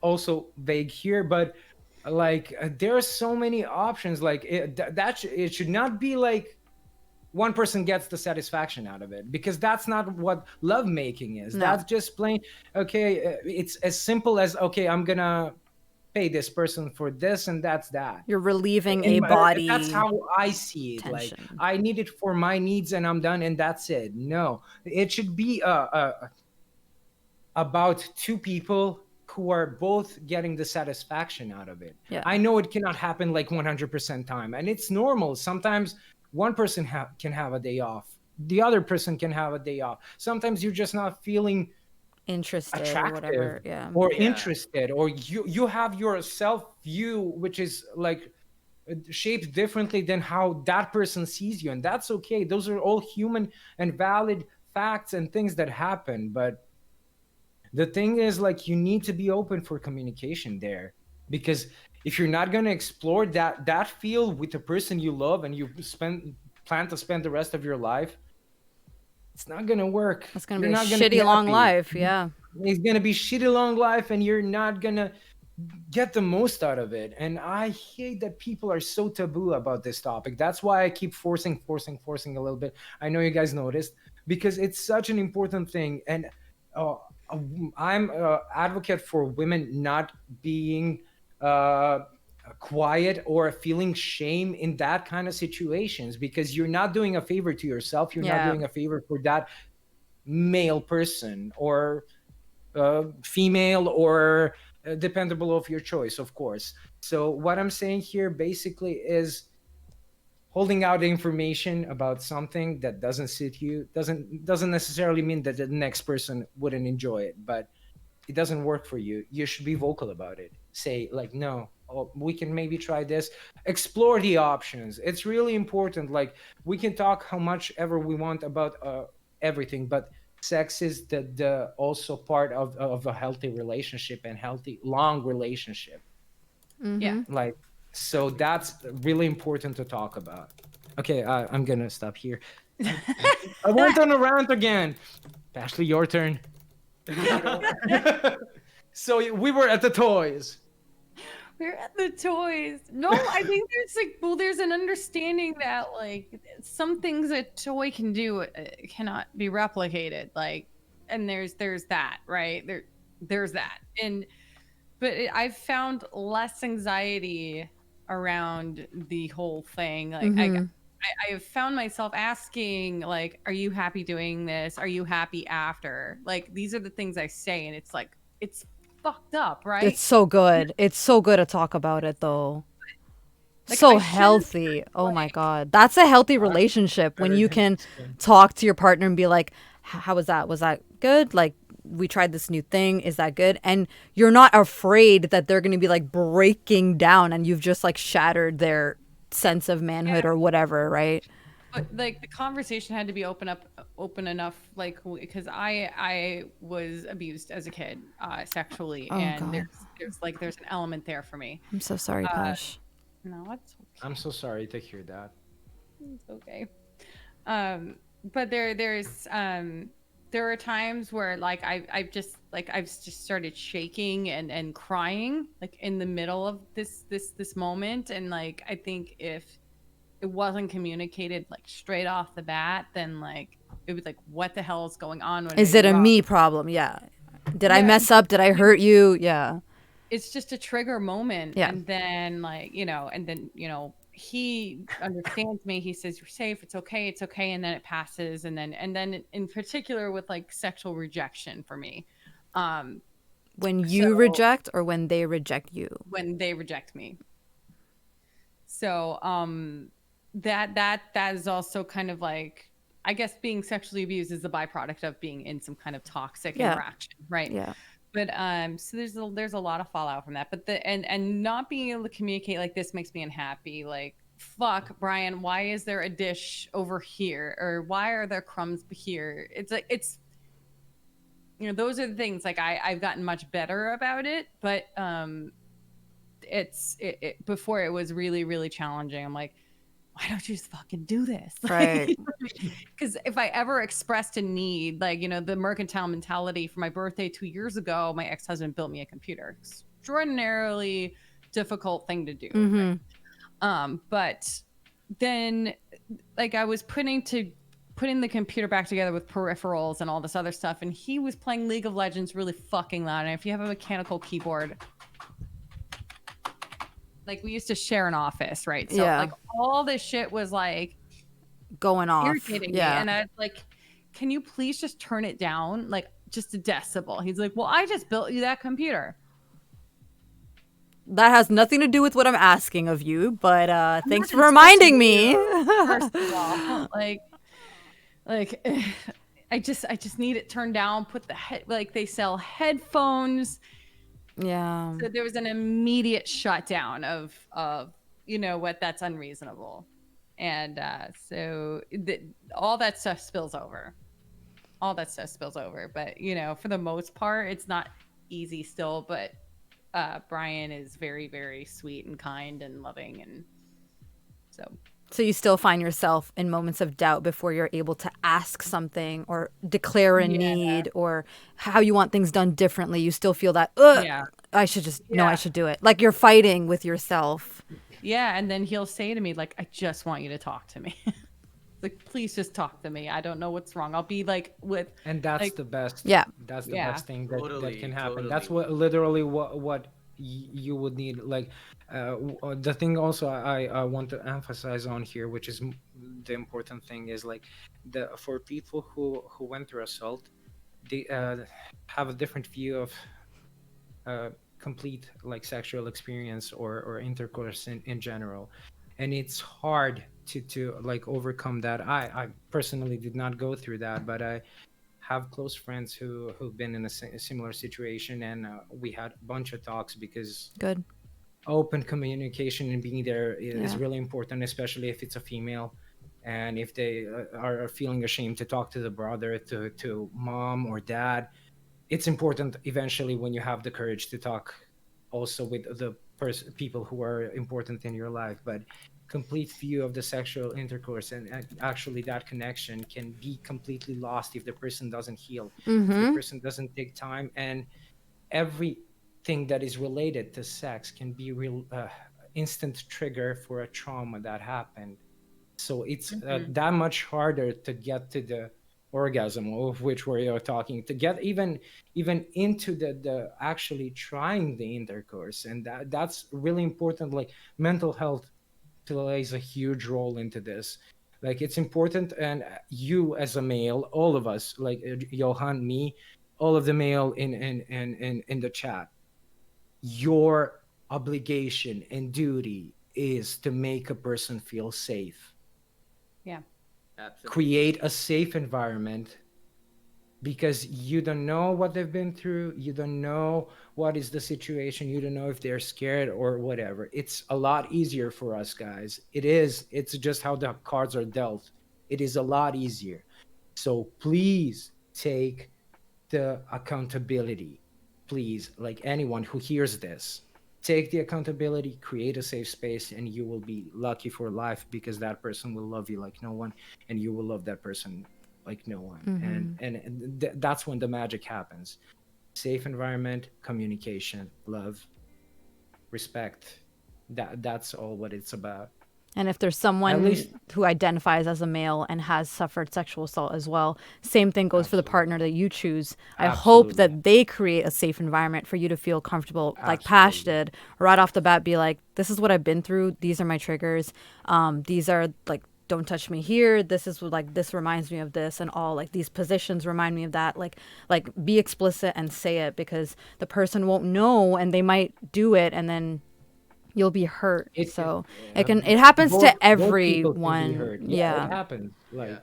C: also vague here, but like there are so many options. Like it should not be like one person gets the satisfaction out of it, because that's not what love making is. That's just plain okay. It's as simple as, okay, I'm gonna pay this person for this, and that's that.
A: You're relieving a body.
C: That's how I see it.
A: Tension.
C: Like I need it for my needs and I'm done, and that's it. No, it should be a about two people who are both getting the satisfaction out of it.
A: Yeah.
C: I know it cannot happen like 100% time, and it's normal. Sometimes one person can have a day off, the other person can have a day off. Sometimes you're just not feeling
A: Interested or
C: attractive
A: whatever. Yeah.
C: or
D: Yeah.
C: interested, or you have your self view which is like shaped differently than how that person sees you, and that's okay. Those are all human and valid facts and things that happen. But the thing is, like, you need to be open for communication there, because if you're not going to explore that field with the person you love and you plan to spend the rest of your life, it's not going to work.
A: It's gonna
C: You're
A: be a
C: not going to be
A: shitty long
C: happy.
A: life. Yeah.
C: It's going to be shitty long life, and you're not going to get the most out of it. And I hate that people are so taboo about this topic. That's why I keep forcing a little bit. I know you guys noticed, because it's such an important thing. And uh, I'm an advocate for women not being quiet or feeling shame in that kind of situations, because you're not doing a favor to yourself. You're not
A: Yeah.
C: doing a favor for that male person, or female, or dependable of your choice, of course. So what I'm saying here basically is, holding out information about something that doesn't suit you doesn't necessarily mean that the next person wouldn't enjoy it. But it doesn't work for you, you should be vocal about it. Say like, no, oh, we can maybe try this. Explore the options. It's really important. Like, we can talk how much ever we want about everything, but sex is the also part of a healthy relationship, and healthy long relationship.
B: Yeah.
C: Like, so that's really important to talk about. Okay, I'm gonna stop here. I went on a rant again. Ashley, your turn. So we were at the toys.
B: We're at the toys. No, I think there's like, well, there's an understanding that like some things a toy can do cannot be replicated. Like, and there's that, right? There's that. But I've found less anxiety around the whole thing. Like, I have found myself asking, like, are you happy doing this? Are you happy after? Like, these are the things I say, and it's like, it's fucked up, right?
A: It's so good. It's so good to talk about it though.
B: Like,
A: So
B: I shouldn't,
A: healthy. Oh my
B: like-
A: God. That's a healthy relationship when you can talk to your partner and be like, how was that? Was that good? Like, we tried this new thing. Is that good? And you're not afraid that they're going to be like breaking down and you've just like shattered their sense of manhood or whatever, right?
B: But like the conversation had to be open enough, like, because I was abused as a kid, sexually, and
A: God.
B: there's an element there for me.
A: I'm so sorry, Pash.
B: No, it's okay.
C: I'm so sorry to hear that.
B: It's okay. But there are times where like I've just started shaking and crying like in the middle of this moment, and like I think if it wasn't communicated like straight off the bat, then like it was like, what the hell is going on?
A: Is it a me problem? Yeah. Did I mess up? Did I hurt you? Yeah.
B: It's just a trigger moment.
A: Yeah.
B: And then like, he understands me. He says, you're safe. It's okay. It's okay. And then it passes. And then in particular with like sexual rejection for me.
A: When you reject or when they reject you?
B: When they reject me. So, that is also kind of like, I guess being sexually abused is the byproduct of being in some kind of toxic interaction, right?
A: Yeah.
B: But so there's a lot of fallout from that. But and not being able to communicate like this makes me unhappy. Like, fuck, Brian, why is there a dish over here, or why are there crumbs here? It's like, it's, those are the things. Like I've gotten much better about it, but before it was really, really challenging. I'm like, why don't you just fucking do this?
A: Right.
B: Because if I ever expressed a need, like, the mercantile mentality, for my birthday 2 years ago, my ex-husband built me a computer. Extraordinarily difficult thing to do. Right? But then like I was putting the computer back together with peripherals and all this other stuff, and he was playing League of Legends really fucking loud. And if you have a mechanical keyboard, like we used to share an office, right? So like all this shit was like
A: going off,
B: irritating me. And I was like, can you please just turn it down? Like, just a decibel. He's like, well, I just built you that computer.
A: That has nothing to do with what I'm asking of you, but thanks for
B: not
A: reminding me.
B: First of all, like I just need it turned down. Put the head, like they sell headphones.
A: Yeah.
B: So there was an immediate shutdown of you know what, that's unreasonable, and so all that stuff spills over. All that stuff spills over, but you know, for the most part, it's not easy still. But Brian is very, very sweet and kind and loving, and so.
A: So you still find yourself in moments of doubt before you're able to ask something or declare a need or how you want things done differently. You still feel that,
B: Yeah.
A: I should just, no, I should do it. Like you're fighting with yourself.
B: Yeah, and then he'll say to me, like, I just want you to talk to me. Like, please just talk to me. I don't know what's wrong. I'll be like with,
C: And that's
B: like,
C: the best.
A: Yeah.
C: That's the
B: Yeah.
C: best thing that,
D: Totally,
C: that can happen.
D: totally.
C: That's what literally what you would need. Like the thing also I want to emphasize on here, which is the important thing, is like the for people who went through assault, they have a different view of complete like sexual experience or intercourse in general, and it's hard to like overcome that. I personally did not go through that, but I have close friends who've been in a similar situation, and we had a bunch of talks because
A: Good.
C: open communication and being there is
A: Yeah.
C: really important, especially if it's a female, and if they are feeling ashamed to talk to the brother, to mom or dad. It's important eventually when you have the courage to talk also with the people who are important in your life. But complete view of the sexual intercourse and actually that connection can be completely lost if the person doesn't heal, if the person doesn't take time, and everything that is related to sex can be real instant trigger for a trauma that happened. So it's that much harder to get to the orgasm of which we are talking, to get even into the actually trying the intercourse, and that's really important. Like mental health plays a huge role into this. Like it's important, and you as a male, all of us, like Johan, me, all of the male in the chat, your obligation and duty is to make a person feel safe.
B: yeah.
D: Absolutely.
C: Create a safe environment, because you don't know what they've been through, you don't know what is the situation, you don't know if they're scared or whatever. It's a lot easier for us guys. It's just how the cards are dealt. It is a lot easier. So please take the accountability. Please, like anyone who hears this, take the accountability, create a safe space, and you will be lucky for life, because that person will love you like no one, and you will love that person like no one. And that's when the magic happens. Safe environment, communication, love, respect. That's all what it's about.
A: And if there's
C: At
A: someone
C: least
A: who identifies as a male and has suffered sexual assault as well, same thing goes for the partner that you choose. I hope
C: Absolutely.
A: that they create a safe environment for you to feel comfortable, like Pash
C: Absolutely.
A: did, right off the bat, be like, this is what I've been through. These are my triggers. These are like, don't touch me here. This is like, this reminds me of this, and all like these positions remind me of that. Like be explicit and say it, because the person won't know and they might do it, and then you'll be hurt.
C: It
A: So
C: can,
A: it happens
C: both
A: to
C: people can be
A: everyone.
C: hurt.
A: Yeah.
C: It happens. Like
D: Yeah.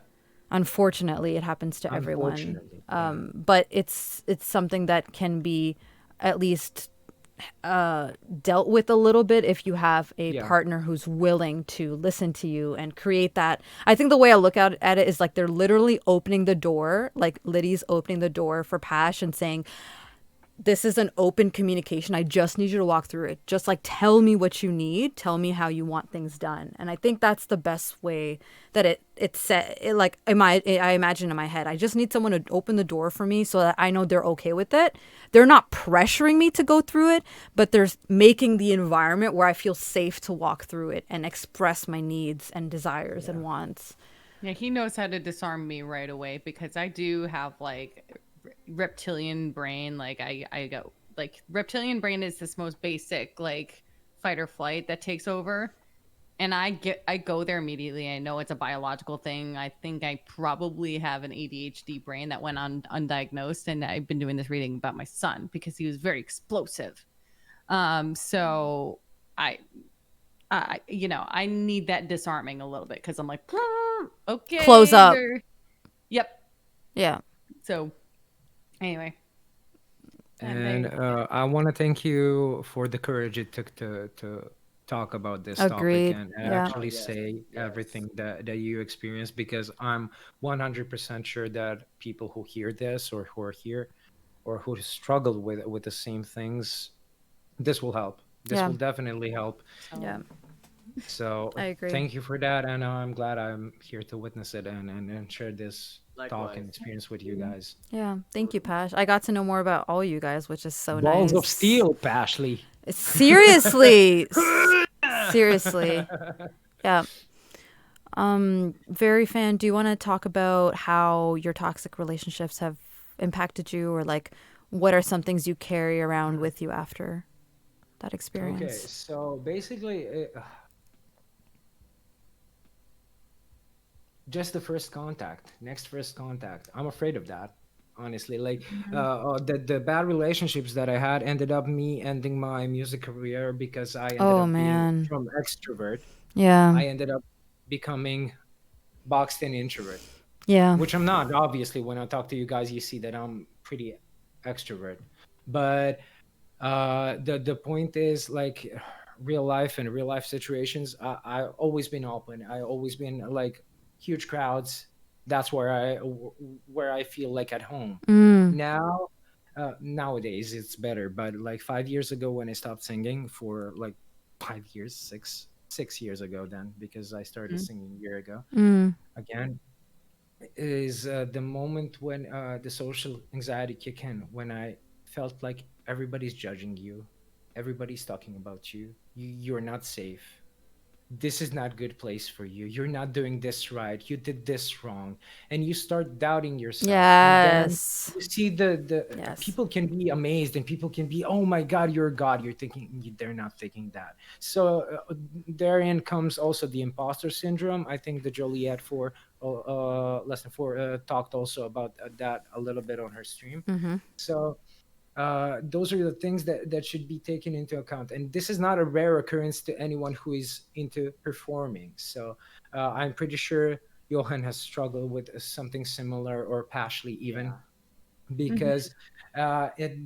A: Unfortunately, it happens to everyone.
C: unfortunately. Yeah.
A: But it's something that can be at least dealt with a little bit if you have a
C: Yeah.
A: partner who's willing to listen to you and create that. I think the way I look at it is like they're literally opening the door, like Liddy's opening the door for Pash and saying, this is an open communication. I just need you to walk through it. Just like tell me what you need. Tell me how you want things done. And I think that's the best way that it's set. Like I imagine in my head, I just need someone to open the door for me so that I know they're okay with it. They're not pressuring me to go through it, but they're making the environment where I feel safe to walk through it and express my needs and desires and wants.
B: Yeah, he knows how to disarm me right away, because I do have like reptilian brain. Like I go like reptilian brain is this most basic like fight or flight that takes over. and I go there immediately. I know it's a biological thing. I think I probably have an ADHD brain that went undiagnosed, and I've been doing this reading about my son because he was very explosive. So I I need that disarming a little bit because I'm like, okay,
A: Close up.
B: Yep.
A: Yeah.
B: So anyway,
C: And I want to thank you for the courage it took to talk about this topic
A: Agreed.
C: and
A: Yeah.
C: actually say everything that you experienced, because I'm 100% sure that people who hear this or who are here or who struggle with the same things, this will help. This
A: Yeah.
C: will definitely help.
A: Yeah.
C: So
A: I agree.
C: thank you for that, and I'm glad I'm here to witness it and share this talk and
D: Likewise.
C: experience with you guys.
A: Yeah. Thank you, Pash. I got to know more about all you guys, which is so
C: Balls of
A: nice.
C: steel, Pashley.
A: Seriously. Seriously. Yeah. Very fan, do you want to talk about how your toxic relationships have impacted you, or like what are some things you carry around with you after that
C: Okay,
A: experience?
C: so basically, just the first contact, next first contact. I'm afraid of that, honestly. Like, the bad relationships that I had ended up me ending my music career because I ended
A: Oh
C: up being
A: man.
C: from extrovert.
A: Yeah.
C: I ended up becoming boxed in introvert,
A: Yeah.
C: which I'm not. Obviously, when I talk to you guys, you see that I'm pretty extrovert. But the point is, like, real life and real life situations, I always been open. I always been like huge crowds. That's where I feel like at home.
A: Mm.
C: Now, nowadays it's better, but like 5 years ago when I stopped singing for like 5 years, 6 years ago, then, because I started singing a year ago
A: Mm.
C: again, is the moment when the social anxiety kick in, when I felt like everybody's judging you, everybody's talking about you, you're not safe, this is not good place for you, you're not doing this right, you did this wrong, and you start doubting yourself. And then
A: Yes.
C: you see the
A: Yes.
C: people can be amazed and people can be, oh my god, you're a god, you're thinking, they're not thinking that. So therein comes also the imposter syndrome. I think the Joliet for lesson 4 talked also about that a little bit on her stream.
A: Mm-hmm.
C: So those are the things that should be taken into account, and this is not a rare occurrence to anyone who is into performing. So I'm pretty sure Johan has struggled with something similar, or Pashley even,
D: Yeah.
C: because it,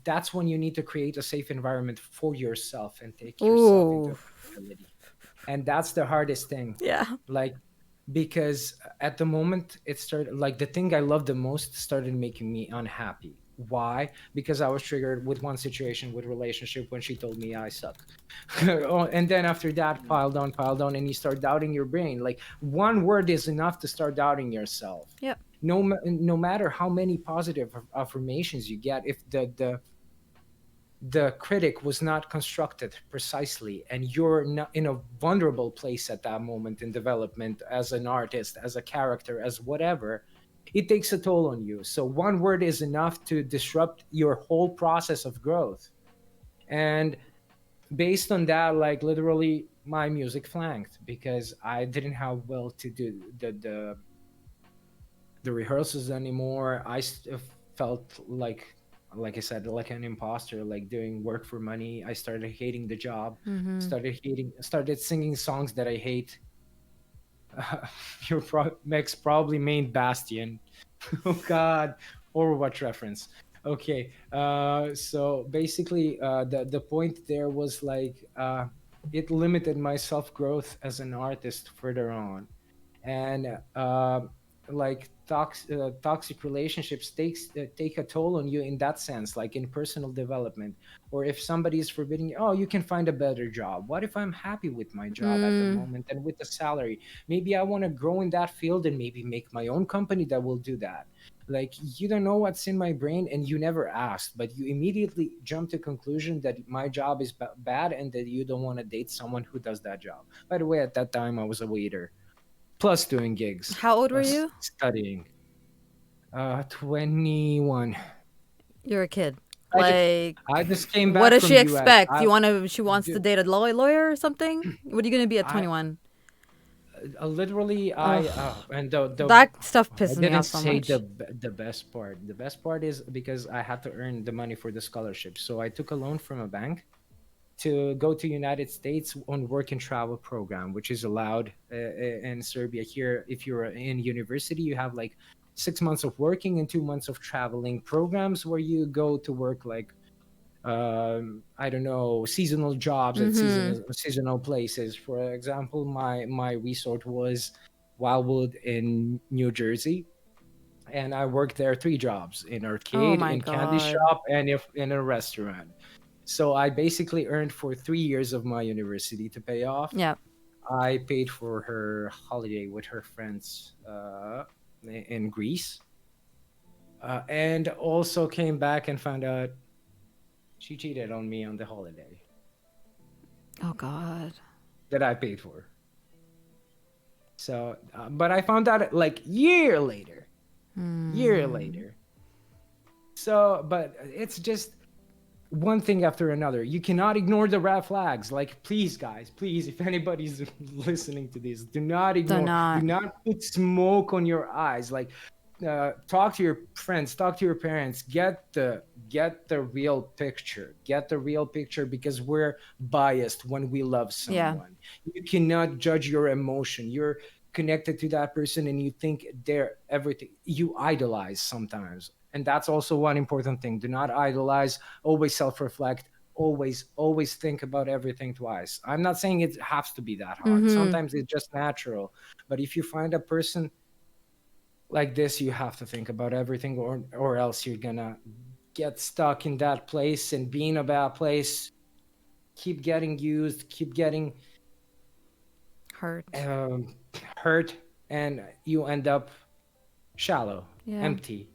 C: that's when you need to create a safe environment for yourself and take yourself into
A: Ooh.
C: accountability. And that's the hardest thing.
A: Yeah.
C: Like, because at the moment it started, like, the thing I loved the most started making me unhappy. Why? Because I was triggered with one situation with relationship when she told me I suck. And then after that, piled on, and you start doubting your brain. Like, one word is enough to start doubting yourself.
A: Yep.
C: No matter how many positive affirmations you get, if the critic was not constructed precisely, and you're not in a vulnerable place at that moment in development as an artist, as a character, as whatever, it takes a toll on you. So one word is enough to disrupt your whole process of growth. And based on that, like, literally my music flanked because I didn't have well to do the rehearsals anymore. Felt like I said, like an imposter, like doing work for money. I started hating the job,
A: Mm-hmm.
C: started singing songs that I hate. Your Max probably main Bastion. Oh god, Overwatch reference. Okay, so basically, the point there was like, it limited my self growth as an artist further on. And like toxic relationships take a toll on you in that sense, like in personal development. Or if somebody is forbidding you, oh, you can find a better job. What if I'm happy with my job at the
A: Mm.
C: moment and with the salary? Maybe I want to grow in that field and maybe make my own company that will do that. Like, you don't know what's in my brain, and you never asked, but you immediately jump to conclusion that my job is bad and that you don't want to date someone who does that job. By the way, at that time I was a waiter, plus doing gigs,
A: How old were
C: plus
A: you?
C: studying. 21.
A: You're a kid. Like,
C: I just came
A: what
C: back
A: does
C: from
A: she
C: US.
A: expect? She wants to
C: Dude,
A: date a lawyer or something? What are you gonna be at
C: I
A: 21?
C: literally
A: Ugh,
C: and the
A: that stuff
C: I
A: pisses me
C: didn't
A: off so
C: say
A: much.
C: the best part. The best part is because I had to earn the money for the scholarship. So I took a loan from a bank to go to United States on work and travel program, which is allowed in Serbia. Here, if you're in university, you have like 6 months of working and 2 months of traveling programs where you go to work like I don't know, seasonal jobs at
A: Mm-hmm.
C: seasonal places. For example, my resort was Wildwood in New Jersey, and I worked there 3 jobs: in
A: Oh
C: arcade,
A: my
C: in candy
A: god.
C: shop, and if in a restaurant. So I basically earned for 3 years of my university to pay off.
A: Yeah.
C: I paid for her holiday with her friends in Greece, and also came back and found out she cheated on me on the holiday
A: Oh god.
C: that I paid for. So, but I found out like year
A: Hmm.
C: later. So, but it's just one thing after another. You cannot ignore the red flags. Like, please, guys, please, if anybody's listening to this, do not
A: Do
C: ignore, do
A: not.
C: not put smoke on your eyes. Like, talk to your friends, talk to your parents, get the real picture, get the real picture, because we're biased when we love
A: Yeah.
C: someone. You cannot judge your emotion. You're connected to that person and you think they're everything. You idolize sometimes, and that's also one important thing. Do not idolize. Always self-reflect. Always think about everything twice. I'm not saying it has to be that hard.
A: Mm-hmm.
C: Sometimes it's just natural. But if you find a person like this, you have to think about everything, or else you're gonna get stuck in that place and be in a bad place, keep getting used, keep getting
A: Hurt.
C: um, hurt, and you end up shallow,
A: Yeah.
C: empty,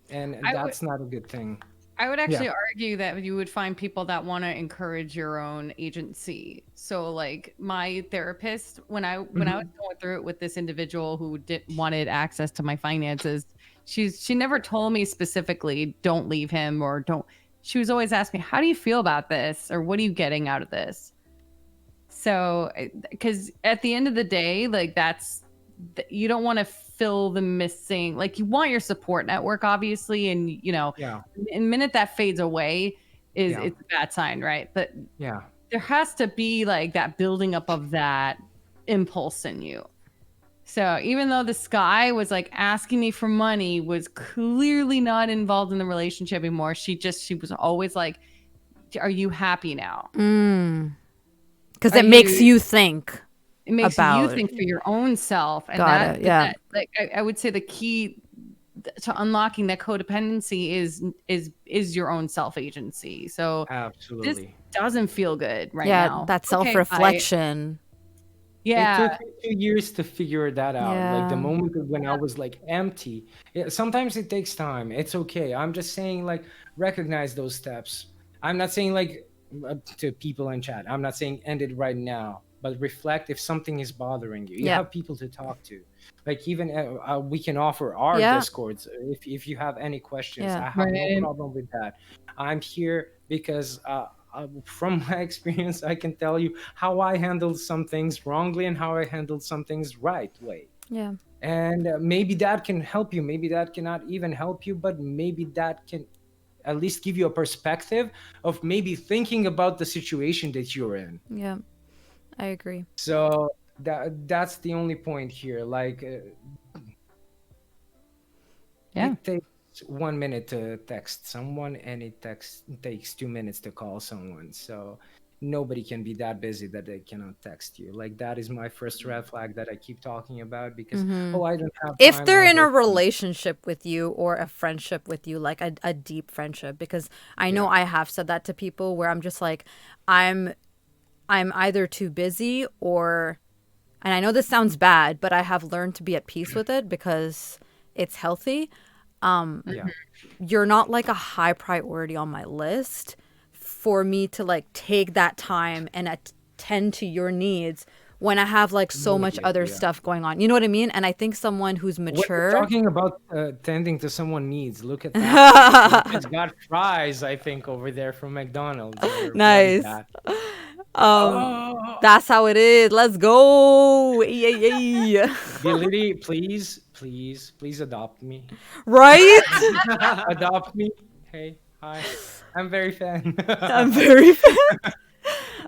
C: and
B: I would
C: that's not a good thing.
B: I would
C: Yeah.
B: actually argue that you would find people that want to encourage your own agency. So like my therapist, when I was
C: Mhm.
B: going through it with this individual who did wanted access to my finances, she never told me specifically don't leave him or don't. She was always asking me, "How do you feel about this?" or "What are you getting out of this?" So, because at the end of the day, like you don't want to fill the missing, like you want your support network, obviously, and
C: Yeah.
B: the minute that fades away, is
C: Yeah.
B: it's a bad sign, right? But
C: Yeah.
B: there has to be like that building up of that impulse in you. So even though this guy was like asking me for money, was clearly not involved in the relationship anymore. She was always like, "Are you happy now?
A: Mm. Because
B: Are
A: it makes
B: you
A: you think
B: It makes you
A: about.
B: think for your own self, and
A: Got it. Yeah.
B: that like I would say the key to unlocking that codependency is your own self agency. So this
C: Absolutely.
B: doesn't feel good right
A: Yeah.
B: now.
A: That
B: Okay, bye.
A: self-reflection.
C: It
B: Yeah,
C: took me 2 years to figure that out. Like the
A: Yeah.
C: moment when I was like empty. Yeah, sometimes it takes time. It's okay. I'm just saying, like, recognize those steps. I'm not saying like to people in chat. I'm not saying end it right now, but reflect if something is bothering you. You
A: Yeah.
C: have people to talk to. Like even we can offer our
A: Yeah.
C: discords if you have any questions.
A: Yeah.
C: I have no
B: right.
C: problem with that. I'm here because from my experience, I can tell you how I handled some things wrongly and how I handled some things right way.
A: Yeah.
C: And maybe that can help you. Maybe that cannot even help you, but maybe that can at least give you a perspective of maybe thinking about the situation that you're in.
A: Yeah. I agree.
C: So that's the only point here. Like
B: Yeah.
C: it takes 1 minute to text someone, and takes 2 minutes to call someone. So nobody can be that busy that they cannot text you. Like that is my first red flag that I keep talking about, because
A: Mm-hmm.
C: oh, I don't have
A: If
C: time,
A: they're
C: I'm
A: in a
C: working.
A: relationship with you or a friendship with you, like a deep friendship, because I know
C: Yeah.
A: I have said that to people where I'm just like, I'm I'm either too busy or, and I know this sounds bad, but I have learned to be at peace with it because it's healthy.
C: Yeah.
A: You're not like a high priority on my list for me to like take that time and attend to your needs when I have like so
C: No
A: much
C: idea,
A: other
C: yeah.
A: stuff going on. You know what I mean? And I think someone who's
C: When
A: mature.
C: we're talking about tending to someone's needs, look at that. Your kid's got fries, I think, over there from McDonald's. Or what is
A: Nice.
C: that?
A: Um,
C: Oh,
A: that's how it is. Let's go. Yay.
C: Ability, please, please, please adopt me.
A: Right?
C: Adopt me. Hey, hi. I'm very fan.
A: I'm very fan.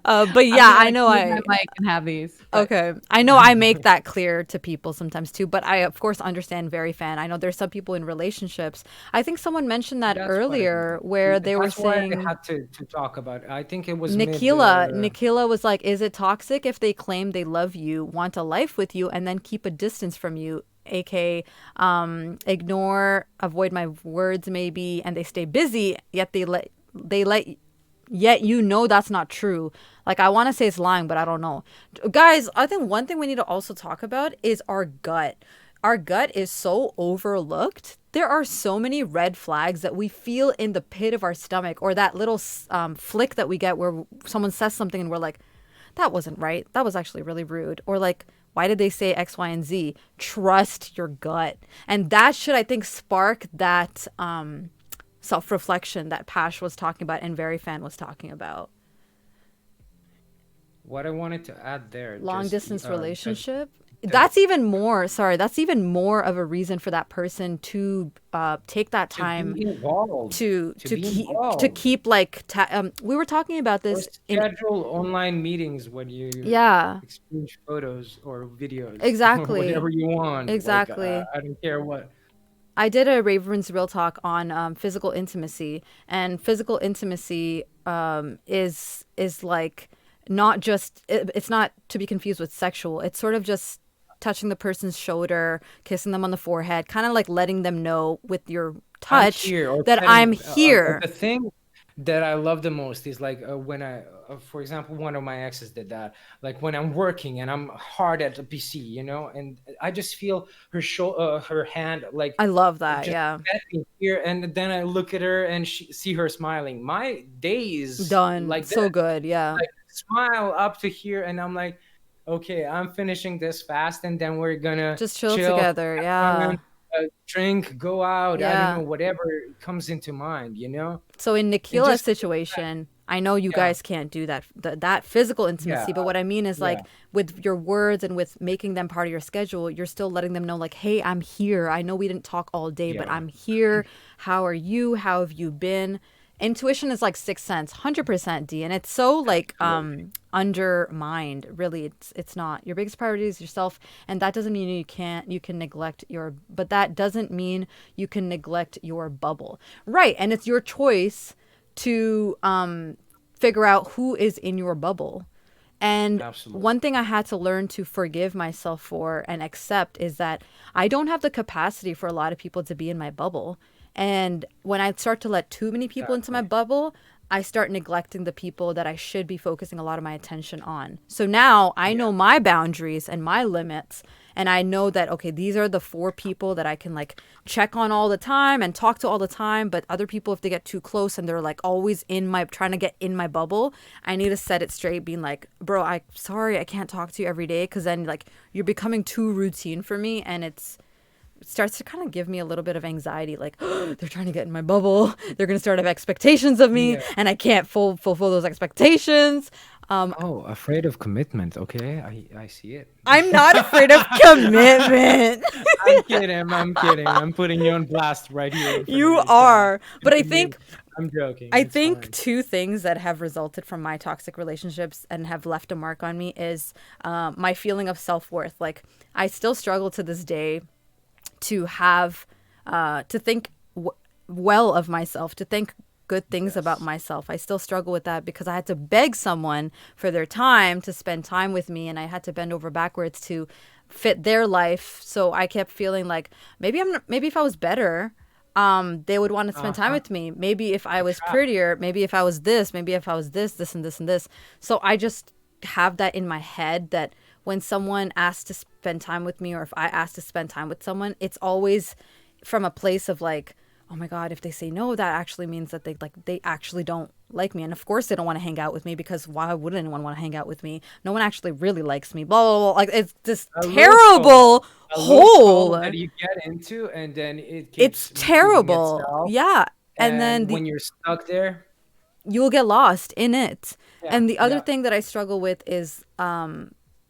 A: But
B: I'm
A: yeah,
B: gonna
A: I
B: like
A: know
B: mute my mic and have these. But
A: okay. I know I make that clear to people sometimes too, but I of course understand very fan. I know there's some people in relationships. I think someone mentioned that
C: That's what I
A: earlier
C: mean.
A: where they were
C: That's why I
A: saying
C: had to talk about it. I think it was mid.
A: Nikila was like, is it toxic if they claim they love you, want a life with you, and then keep a distance from you? AK, ignore, avoid my words maybe, and they stay busy, yet they let yet you know that's not true. Like I want to say it's lying, but I don't know. Guys, I think one thing we need to also talk about is our gut. Our gut is so overlooked. There are so many red flags that we feel in the pit of our stomach, or that little flick that we get where someone says something and we're like, that wasn't right. That was actually really rude. Or like, why did they say X, Y, and Z? Trust your gut. And that should, I think, spark that self-reflection that Pash was talking about and Very Fan was talking about.
C: What I wanted to add there,
A: Long distance
C: just
A: relationship.
C: to-
A: That's even more, sorry, that's even more of a reason for that person to take that
C: to
A: time
C: be involved,
A: to
C: be involved.
A: keep like we were talking about
C: Or
A: this in
C: schedule online meetings when you
A: yeah,
C: exchange photos or videos, or
A: exactly.
C: whatever you want.
A: Exactly.
C: I don't care what.
A: I did a Raven's Real Talk on physical intimacy, and physical intimacy is like not just it's not to be confused with sexual. It's sort of just touching the person's shoulder, kissing them on the forehead, kind of like letting them know with your
C: I'm
A: touch
C: here, or
A: that I'm
C: petting.
A: here.
C: The thing that I love the most is like when for example, one of my exes did that. Like when I'm working and I'm hard at the PC, and I just feel her hand like
A: I love that.
C: just
A: Yeah,
C: pet me here, and then I look at her and see her smiling. My days
A: done.
C: like
A: So
C: that,
A: good. Yeah,
C: like smile up to here, and I'm like, okay, I'm finishing this fast, and then we're gonna
A: just chill
C: chill,
A: together.
C: have
A: Yeah,
C: fun, drink, go out. I don't know,
A: yeah.
C: whatever comes into mind.
A: So in
C: And
A: Nikila's
C: just
A: situation, I know you
C: yeah,
A: guys can't do that physical
C: yeah,
A: intimacy, but what I mean is
C: yeah,
A: like with your words and with making them part of your schedule, you're still letting them know like, "Hey, I'm here. I know we didn't talk all day, but
C: yeah.
A: I'm here. How are you? How have you been?" Intuition is like sixth sense, 100% D, and it's so like
C: Absolutely.
A: undermined. Really, it's not. Your biggest priority is yourself, and that doesn't mean you can neglect but that doesn't mean you can neglect your bubble. Right, and it's your choice to figure out who is in your bubble. And
C: Absolutely.
A: one thing I had to learn to forgive myself for and accept is that I don't have the capacity for a lot of people to be in my bubble. And when I start to let too many people into my
C: Exactly.
A: bubble, I start neglecting the people that I should be focusing a lot of my attention on. So now I
C: Yeah,
A: know my boundaries and my limits. And I know that, okay, these are the 4 people that I can like check on all the time and talk to all the time. But other people, if they get too close and they're like always trying to get in my bubble, I need to set it straight, being like, bro, sorry, I can't talk to you every day. Cause then like you're becoming too routine for me. And it starts to kind of give me a little bit of anxiety, like they're trying to get in my bubble, they're going to start to have expectations of me
C: yeah.
A: and I can't fulfill those expectations.
C: Oh, afraid of commitment. Okay, I see it.
A: I'm not afraid of commitment.
C: I'm kidding. I'm kidding. I'm putting you on blast right here in front of
A: You
C: your chat.
A: are, but I think
C: I'm joking.
A: I
C: It's
A: think
C: fine.
A: 2 things that have resulted from my toxic relationships and have left a mark on me is my feeling of self-worth. Like I still struggle to this day to have to think well of myself, to think good things about
C: Yes.
A: myself. I still struggle with that because I had to beg someone for their time to spend time with me, and I had to bend over backwards to fit their life. So I kept feeling like maybe if I was better, they would want to spend time
C: Uh-huh.
A: with me. Maybe if I
C: The
A: was
C: trap.
A: prettier, maybe if I was this, maybe if I was this and this and this. So I just have that in my head that when someone asks to spend time with me, or if I ask to spend time with someone, it's always from a place of like, oh my God, if they say no, that actually means that they actually don't like me, and of course they don't want to hang out with me because why would anyone want to hang out with me? No one actually really likes me. Blah blah blah. Like it's this
C: A
A: terrible
C: loophole
A: hole.
C: that you get into, and then it
A: It's
C: keeps repeating
A: terrible.
C: itself.
A: Yeah. And then
C: And when you're stuck there,
A: you'll get lost in it.
C: yeah,
A: And the other
C: yeah.
A: thing that I struggle with is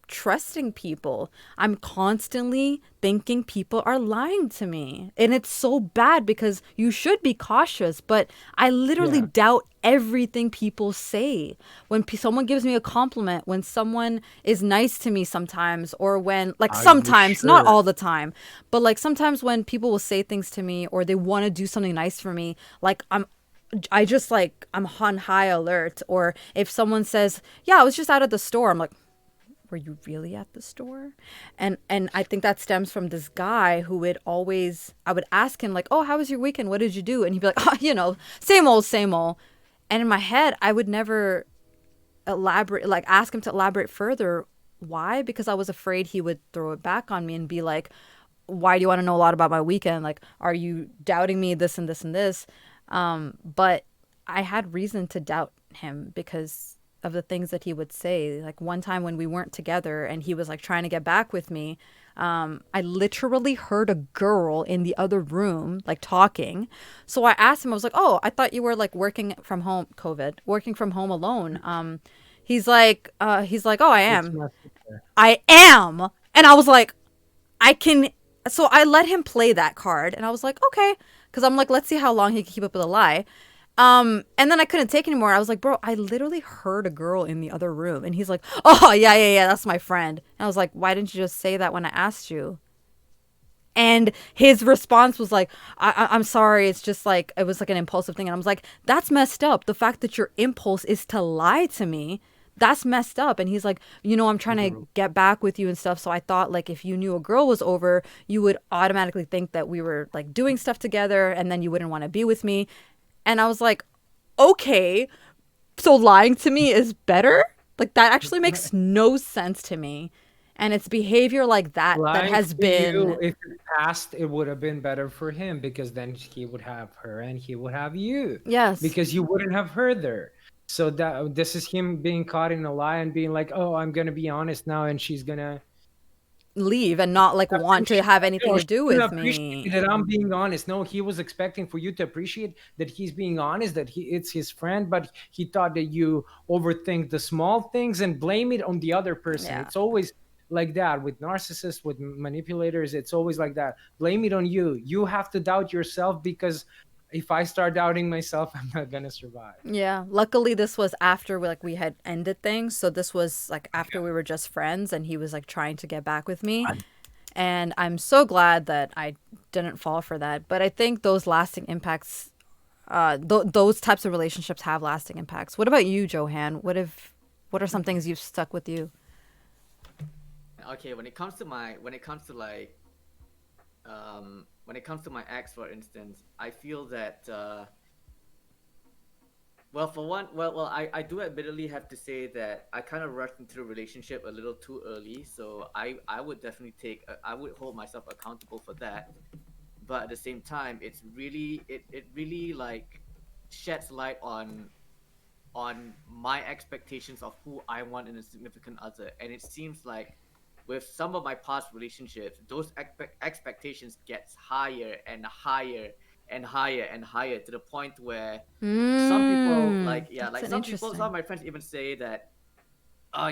A: trusting people. I'm constantly thinking people are lying to me. And it's so bad because you should be cautious, but I literally
C: Yeah.
A: doubt everything people say. When someone gives me a compliment, when someone is nice to me sometimes, or when, like,
C: Are you
A: sometimes, not
C: sure?
A: all the time, but like sometimes when people will say things to me or they want to do something nice for me, like I just like I'm on high alert. Or if someone says, "Yeah, I was just out at the store," I'm like, "Were you really at the store?" And I think that stems from this guy who would always, I would ask him like, "Oh, how was your weekend? What did you do?" And he'd be like, "Oh, same old, same old." And in my head, I would never elaborate, like ask him to elaborate further. Why? Because I was afraid he would throw it back on me and be like, "Why do you want to know a lot about my weekend? Like, are you doubting me, this and this and this?" But I had reason to doubt him because of the things that he would say. Like one time when we weren't together and he was like trying to get back with me, I literally heard a girl in the other room like talking. So I asked him, I was like, "Oh, I thought you were like working from home, COVID, working from home alone." He's like, "Oh, I
C: It's
A: am.
C: not fair.
A: I am." And I was like, I can. So I let him play that card, and I was like, okay, because I'm like, let's see how long he can keep up with a lie. And then I couldn't take anymore. I was like, bro, I literally heard a girl in the other room, and he's like, "Oh yeah, yeah, yeah, that's my friend." And I was like, "Why didn't you just say that when I asked you?" And his response was like, I'm sorry. It's just like, it was like an impulsive thing. And I was like, that's messed up. The fact that your impulse is to lie to me, that's messed up. And he's like, I'm trying to get back with you and stuff. So I thought like if you knew a girl was over, you would automatically think that we were like doing stuff together and then you wouldn't want to be with me. And I was like, okay, so lying to me is better? Like that actually makes no sense to me. And it's behavior like that
C: Lying
A: has
C: to you,
A: been.
C: if it passed, it would have been better for him because then he would have her and he would have you
A: Yes.
C: because you wouldn't have her there. So that this is him being caught in a lie and being like, "Oh, I'm gonna be honest now," and she's gonna
A: Leave and not like want to
C: appreciate.
A: have anything
C: No,
A: to
C: she
A: do
C: didn't
A: with
C: appreciate
A: me.
C: that I'm being honest. No, he was expecting for you to appreciate that he's being honest, that it's his friend, but he thought that you overthink the small things and blame it on the other person.
A: Yeah.
C: It's always like that with narcissists, with manipulators. It's always like that. Blame it on you. You have to doubt yourself because if I start doubting myself, I'm not gonna survive.
A: Yeah. Luckily this was after we had ended things. So this was like after we were just friends and he was like trying to get back with me. And I'm so glad that I didn't fall for that. But I think those lasting impacts, those types of relationships have lasting impacts. What about you, Johan? What are some things you've stuck with you?
D: Okay, when it comes to my ex, for instance, I feel that well, for one, I do admittedly have to say that I kind of rushed into the relationship a little too early. So I would definitely I would hold myself accountable for that. But at the same time, it really like sheds light on my expectations of who I want in a significant other. And it seems like with some of my past relationships, those expectations gets higher and higher and higher and higher to the point where some people like
A: That's an
D: some of
A: interesting.
D: my friends even say that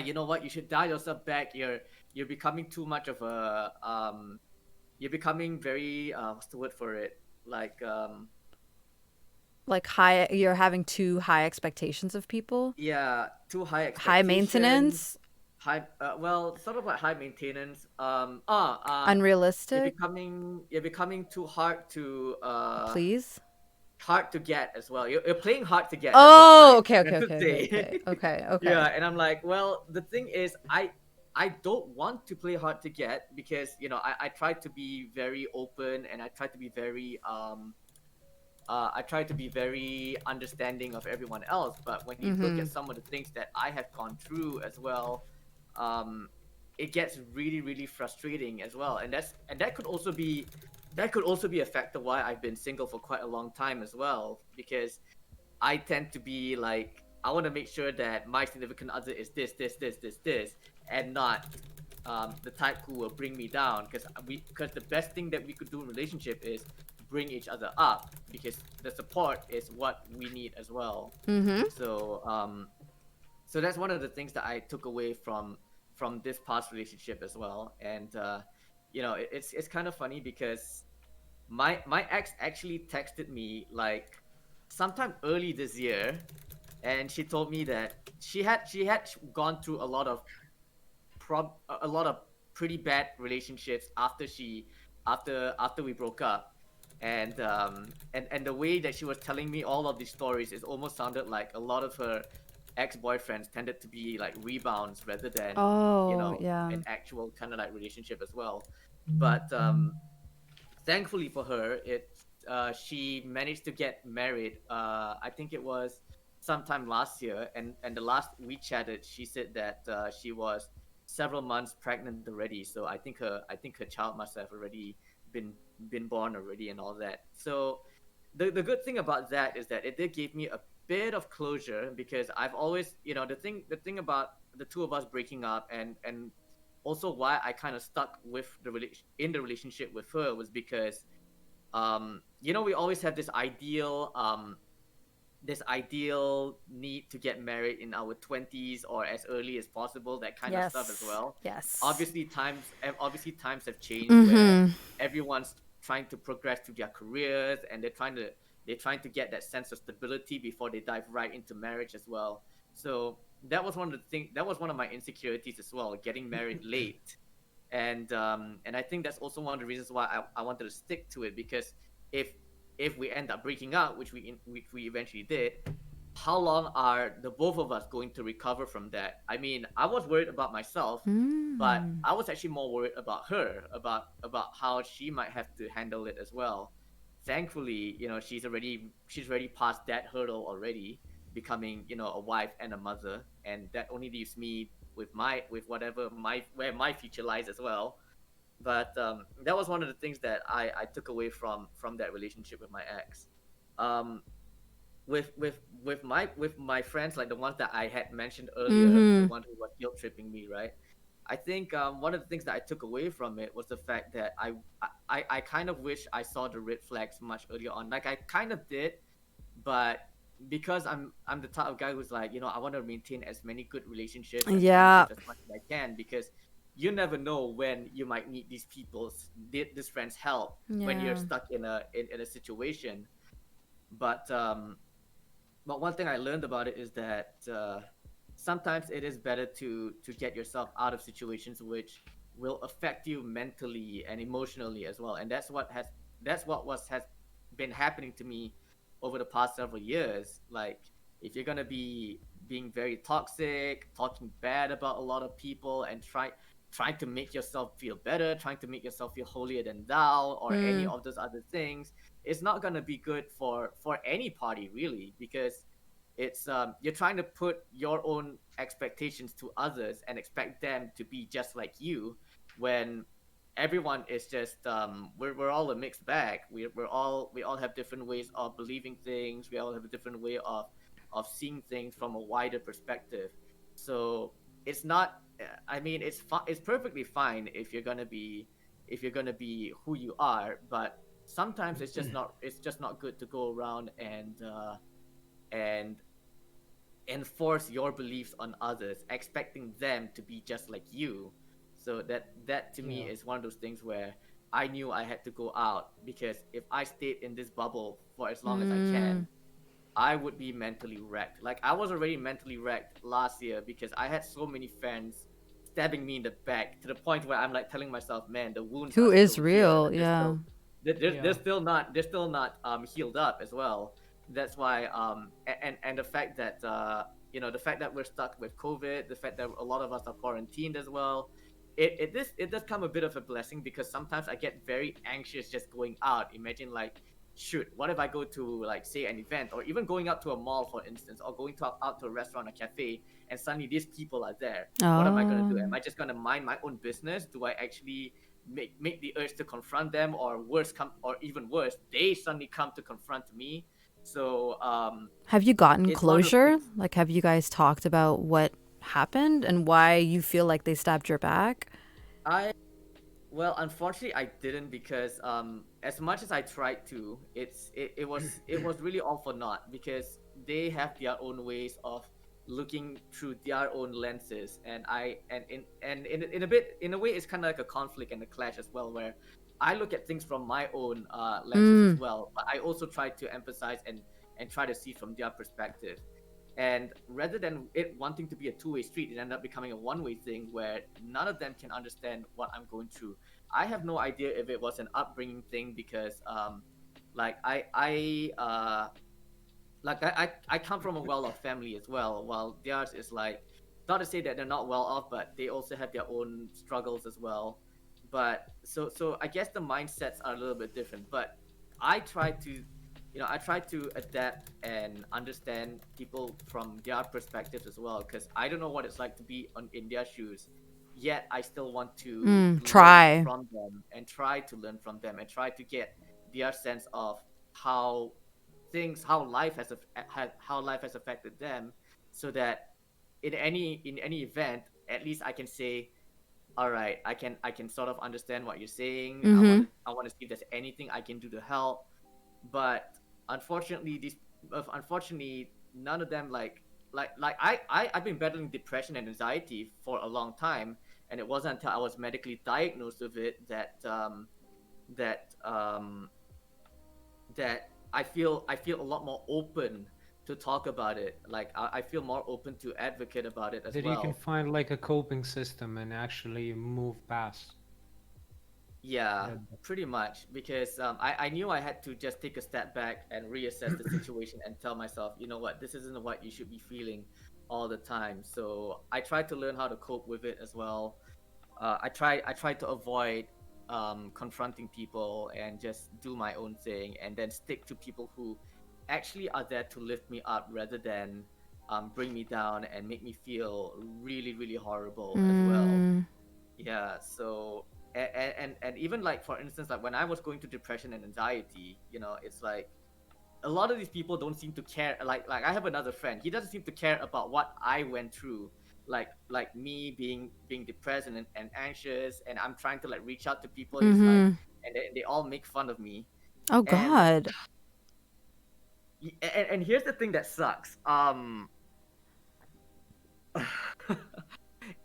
D: you know what, you should dial yourself back. You're becoming too much of a you're becoming very what's the word for it, like
A: Like high, you're having too high expectations of people.
D: yeah, too high
A: High
D: expectations.
A: maintenance,
D: High well, sort of like high maintenance.
A: unrealistic.
D: You're becoming too
A: Please.
D: hard to get as well. You're playing hard to get.
A: Oh, okay,
D: That's
A: okay,
D: what
A: okay,
D: I'm
A: okay,
D: saying.
A: okay, okay, okay.
D: Yeah, and I'm like, well, the thing is, I don't want to play hard to get because I try to be very open and I try to be very I try to be very understanding of everyone else. But when you look at some of the things that I have gone through as well, um, it gets really, really frustrating as well. And that could also be a factor why I've been single for quite a long time as well. Because I tend to be like, I want to make sure that my significant other is this, and not the type who will bring me down. Because the best thing that we could do in relationship is bring each other up, because the support is what we need as well.
A: Mm-hmm.
D: So so that's one of the things that I took away from this past relationship as well. And it's kind of funny because my ex actually texted me like sometime early this year, and she told me that she had gone through a lot of pretty bad relationships after we broke up. And the way that she was telling me all of these stories, is almost sounded like a lot of her ex-boyfriends tended to be like rebounds rather than
A: Oh, yeah.
D: an actual kind of like relationship as well. But thankfully for her, she managed to get married. I think it was sometime last year, and the last we chatted, she said that she was several months pregnant already. So I think her child must have already been been born already and all that. So the good thing about that is that it did give me a bit of closure, because I've always, the thing about the two of us breaking up, and also why I kind of stuck with in the relationship with her, was because we always have this ideal need to get married in our 20s or as early as possible, that kind of stuff as
A: Yes.
D: well.
A: Yes.
D: Obviously times have changed, where
A: Mm-hmm.
D: everyone's trying to progress through their careers, and they're trying to get that sense of stability before they dive right into marriage as well. So that was one of my insecurities as well, getting married late. And I think that's also one of the reasons why I wanted to stick to it, because if if we end up breaking up, which we eventually did, how long are the both of us going to recover from that? I mean, I was worried about myself, but
A: Mm.
D: I was actually more worried about her, about how she might have to handle it as well. Thankfully, she's already past that hurdle already, becoming, a wife and a mother, and that only leaves me with whatever where my future lies as well. But that was one of the things that I took away from that relationship with my ex. um with my friends, like the ones that I had mentioned earlier, the
A: Mm-hmm.
D: one who was guilt tripping me, right? I think one of the things that I took away from it was the fact that I kind of wish I saw the red flags much earlier on. Like, I kind of did, but because I'm the type of guy who's like, I want to maintain as many good relationships and
A: Yeah.
D: friendships as much as I can, because you never know when you might need this friend's help when you're
A: Yeah.
D: stuck in a situation. But one thing I learned about it is that sometimes it is better to get yourself out of situations which will affect you mentally and emotionally as well. And that's what has been happening to me over the past several years. Like, if you're gonna be being very toxic, talking bad about a lot of people, and trying to make yourself feel better, trying to make yourself feel holier than thou, or any
A: Mm.
D: of those other things, it's not going to be good for any party, really, because it's you're trying to put your own expectations to others and expect them to be just like you, when everyone is just we're all a mixed bag. We all have different ways of believing things. We all have a different way of seeing things from a wider perspective. So it's not I mean, it's perfectly fine if you're gonna be who you are, but sometimes it's just not good to go around and enforce your beliefs on others, expecting them to be just like you. So that to me
C: Yeah.
D: is one of those things where I knew I had to go out, because if I stayed in this bubble for as long as I
A: Mm.
D: can, I would be mentally wrecked. Like, I was already mentally wrecked last year, because I had so many friends stabbing me in the back, to the point where I'm like telling myself, man, the wounds
A: Who
D: are
A: is
D: still here.
A: real?
D: They're
A: Yeah.
D: still they're,
C: Yeah.
D: they're still not they're still not healed up as well. That's why and the fact that we're stuck with COVID, the fact that a lot of us are quarantined as well, it does come a bit of a blessing, because sometimes I get very anxious just going out. Imagine, like, shoot, what if I go to, like, say, an event, or even going out to a mall, for instance, or going out to a restaurant, a cafe, and suddenly these people are there? What am I going to do? Am
A: Oh.
D: I just going to mind my own business? Do I actually make the urge to confront them, or worse, come or even worse, they suddenly come to confront me? So
A: Have you gotten
D: it's one of those
A: closure?
D: things.
A: Like, have you guys talked about what happened and why you feel like they stabbed your back?
D: I Well, unfortunately, I didn't because as much as I tried to, it was really all for naught because they have their own ways of looking through their own lenses, and in a bit in a way it's kind of like a conflict and a clash as well, where I look at things from my own lenses as
A: Mm.
D: well, but I also try to emphasize and try to see from their perspective. And rather than it wanting to be a two-way street, it ended up becoming a one-way thing where none of them can understand what I'm going through. I have no idea if it was an upbringing thing because like I come from a well-off family as well, while theirs is like, not to say that they're not well off, but they also have their own struggles as well. But so I guess the mindsets are a little bit different. But I try to, I try to adapt and understand people from their perspectives as well, because I don't know what it's like to be in their shoes. Yet I still want to learn
A: Try.
D: from them and try to learn from them and try to get their sense of how how life how life has affected them, so that in any event, at least I can say, all right, I can sort of understand what you're saying. I want
A: Mm-hmm.
D: to I want to see if there's anything I can do to help. But unfortunately, none of them I've been battling depression and anxiety for a long time, and it wasn't until I was medically diagnosed with it that that I feel a lot more open to talk about it. Like I feel more open to advocate about it as
C: That you can
D: well.
C: find like a coping system and actually move past
D: Yeah,
C: that.
D: pretty much. Because I knew I had to just take a step back and reassess the situation and tell myself, you know what, this isn't what you should be feeling all the time. So I tried to learn how to cope with it as well. I try to avoid confronting people and just do my own thing, and then stick to people who actually are there to lift me up rather than bring me down and make me feel really really horrible as well.
A: Mm.
D: Yeah. So and even like, for instance, like when I was going through depression and anxiety, it's like a lot of these people don't seem to care. Like I have another friend, he doesn't seem to care about what I went through, like me being depressed and anxious, and I'm trying to like reach out to people. It's like,
A: Mm-hmm.
D: and they all make fun of me.
A: Oh
D: And
A: God.
D: and here's the thing that sucks.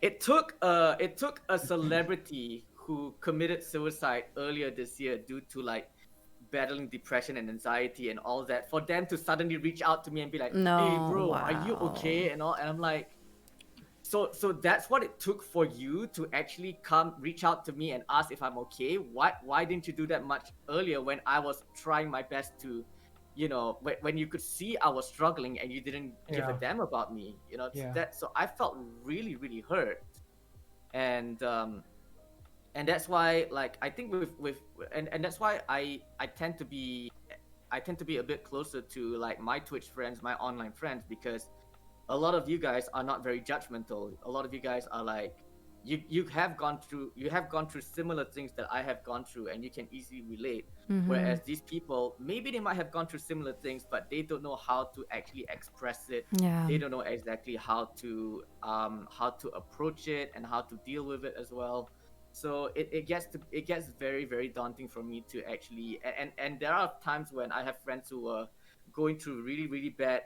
D: It took a celebrity who committed suicide earlier this year due to like battling depression and anxiety and all that, for them to suddenly reach out to me and be like, "Hey,
A: No.
D: bro, are you
A: Wow.
D: okay?" and all. And I'm like, so that's what it took for you to actually come reach out to me and ask if I'm okay? Why didn't you do that much earlier, when I was trying my best to, when you could see I was struggling and you didn't give a
C: Yeah,
D: damn about me?
C: yeah.
D: So I felt really really hurt. And and that's why, like, I think and that's why I tend to be a bit closer to like my Twitch friends, my online friends, because a lot of you guys are not very judgmental. A lot of you guys are like, you have gone through similar things that I have gone through, and you can easily relate.
A: Mm-hmm.
D: Whereas these people, maybe they might have gone through similar things, but they don't know how to actually express it.
A: Yeah.
D: They don't know exactly how to approach it and how to deal with it as well. So it gets very very daunting for me to actually, and there are times when I have friends who are going through really really bad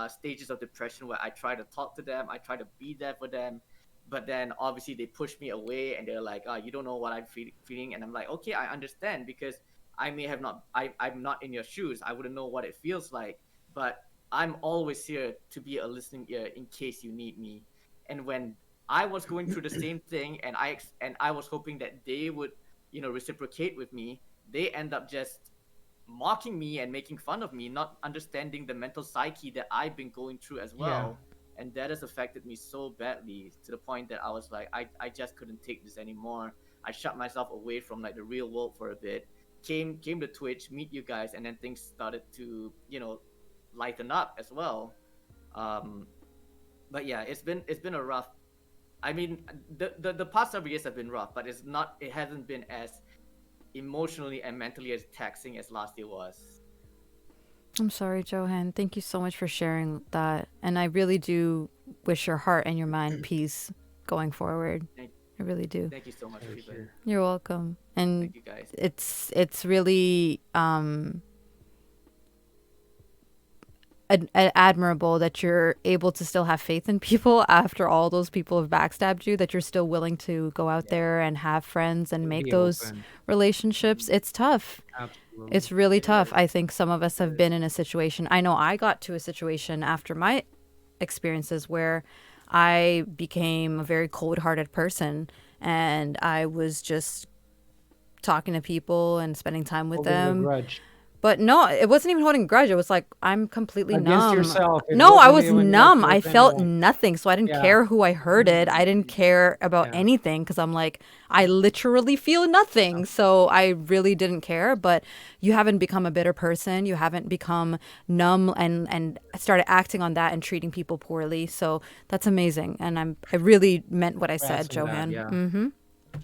D: stages of depression, where I try to talk to them, I try to be there for them, but then obviously they push me away and they're like, "Oh, you don't know what I'm feeling," and I'm like, "Okay, I understand, because I may have not, I'm not in your shoes, I wouldn't know what it feels like, but I'm always here to be a listening ear in case you need me." And when I was going through the same thing, and I was hoping that they would, reciprocate with me, they end up just mocking me and making fun of me, not understanding the mental psyche that I've been going through as
C: Yeah.
D: well. And that has affected me so badly, to the point that I was like, I just couldn't take this anymore. I shut myself away from like the real world for a bit. Came to Twitch, meet you guys, and then things started to, lighten up as well. Um, but yeah, it's been a rough. I mean, the past several years have been rough, but it hasn't been as emotionally and mentally as taxing as last year was.
A: I'm sorry, Johan. Thank you so much for sharing that. And I really do wish your heart and your mind peace going forward.
D: Thank,
A: I really do.
D: thank you so much,
C: Thank
D: Raven.
C: you.
A: You're welcome. And
D: Thank you, guys.
A: it's really admirable that you're able to still have faith in people after all those people have backstabbed you, that you're still willing to go out there and have friends and make
C: Be
A: those
C: open.
A: relationships. It's tough.
C: Absolutely.
A: It's really
D: It
A: tough.
D: is.
A: I think some of us have been in a situation. I know I got to a situation after my experiences where I became a very cold-hearted person, and I was just talking to people and spending time with
C: Holding a
A: them.
C: grudge
A: But no, it wasn't even holding a grudge. It was like I'm completely
C: against
A: numb.
C: yourself. It
A: No, I
C: wasn't
A: was
C: even like
A: numb.
C: with
A: I felt
C: anyone.
A: nothing. So I didn't
C: Yeah.
A: care who I hurted. I didn't care about
C: Yeah.
A: anything because I'm like, I literally feel nothing. So I really didn't care. But you haven't become a bitter person. You haven't become numb and started acting on that and treating people poorly. So that's amazing. And I really meant what I said,
C: Congrats on that,
A: Johan.
C: yeah.
A: Mm-hmm.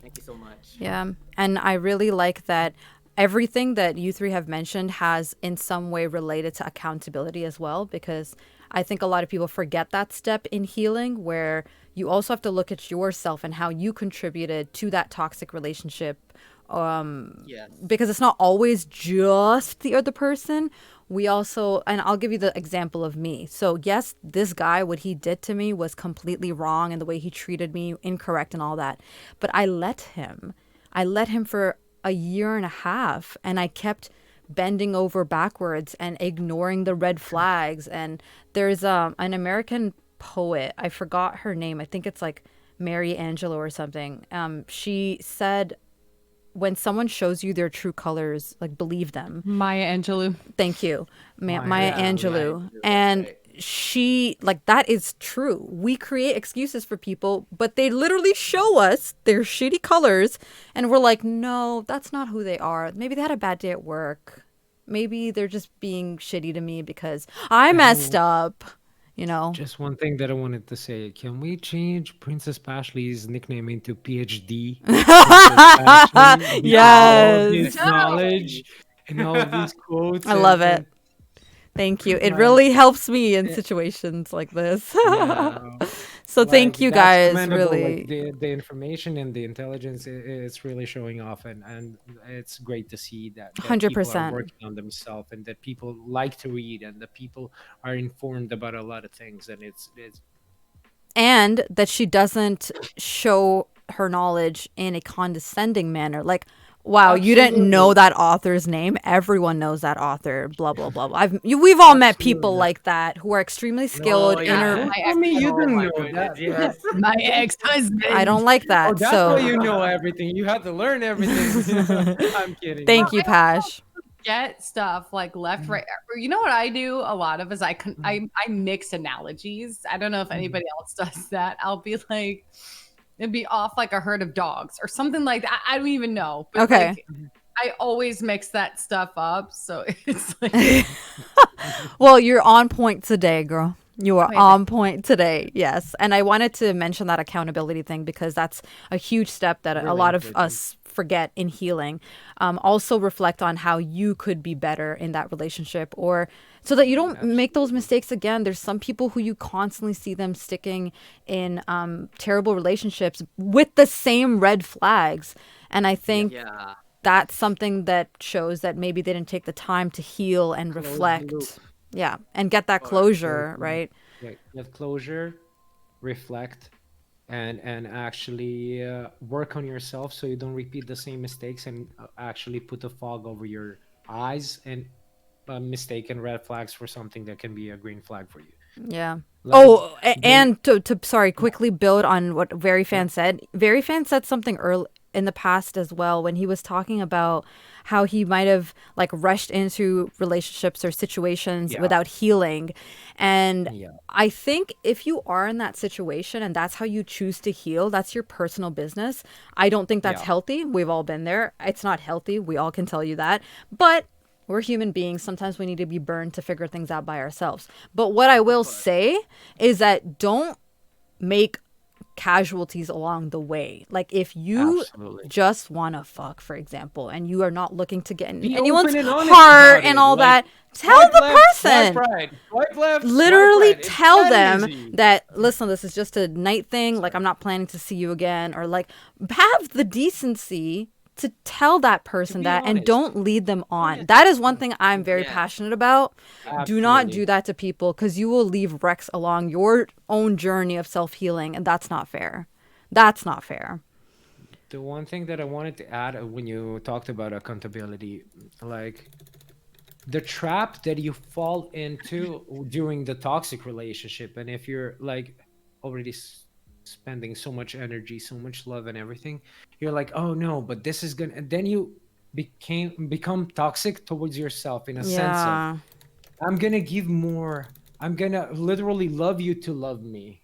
D: Thank you so much.
A: Yeah. And I really like that everything that you three have mentioned has in some way related to accountability as well, because I think a lot of people forget that step in healing where you also have to look at yourself and how you contributed to that toxic relationship,
D: Yes.
A: because it's not always just the other person. We also, and I'll give you the example of me. So yes, this guy, what he did to me was completely wrong, and the way he treated me incorrect and all that, but I let him for a year and a half, and I kept bending over backwards and ignoring the red flags. And there's an American poet, I forgot her name, I think it's like Mary Angelou or something. She said, when someone shows you their true colors, like, believe them.
B: Maya Angelou.
A: Thank you, Maya
C: Yeah,
A: Angelou.
D: yeah,
A: And
D: right.
A: she, like, that is true. We create excuses for people, but they literally show us their shitty colors, and we're like, no, that's not who they are. Maybe they had a bad day at work. Maybe they're just being shitty to me because I messed up, you know?
C: Just one thing that I wanted to say. Can we change Princess Pashley's nickname into PhD? Princess Pashley, with all of
A: Yes.
C: this knowledge and all of these quotes.
A: I love
C: and,
A: it. Thank you. It
C: like,
A: really helps me in situations like this.
C: yeah,
A: So thank
C: like
A: you
C: that's
A: guys,
C: commendable. Like
A: really.
C: the information and the intelligence is really showing off, and it's great to see that people are
A: 100%.
C: working on themselves, and that people like to read, and that people are informed about a lot of things, and it's
A: And that she doesn't show her knowledge in a condescending manner. Like, wow, you didn't know
C: absolutely.
A: that author's name. Everyone knows that author. Blah blah blah. We've all met people
C: Absolutely.
A: like that who are extremely skilled.
D: Oh yeah.
C: Don't
B: My
C: tell me you
D: Oh
C: didn't
D: my
C: know
D: goodness.
C: that.
D: Yes.
B: My ex-husband.
A: I don't like
C: Oh,
A: that.
C: that's why
A: So
C: you know everything. You had to learn everything. I'm kidding.
A: thank you, Pash.
B: Get stuff like left, right. You know what I do a lot of is I mix analogies. I don't know if anybody else does that. I'll be like, it'd be off like a herd of dogs or something like that. I don't even know. But
A: Okay.
B: like, I always mix that stuff up. So it's like,
A: Well, you're on point today, girl. You are
B: Wait,
A: on point today. Yes. And I wanted to mention that accountability thing because that's a huge step that a
C: Really
A: lot of
C: important.
A: us forget in healing. Also reflect on how you could be better in that relationship, or so that you don't make those mistakes again. There's some people who you constantly see them sticking in terrible relationships with the same red flags. And I think
D: Yeah.
A: that's something that shows that maybe they didn't take the time to heal and
C: Close the
A: reflect.
C: loop.
A: Yeah, and get that
D: Or-
A: closure,
C: Mhm.
A: right?
C: Get closure, reflect, and actually work on yourself so you don't repeat the same mistakes, and actually put a fog over your eyes and mistaken red flags for something that can be a green flag for you.
A: Yeah.
C: Like,
A: Oh,
C: don't-
A: and to sorry, quickly build on what Very Fan said. Very Fan said something early in the past as well when he was talking about how he might have like rushed into relationships or situations
C: Yeah.
A: without healing. And
C: Yeah.
A: I think if you are in that situation and that's how you choose to heal, that's your personal business. I don't think that's
C: Yeah.
A: healthy. We've all been there. It's not healthy. We all can tell you that. But we're human beings. Sometimes we need to be burned to figure things out by ourselves. But what I will say is that don't make casualties along the way. Like if you
C: Absolutely.
A: just want to fuck, for example, and you are not looking to get in
C: Be
A: anyone's
C: open and honest
A: heart
C: about
A: and
C: it.
A: all
C: Like,
A: that, tell
C: swipe
A: the
C: left, swipe
A: person.
C: right. Swipe left,
A: Literally
C: swipe right. It's
A: tell
C: that
A: them
C: easy.
A: that, listen, this is just a night thing. Like, I'm not planning to see you again. Or, like, have the decency to tell that person
C: be
A: that and
C: honest.
A: don't lead them on.
C: Honest.
A: That is one thing I'm very
D: Yeah.
A: passionate about. Do not
C: Absolutely.
A: do that to people because you will leave wrecks along your own journey of self healing. And that's not fair. That's not fair.
C: The one thing that I wanted to add when you talked about accountability, like the trap that you fall into during the toxic relationship, and if you're like already spending so much energy, so much love and everything, you're like, oh no, but this is gonna, and then you become toxic towards yourself in a sense of,
A: Yeah.
C: I'm gonna give more, I'm gonna literally love you to love me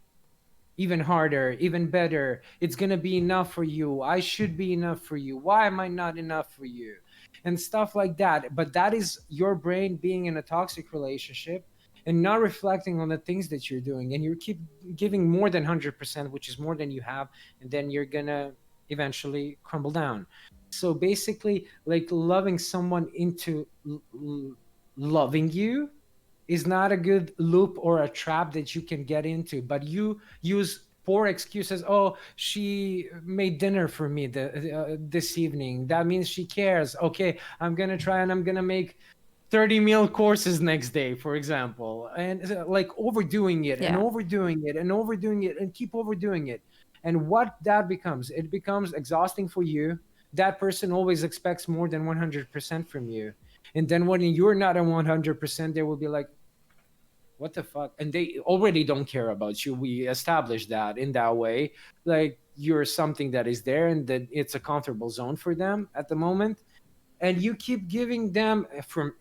C: even harder, even better. It's going to be enough for you. I should be enough for you. Why am I not enough for you? And stuff like that. But that is your brain being in a toxic relationship and not reflecting on the things that you're doing. And you keep giving more than 100%, which is more than you have. And then you're going to eventually crumble down. So basically, like loving someone into loving you is not a good loop or a trap that you can get into, but you use poor excuses. Oh, she made dinner for me this evening, that means she cares. Okay, I'm gonna try and I'm gonna make 30 meal courses next day, for example, and like overdoing it and
A: Yeah.
C: overdoing it and overdoing it and keep overdoing it. And what that becomes, it becomes exhausting for you. That person always expects more than 100% from you, and then when you're not at 100%, they will be like, what the fuck? And they already don't care about you. We established that in that way. Like you're something that is there and that it's a comfortable zone for them at the moment. And you keep giving them for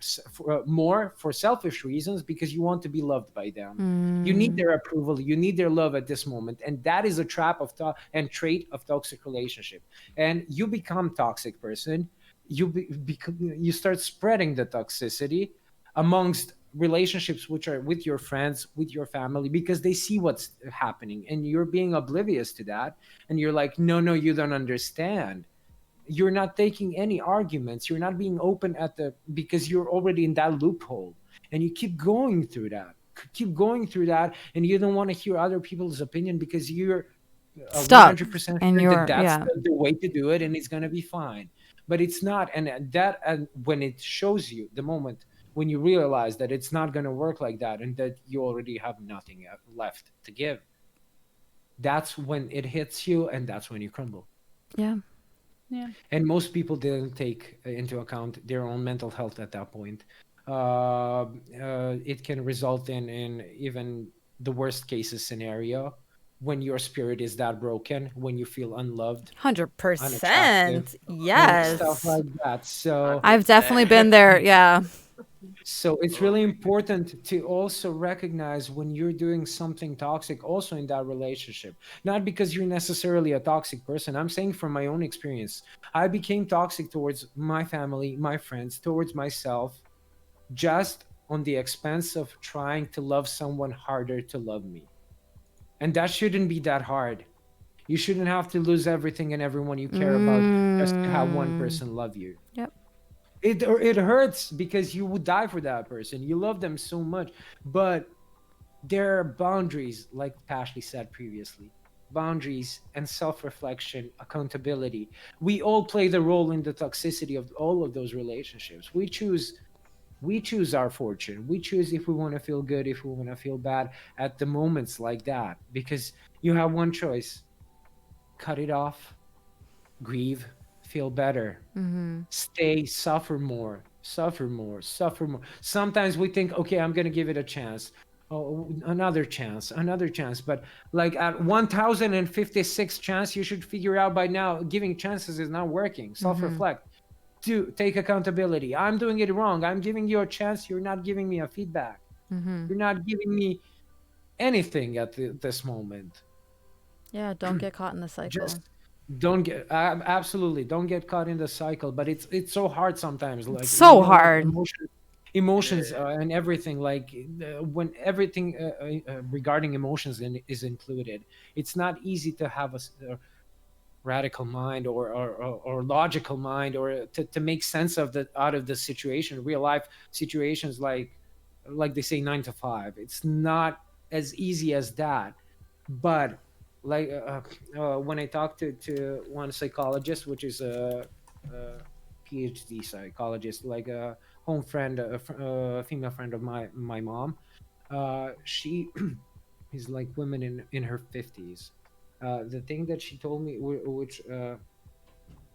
C: more for selfish reasons because you want to be loved by them. You need their approval. You need their love at this moment. And that is a trap of and trait of toxic relationship. And you become toxic person. You start spreading the toxicity amongst relationships which are with your friends, with your family, because they see what's happening and you're being oblivious to that. And you're like, no, no, you don't understand. You're not taking any arguments. You're not being open at the, because you're already in that loophole. And you keep going through that, and you don't want to hear other people's opinion because you're
A: Stuck.
C: 100%
A: And
C: sure that
A: you're,
C: that's
A: yeah.
C: the way to do it and it's going to be fine. But it's not. And when it shows you the moment when you realize that it's not going to work like that and that you already have nothing left to give, that's when it hits you and that's when you crumble.
A: Yeah.
B: Yeah.
C: And most people didn't take into account their own mental health at that point. It can result in even the worst cases scenario when your spirit is that broken, when you feel unloved, unattractive,
A: 100%.
C: and stuff
A: Yes.
C: like that. So
A: I've definitely been there. Yeah.
C: it's really important to also recognize when you're doing something toxic also in that relationship. Not because you're necessarily a toxic person. I'm saying from my own experience. I became toxic towards my family, my friends, towards myself, just on the expense of trying to love someone harder to love me. And that shouldn't be that hard. You shouldn't have to lose everything and everyone you care about just to have one person love you.
A: Yep.
C: It hurts because you would die for that person. You love them so much, but there are boundaries, like Pashley said previously. Boundaries and self-reflection, accountability. We all play the role in the toxicity of all of those relationships. We choose our fortune. We choose if we want to feel good, if we want to feel bad at the moments like that, because you have one choice: cut it off, grieve, feel better, stay, suffer more, suffer more, suffer more. Sometimes we think, okay, I'm gonna give it a chance. Oh, another chance, another chance. But like at 1056 chance, you should figure out by now giving chances is not working. Self-reflect. Two, take accountability. I'm doing it wrong. I'm giving you a chance. You're not giving me a feedback. You're not giving me anything at this moment.
A: Yeah. Don't get caught in the
C: Just
A: cycle.
C: don't get absolutely don't get caught in the cycle. But it's so hard sometimes, like
A: So hard.
C: emotions
D: Yeah.
C: and everything, like when everything regarding emotions is included, it's not easy to have a radical mind or logical mind, or to make sense of the out of the situation, real life situations, like they say 9 to 5. It's not as easy as that. But like when I talked to one psychologist, which is a PhD psychologist, like a home friend, a female friend of my mom, she is like women in her 50s. The thing that she told me, which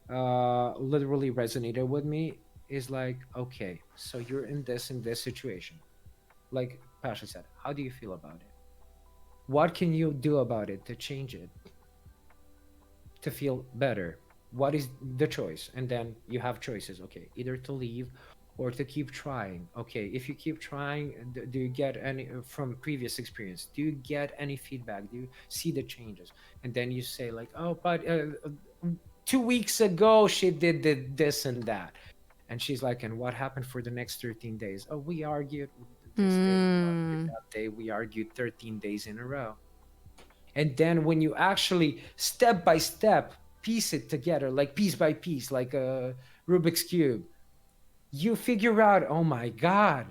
C: literally resonated with me, is like, okay, so you're in this situation, like Pasha said, how do you feel about it? What can you do about it to change it, to feel better? What is the choice? And then you have choices, okay, either to leave or to keep trying. Okay, if you keep trying, do you get any from previous experience, do you get any feedback, do you see the changes? And then you say like, oh, but 2 weeks ago she did this and that. And she's like, and what happened for the next 13 days? Oh, we argued this day, we argued
A: Mm.
C: that day, we argued 13 days in a row. And then when you actually step by step piece it together, like piece by piece, like a Rubik's cube, you figure out, oh my god,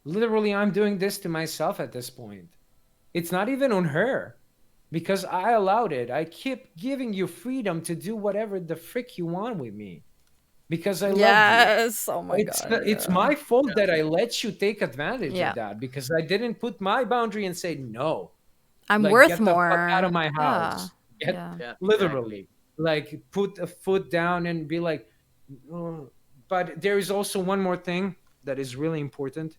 C: literally I'm doing this to myself at this point. It's not even on her, because I allowed it. I keep giving you freedom to do whatever the frick you want with me because I love you.
A: Yes. Oh my god.
C: It's
A: Yeah.
C: my fault that I let you take advantage
A: Yeah.
C: of that, because I didn't put my boundary and say no.
A: I'm
C: Like,
A: worth
C: get the fuck out of
A: more.
C: my
A: Yeah.
C: house. Get,
A: Yeah.
D: Yeah, exactly.
C: literally, like, put a foot down and be like, "Mm." But there is also one more thing that is really important: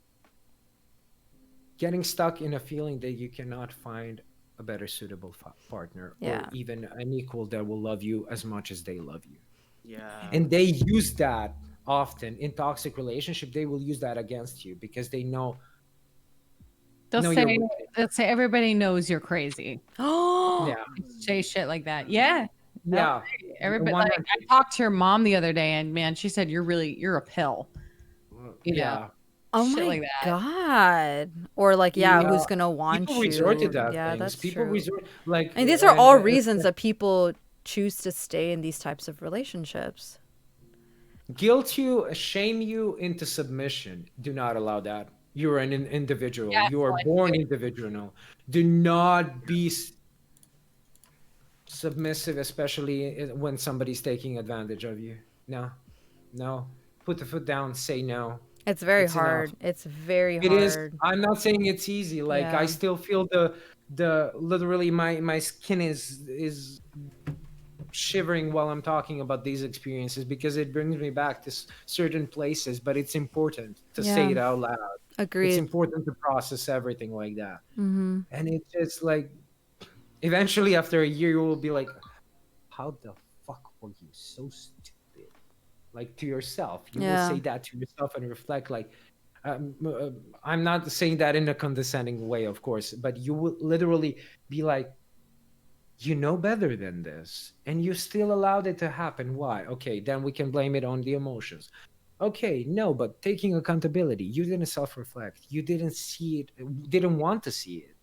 C: getting stuck in a feeling that you cannot find a better suitable partner, or
A: Yeah.
C: even an equal that will love you as much as they love you.
D: Yeah.
C: And they use that often in toxic relationship. They will use that against you because they
B: They'll
C: know you're
B: say
C: with it.
B: they'll say everybody knows you're crazy.
A: Oh.
C: Yeah,
B: Say shit like that. Yeah. They'll
C: yeah,
B: say everybody, like,
C: 100.
B: I talked to your mom the other day and man, she said you're a pill, you know.
C: Yeah.
A: Oh
B: Shit
A: my
B: like that.
A: god. Or like, yeah,
C: Yeah,
A: who's gonna
C: people
A: want
C: resort to
A: you?
C: that
A: Yeah,
C: things.
A: that's
C: People
A: true.
C: resort like,
A: And these are
C: and
A: all reasons that people choose to stay in these types of relationships.
C: guilt you, shame you into submission. Do not allow that. You're an individual.
B: Yeah,
C: You are
B: like,
C: born individual. Do not be submissive, especially when somebody's taking advantage of you. No, no. Put the foot down. Say no.
A: It's very
C: It's enough.
A: hard. It's very
C: It is.
A: hard.
C: I'm not saying it's easy. Like, I
A: Yeah.
C: still feel the literally my skin is shivering while I'm talking about these experiences, because it brings me back to certain places. But it's important to say
A: Yeah.
C: it out loud. It's
A: Agreed.
C: important to process everything like that.
A: Mm-hmm.
C: And it's just like, eventually after a year, you will be like, how the fuck were you so stupid? Like, to yourself, you will
A: Yeah.
C: say that to yourself and reflect like, I'm not saying that in a condescending way, of course, but you will literally be like, you know better than this, and you still allowed it to happen. Why? Okay, then we can blame it on the emotions. Okay, no, but taking accountability, you didn't self-reflect. You didn't see it, didn't want to see it.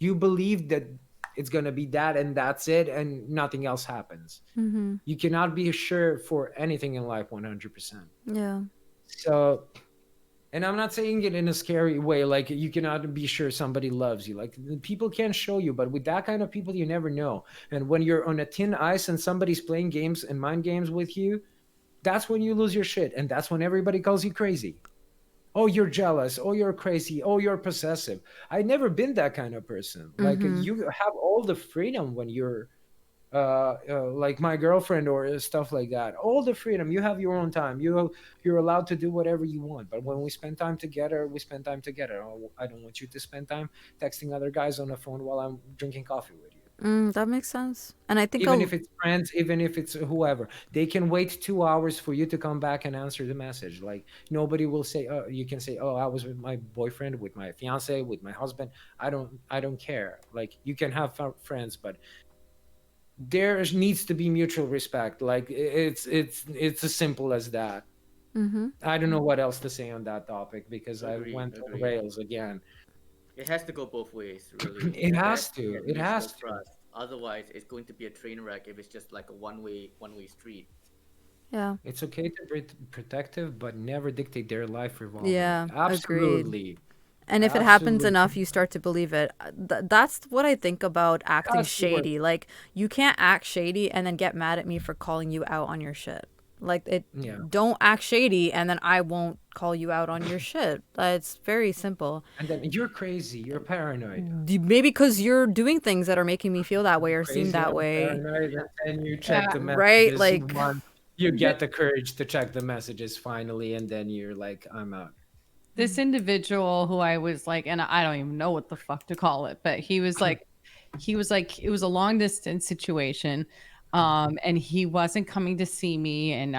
C: You believed that it's gonna be that and that's it, and nothing else happens.
A: Mm-hmm.
C: You cannot be sure for anything in life 100%.
A: Yeah.
C: So, and I'm not saying it in a scary way, like you cannot be sure somebody loves you. Like, people can show you, but with that kind of people, you never know. And when you're on a thin ice and somebody's playing games and mind games with you, that's when you lose your shit. And that's when everybody calls you crazy. Oh, you're jealous. Oh, you're crazy. Oh, you're possessive. I've never been that kind of person. Like,
A: Mm-hmm.
C: you have all the freedom when you're like my girlfriend or stuff like that. All the freedom. You have your own time. You're allowed to do whatever you want. But when we spend time together, we spend time together. Oh, I don't want you to spend time texting other guys on the phone while I'm drinking coffee with you.
A: That makes sense. And I think
C: Even if it's friends, even if it's whoever, they can wait 2 hours for you to come back and answer the message. Like, nobody will say, oh, you can say, oh, I was with my boyfriend, with my fiance, with my husband. I don't care. Like, you can have friends, but there needs to be mutual respect. Like, it's as simple as that. I don't know what else to say on that topic because I
D: Agreed,
C: went on
D: agreed.
C: rails again.
D: It has to go both ways, really.
C: It
D: There
C: has
D: has to be
C: to.
D: that
C: It
D: mutual
C: has to.
D: trust. Otherwise, it's going to be a train wreck if it's just like a one way street.
A: Yeah.
C: It's okay to be protective, but never dictate their life revolving.
A: Yeah. Agreed.
C: Absolutely.
A: And if it happens
C: Absolutely.
A: enough, you start to believe it. That's what I think about acting
C: That's the word.
A: shady. Like, you can't act shady and then get mad at me for calling you out on your shit. Like,
C: Yeah.
A: don't act shady and then I won't call you out on your shit. It's very simple.
C: And then you're crazy. You're paranoid.
A: Maybe because you're doing things that are making me feel that way or seem
C: Crazy
A: that
C: and
A: way.
C: paranoid. And then you check
B: Yeah.
C: the
A: Right?
C: messages
A: Like,
C: once. You get the courage to check the messages finally, and then you're like, I'm out.
B: This individual who I was like, and I don't even know what the fuck to call it, but he was like, it was a long distance situation. And he wasn't coming to see me, and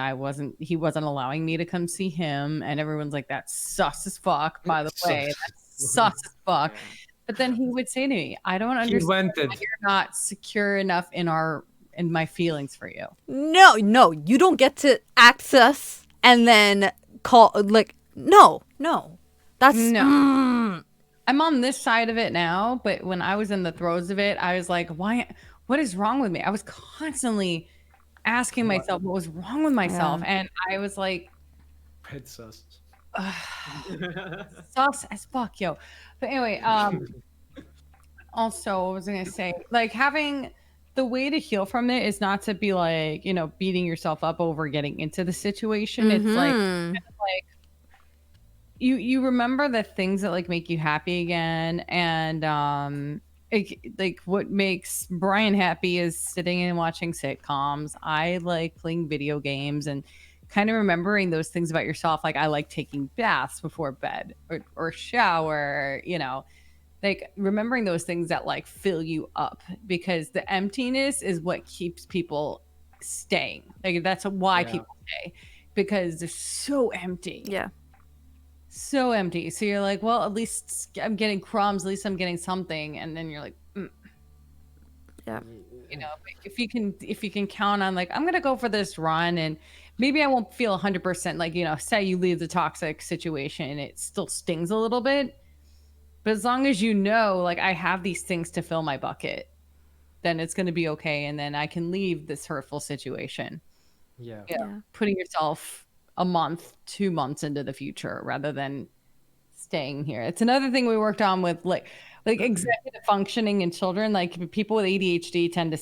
B: he wasn't allowing me to come see him. And everyone's like, that's sus as fuck, by the
C: So
B: way. That's sus as fuck.
D: Yeah.
B: But then he would say to me, I don't
C: he
B: understand
C: went
B: why
C: it.
B: you're not secure enough in my feelings for you.
A: no, you don't get to access and then call, like, no. That's,
B: No. I'm on this side of it now, but when I was in the throes of it, I was like, why? What is wrong with me? I was constantly asking myself what was wrong with myself.
A: Yeah.
B: And I was like,
C: It's us.
B: sus as fuck, yo. But anyway, also, what was I going to say? Like, having the way to heal from it is not to be like, beating yourself up over getting into the situation. It's like, you remember the things that like make you happy again, and like what makes Brian happy is sitting and watching sitcoms. I like playing video games and kind of remembering those things about yourself. Like, I like taking baths before bed or shower, like remembering those things that like fill you up, because the emptiness is what keeps people staying. Like, that's why
C: Yeah.
B: people stay, because they're so empty.
A: yeah.
B: So empty. So you're like, well, at least I'm getting crumbs, at least I'm getting something. And then you're like,
A: Yeah.
B: but if you can count on, like, I'm gonna go for this run, and maybe I won't feel 100%, like, say you leave the toxic situation and it still stings a little bit, but as long as like, I have these things to fill my bucket, then it's gonna be okay, and then I can leave this hurtful situation.
C: Yeah.
A: Yeah.
B: Putting yourself a month, 2 months into the future rather than staying here. It's another thing we worked on with like executive functioning in children. Like, people with ADHD tend to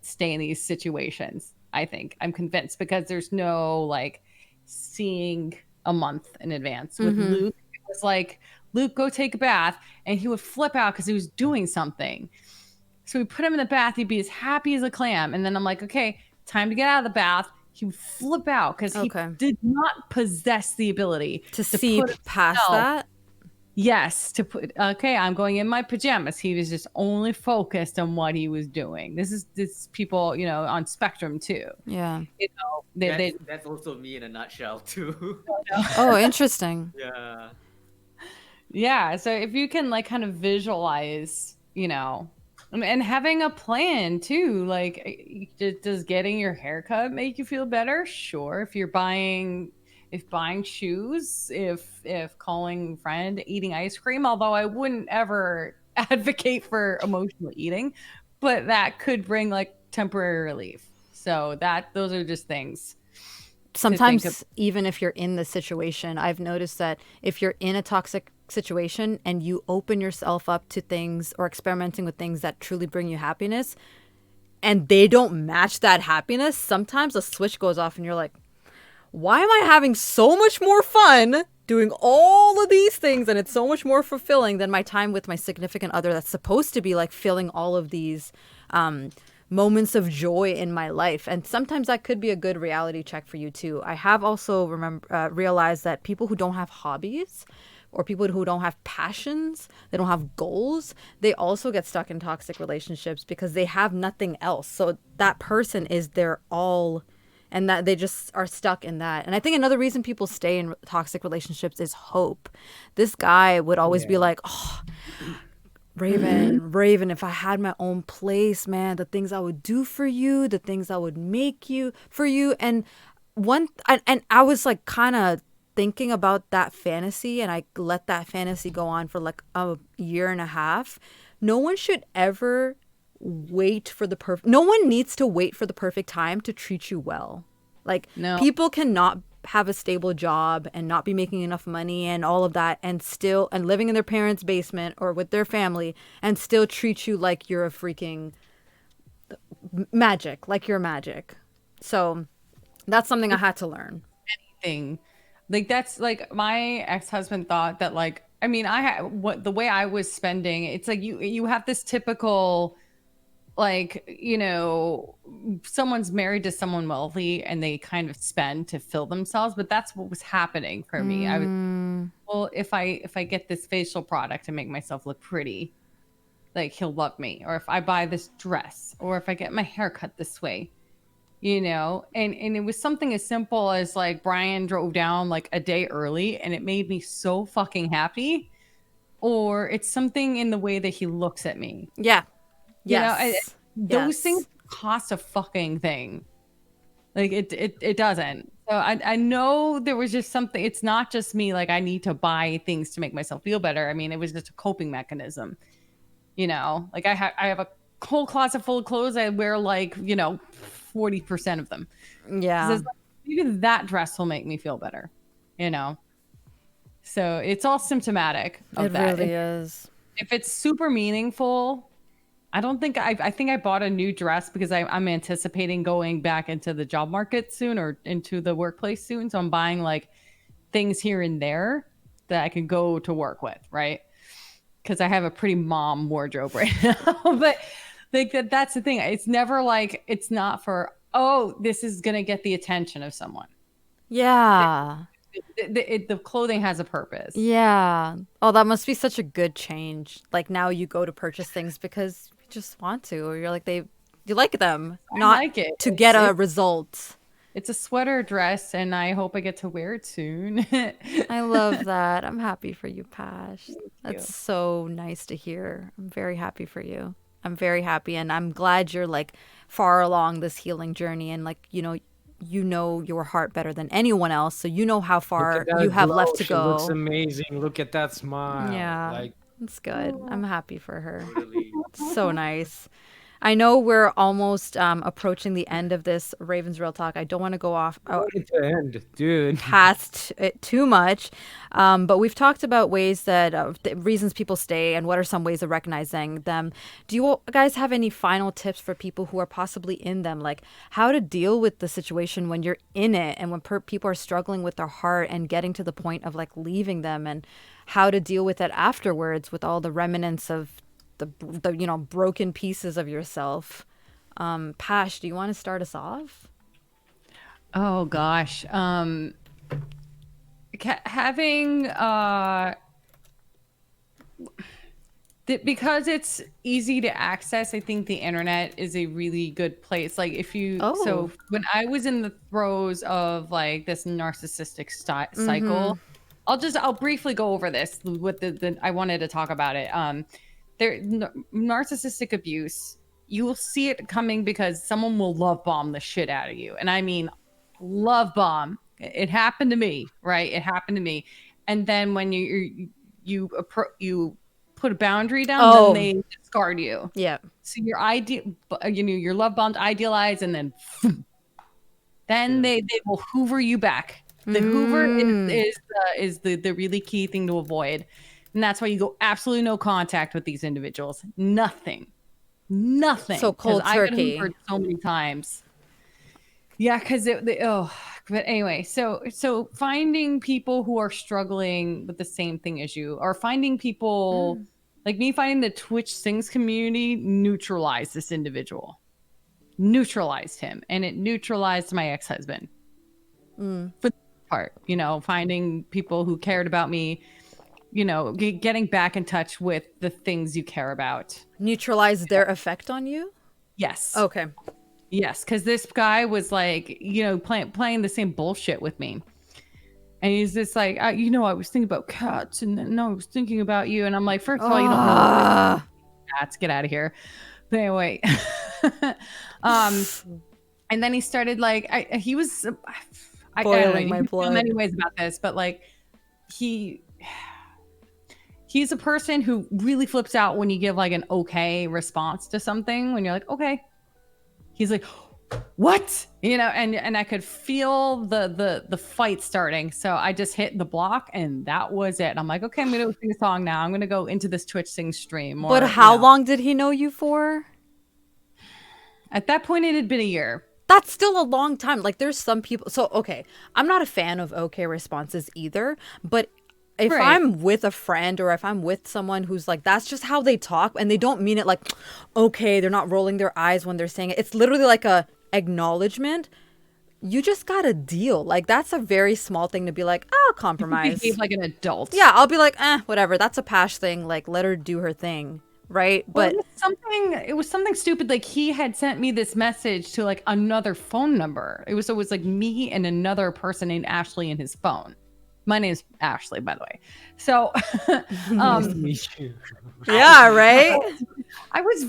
B: stay in these situations. I'm convinced, because there's no like seeing a month in advance. With Luke, it was like, Luke, go take a bath, and he would flip out because he was doing something. So we put him in the bath. He'd be as happy as a clam, and then I'm like, okay, time to get out of the bath. He would flip out because he did not possess the ability
A: To see
B: put
A: past
B: himself-
A: that.
B: Yes, to put, okay, I'm going in my pajamas. He was just only focused on what he was doing. This is people, on spectrum too.
A: Yeah.
D: That's also me in a nutshell too.
A: Oh, interesting.
D: Yeah.
B: Yeah. So if you can like kind of visualize, and having a plan too, like, does getting your haircut make you feel better? Sure. If buying shoes, if calling a friend, eating ice cream, although I wouldn't ever advocate for emotional eating, but that could bring like temporary relief. So those are just things.
A: Sometimes even if you're in the situation, I've noticed that if you're in a toxic situation and you open yourself up to things or experimenting with things that truly bring you happiness and they don't match that happiness, sometimes a switch goes off and you're like, why am I having so much more fun doing all of these things, and it's so much more fulfilling than my time with my significant other that's supposed to be like filling all of these moments of joy in my life? And sometimes that could be a good reality check for you too. I have also realized that people who don't have hobbies or people who don't have passions, they don't have goals, they also get stuck in toxic relationships because they have nothing else. So that person is their all, and that they just are stuck in that. And I think another reason people stay in toxic relationships is hope. This guy would always be like, oh, Raven, if I had my own place, man, the things I would do for you, the things I would make you for you. And and I was like kind of thinking about that fantasy, and I let that fantasy go on for like a year and a half. No one should ever wait for the perfect. No one needs to wait for the perfect time to treat you well. Like
B: No.
A: people cannot have a stable job and not be making enough money and all of that and still and living in their parents' basement or with their family and still treat you like you're a freaking magic, like you're magic. So that's something I had to learn.
B: Thing. Like that's like my ex-husband thought that like I mean I had what the way I was spending it's like you have this typical like you know someone's married to someone wealthy and they kind of spend to fill themselves, but that's what was happening for me. I was well if I get this facial product and make myself look pretty, like he'll love me, or if I buy this dress, or if I get my hair cut this way, you know. And it was something as simple as like Brian drove down like a day early and it made me so fucking happy, or it's something in the way that he looks at me,
A: Yeah.
B: you know.
A: Yes.
B: Those
A: Yes.
B: things cost a fucking thing. Like it doesn't. So I know there was just something. It's not just me, like I need to buy things to make myself feel better. I mean, it was just a coping mechanism, you know. Like I have a whole closet full of clothes. I wear like, you know, 40% of them.
A: Yeah.
B: Like, maybe that dress will make me feel better, you know. So it's all symptomatic of
A: It
B: that.
A: really is.
B: If it's super meaningful, I don't think I think I bought a new dress because I'm anticipating going back into the job market soon or into the workplace soon. So I'm buying like things here and there that I can go to work with, right? Because I have a pretty mom wardrobe right now. But like that's the thing. It's never like it's not for, oh, this is gonna get the attention of someone.
A: Yeah.
B: The clothing has a purpose.
A: Yeah. Oh, that must be such a good change. Like now you go to purchase things because you just want to, or you're like you like them, not
B: like it.
A: to get a result.
B: It's a sweater dress, and I hope I get to wear it soon.
A: I love that. I'm happy for you, Pash. That's so nice to hear. I'm very happy for you. I'm very happy, and I'm glad you're like far along this healing journey, and like you know your heart better than anyone else, so you know how far you have left to
C: She looks
A: go.
C: amazing. Look at that smile.
A: Yeah,
C: Like
A: it's good. I'm happy for her.
D: Totally.
A: So nice. I know we're almost approaching the end of this Ravens Real Talk. I don't want to go off
C: it's the end, dude.
A: past it too much, but we've talked about ways that reasons people stay and what are some ways of recognizing them. Do you guys have any final tips for people who are possibly in them, like how to deal with the situation when you're in it and when people are struggling with their heart and getting to the point of like leaving them, and how to deal with it afterwards with all the remnants of the broken pieces of yourself? Pash, do you want to start us off?
B: Oh gosh. Having because it's easy to access, I think the internet is a really good place. Like if you so when I was in the throes of like this narcissistic cycle, I'll briefly go over this with the I wanted to talk about it. Narcissistic abuse, you will see it coming because someone will love bomb the shit out of you. And I mean, love bomb. It happened to me, right? It happened to me. And then when you put a boundary down, then they discard you.
A: Yeah.
B: So your love bombed, idealized, and then they will hoover you back. The hoover is the really key thing to avoid. And that's why you go absolutely no contact with these individuals. Nothing. So
A: cold turkey.
B: I've been hoovered so many times. Yeah, because but anyway, so finding people who are struggling with the same thing as you, or finding people like me, finding the Twitch Sings community neutralized this individual, neutralized him, and it neutralized my ex-husband. For the part, finding people who cared about me, getting back in touch with the things you care about.
A: Neutralize their effect on you?
B: Yes.
A: Okay.
B: Yes, because this guy was like, playing the same bullshit with me. And he's just like, I was thinking about cats, and no, I was thinking about you. And I'm like, first of all, you don't know cats, get out of here. But anyway, And then he started like he was I don't know,
A: Boiling
B: you
A: my
B: can feel
A: blood.
B: many ways about this, but like he he's a person who really flips out when you give like an okay response to something, when you're like, okay. He's like, what? You know, and I could feel the fight starting. So I just hit the block and that was it. I'm like, okay, I'm gonna go sing a song now. I'm gonna go into this Twitch sing stream.
A: But
B: Or
A: how long did he know you for?
B: at that point it had been a year.
A: That's still a long time. Like there's some people. So okay, I'm not a fan of okay responses either, but if
B: Right.
A: I'm with a friend or if I'm with someone who's like that's just how they talk and they don't mean it like okay, they're not rolling their eyes when they're saying it. It's literally like a acknowledgement. You just got to deal. Like that's a very small thing to be like, "I'll compromise."
B: Behave like an adult.
A: Yeah, I'll be like, whatever. That's a Pash thing. Like, let her do her thing, right?
B: Well,
A: But
B: it was something stupid. Like he had sent me this message to like another phone number. It was like me and another person named Ashley in his phone. My name's Ashley, by the way. So
C: Nice to meet you.
A: yeah, right.
B: I was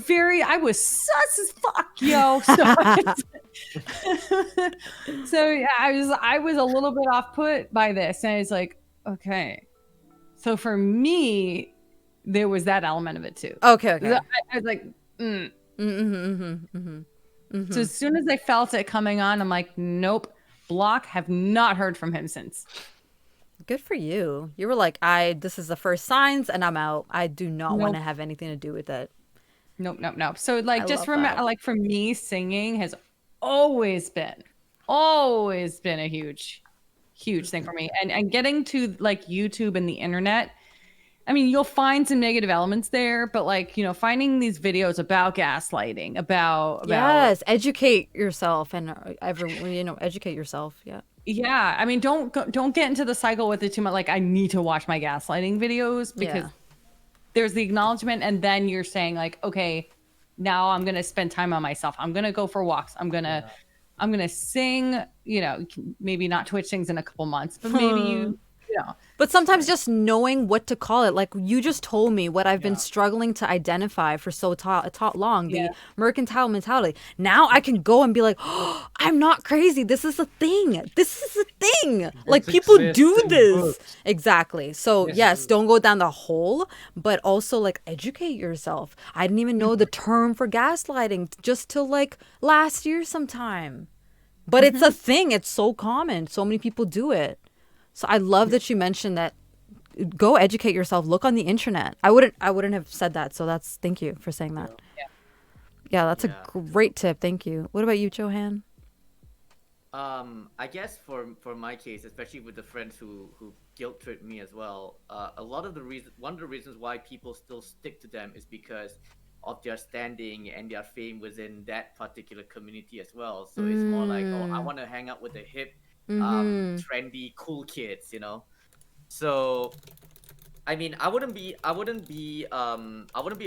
B: sus as fuck, yo. So yeah, I was a little bit off put by this, and it's like, okay. So for me, there was that element of it too.
A: Okay.
B: I was like, So as soon as I felt it coming on, I'm like, nope, block. Have not heard from him since.
A: Good for you. You were like, this is the first signs and I'm out. I do not want to have anything to do with it.
B: Nope. So like,
A: I
B: just
A: love
B: remember,
A: that.
B: like for me, singing has always been a huge thing for me. And getting to like YouTube and the internet, I mean, you'll find some negative elements there, but like, you know, finding these videos about gaslighting, about
A: Yes, educate yourself and everyone, educate yourself. Yeah.
B: yeah, I mean, don't get into the cycle with it too much. Like, I need to watch my gaslighting videos because there's the acknowledgement, and then you're saying like, okay, now I'm gonna spend time on myself. I'm gonna go for walks. I'm gonna sing. You know, maybe not Twitch sings in a couple months, but maybe you know.
A: But sometimes just knowing what to call it, like you just told me what I've been struggling to identify for so long, the mercantile mentality. Now I can go and be like, oh, I'm not crazy. This is a thing. This is a thing. Like people do this. Exactly. So yes, don't go down the hole, but also like educate yourself. I didn't even know the term for gaslighting just till like last year sometime. But it's a thing. It's so common. So many people do it. So I love that you mentioned that. Go educate yourself. Look on the internet. I wouldn't have said that. So thank you for saying that. Yeah, that's a great tip. Thank you. What about you, Johan?
D: I guess for my case, especially with the friends who guilt tripped me as well, one of the reasons why people still stick to them is because of their standing and their fame within that particular community as well. So it's more like, oh, I want to hang out with the hip, trendy, cool kids, you know. So, I mean, I wouldn't be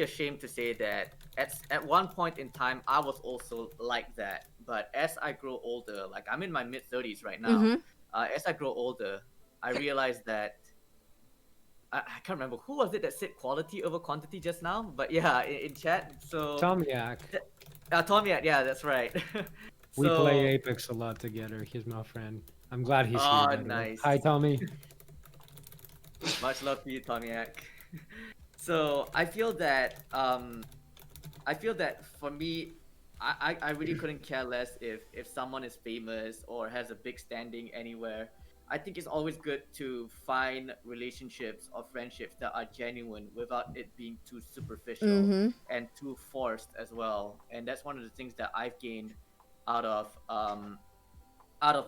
D: ashamed to say that at one point in time I was also like that. But as I grow older, like I'm in my mid-30s right now, as I grow older, I realized that I can't remember who was it that said quality over quantity just now, but yeah, in chat. So
C: Tomiak.
D: Tomiak, yeah, that's right.
C: We play Apex a lot together. He's my friend. I'm glad he's here.
D: Oh, nice.
C: Hi, Tommy.
D: Much love to you, Tomiak. So I feel that for me, I really couldn't care less if someone is famous or has a big standing anywhere. I think it's always good to find relationships or friendships that are genuine without it being too superficial and too forced as well. And that's one of the things that I've gained out of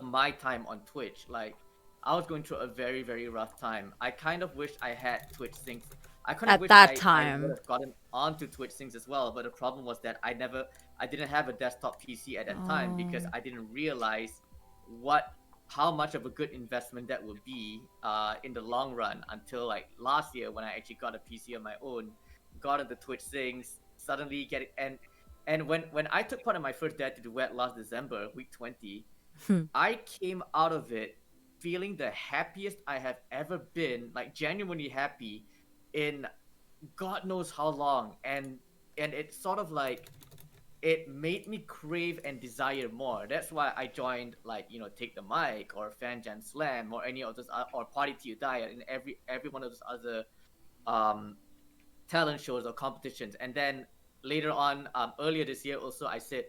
D: my time on Twitch. Like, I was going through a very, very rough time. I kind of wish I had Twitch Syncs. I kind of wish I would have gotten onto Twitch Syncs as well, but the problem was that I didn't have a desktop PC at that time because I didn't realize how much of a good investment that would be in the long run until like last year when I actually got a PC of my own, got into Twitch Syncs, suddenly get it, and when I took part in my first Dare to Duet last December, week 20, I came out of it feeling the happiest I have ever been, like genuinely happy in God knows how long. And it's sort of like it made me crave and desire more. That's why I joined, like, Take the Mic or Fan Jam Slam or any of those or Party to Your Diet and every one of those other um talent shows or competitions. And then later on, earlier this year also, I said,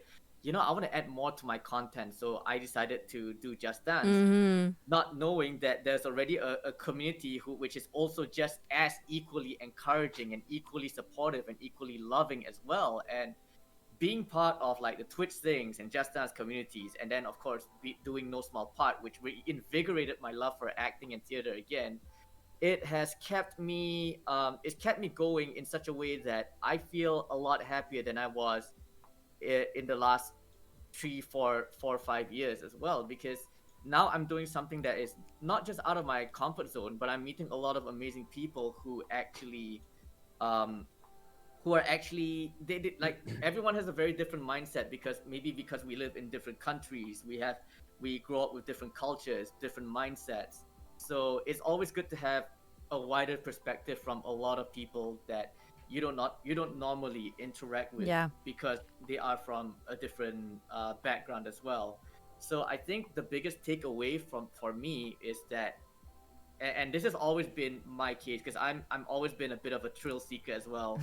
D: I want to add more to my content. So I decided to do Just Dance,
A: Mm-hmm.
D: not knowing that there's already a community which is also just as equally encouraging and equally supportive and equally loving as well. And being part of like the Twitch things and Just Dance communities, and then of course doing No Small Part, which reinvigorated my love for acting and theater again. It has kept me it's kept me going in such a way that I feel a lot happier than I was in the last 3 4 4 5 years as well, because now I'm doing something that is not just out of my comfort zone, but I'm meeting a lot of amazing people um who are actually they like everyone has a very different mindset, because we live in different countries, we grow up with different cultures, different mindsets. So it's always good to have a wider perspective from a lot of people that you don't normally interact with,
A: Yeah.
D: because they are from a different background as well. So I think the biggest takeaway from for me is that, and this has always been my case, because I'm always been a bit of a thrill seeker as well.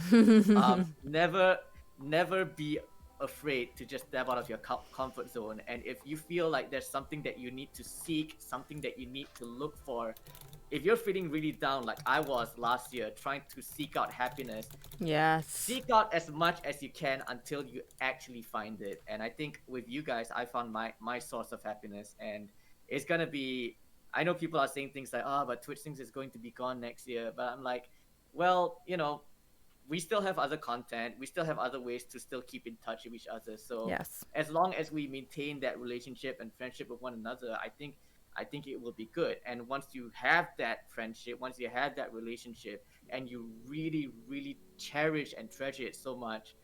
D: Never never be afraid to just step out of your comfort zone. And if you feel like there's something that you need to seek, something that you need to look for, if you're feeling really down like I was last year trying to seek out happiness,
A: Yes.
D: seek out as much as you can until you actually find it. And I think with you guys, I found my source of happiness. And it's gonna be, I know people are saying things like, oh, but Twitch things is going to be gone next year, but I'm like, well, we still have other content, we still have other ways to still keep in touch with each other. So
A: Yes.
D: as long as we maintain that relationship and friendship with one another, I think it will be good. And once you have that friendship, once you have that relationship, and you really, really cherish and treasure it so much,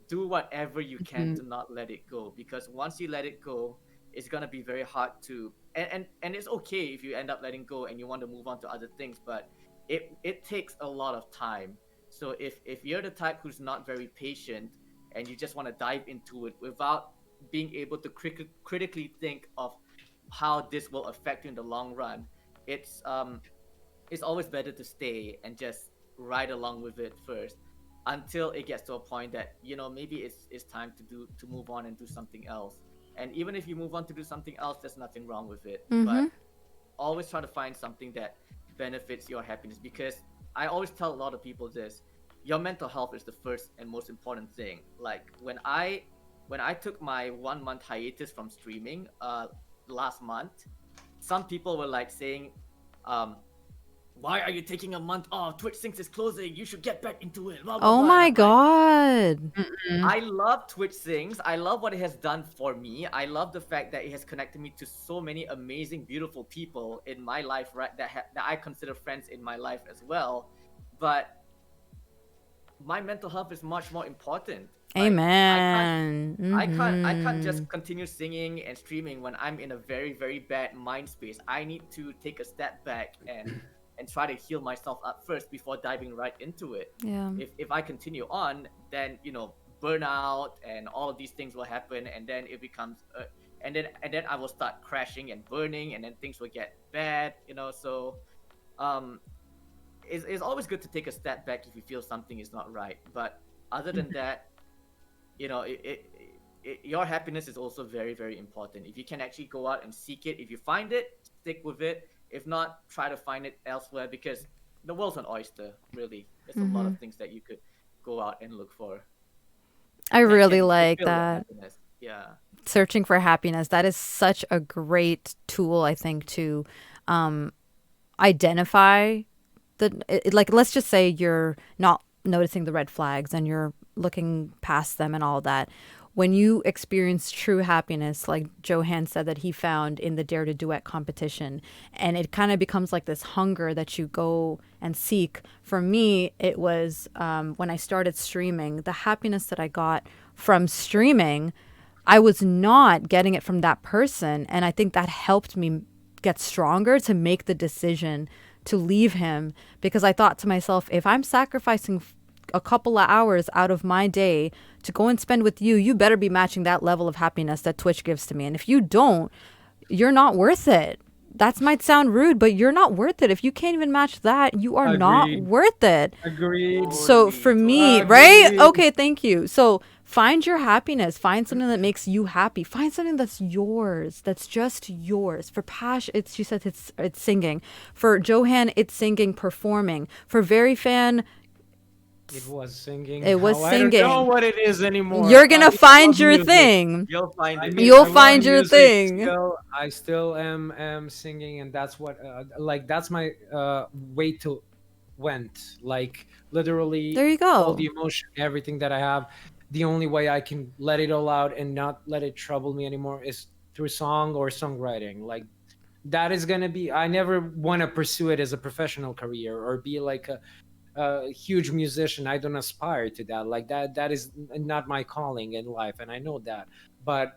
D: do whatever you can to not let it go. Because once you let it go, it's gonna be very hard to, and it's okay if you end up letting go and you want to move on to other things, but it takes a lot of time. So if you're the type who's not very patient and you just want to dive into it without being able to critically think of how this will affect you in the long run, it's um it's always better to stay and just ride along with it first, until it gets to a point that maybe it's time to move on and do something else. And even if you move on to do something else, there's nothing wrong with it.
A: Mm-hmm.
D: But always try to find something that benefits your happiness, because I always tell a lot of people this: your mental health is the first and most important thing. Like when I took my 1 month hiatus from streaming last month, some people were like saying, um why are you taking a month off? Twitch Sinks is closing. You should get back into it. Blah blah
A: Oh
D: blah. And
A: my
D: I'm like,
A: God.
D: I love Twitch Sings. I love what it has done for me. I love the fact that it has connected me to so many amazing, beautiful people in my life, right? That I consider friends in my life as well. But my mental health is much more important. Like,
A: Amen.
D: I can't
A: Mm-hmm.
D: just continue singing and streaming when I'm in a very, very bad mind space. I need to take a step back and try to heal myself up first before diving right into it.
A: Yeah.
D: If I continue on, then burnout and all of these things will happen, and then it becomes and then I will start crashing and burning, and then things will get bad. So um, it's always good to take a step back if you feel something is not right. But other than that, your happiness is also very, very important. If you can actually go out and seek it, if you find it, stick with it. If not, try to find it elsewhere, because the world's an oyster, really. There's a lot
A: Mm-hmm.
D: of things that you could go out and look for
A: I
D: that
A: really
D: can
A: like
D: fulfill your
A: that.
D: happiness. Yeah.
A: Searching for happiness. That is such a great tool, I think, to um, identify like, let's just say you're not noticing the red flags and you're looking past them and all that. When you experience true happiness, like Johan said that he found in the Dare to Duet competition, and it kind of becomes like this hunger that you go and seek. For me, it was when I started streaming, the happiness that I got from streaming, I was not getting it from that person. And I think that helped me get stronger to make the decision to leave him, because I thought to myself, if I'm sacrificing a couple of hours out of my day to go and spend with you, you better be matching that level of happiness that Twitch gives to me. And if you don't, you're not worth it. That might sound rude, but you're not worth it. If you can't even match that, you are not
C: Agreed.
A: worth it.
C: Agreed.
A: So for me,
C: Agreed.
A: right? Okay, thank you. So find your happiness. Find something that makes you happy. Find something that's yours. That's just yours. For Pash, she said it's singing. For Johan, it's singing, performing. For Very Fan,
C: It was singing.
A: It was
C: I don't know
A: singing.
C: what it is anymore.
A: you're gonna
C: I
A: find
C: love
A: your
C: music.
A: thing.
D: You'll find
C: I
D: it.
C: mean,
A: You'll
C: I love
A: find your
C: music
A: thing.
C: Still, I still am singing, and that's what like that's my way to went. Like literally,
A: There you
C: all
A: go.
C: the emotion, everything that I have. The only way I can let it all out and not let it trouble me anymore is through song or songwriting. Like that is gonna be. I never want to pursue it as a professional career or be like a huge musician. I don't aspire to that. Like that is not my calling in life, and I know that. But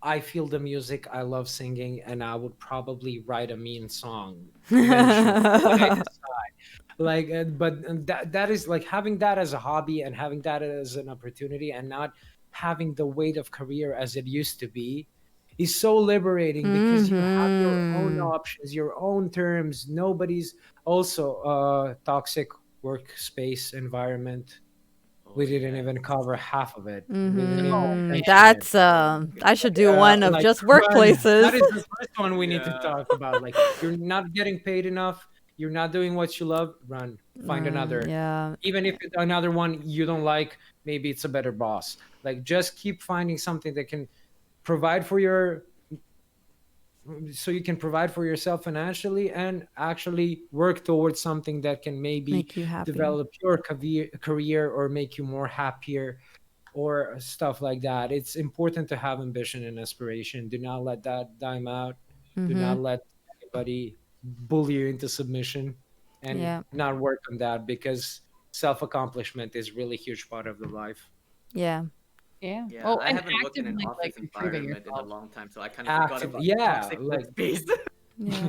C: I feel the music. I love singing, and I would probably write a mean song eventually when I decide. Like, but that is like having that as a hobby and having that as an opportunity, and not having the weight of career as it used to be, is so liberating because you have your own
A: Mm-hmm.
C: options, your own terms. Nobody's also toxic workspace environment.
D: Oh
C: We didn't
D: yes.
C: even cover half of it. We didn't even
B: Oh
A: Mm-hmm.
C: mention it.
A: That's I should do one of
C: Like,
A: just
C: run.
A: workplaces.
C: That is the first one we need to
D: Yeah.
C: talk about. Like, you're not getting paid enough. You're not doing what you love. Run. Find another.
A: Yeah.
C: Even if another one you don't like, maybe it's a better boss. Like, just keep finding something that can provide for your so you can provide for yourself financially and actually work towards something that can maybe
A: Make you happy.
C: develop your career or make you more happier or stuff like that. It's important to have ambition and aspiration. Do not let that dime out. Do
A: Mm-hmm.
C: not let anybody bully you into submission, and
A: Yeah.
C: not work on that, because self accomplishment is really huge part of the life.
A: Yeah.
B: Yeah.
D: Yeah,
B: Oh,
D: I
B: and
D: haven't worked in an
B: actively
D: office
B: improving
D: environment in a
B: yourself.
D: long time, so I kind of forgot
C: Active,
D: about
C: yeah,
D: toxic
C: like
D: workspace.
A: Yeah.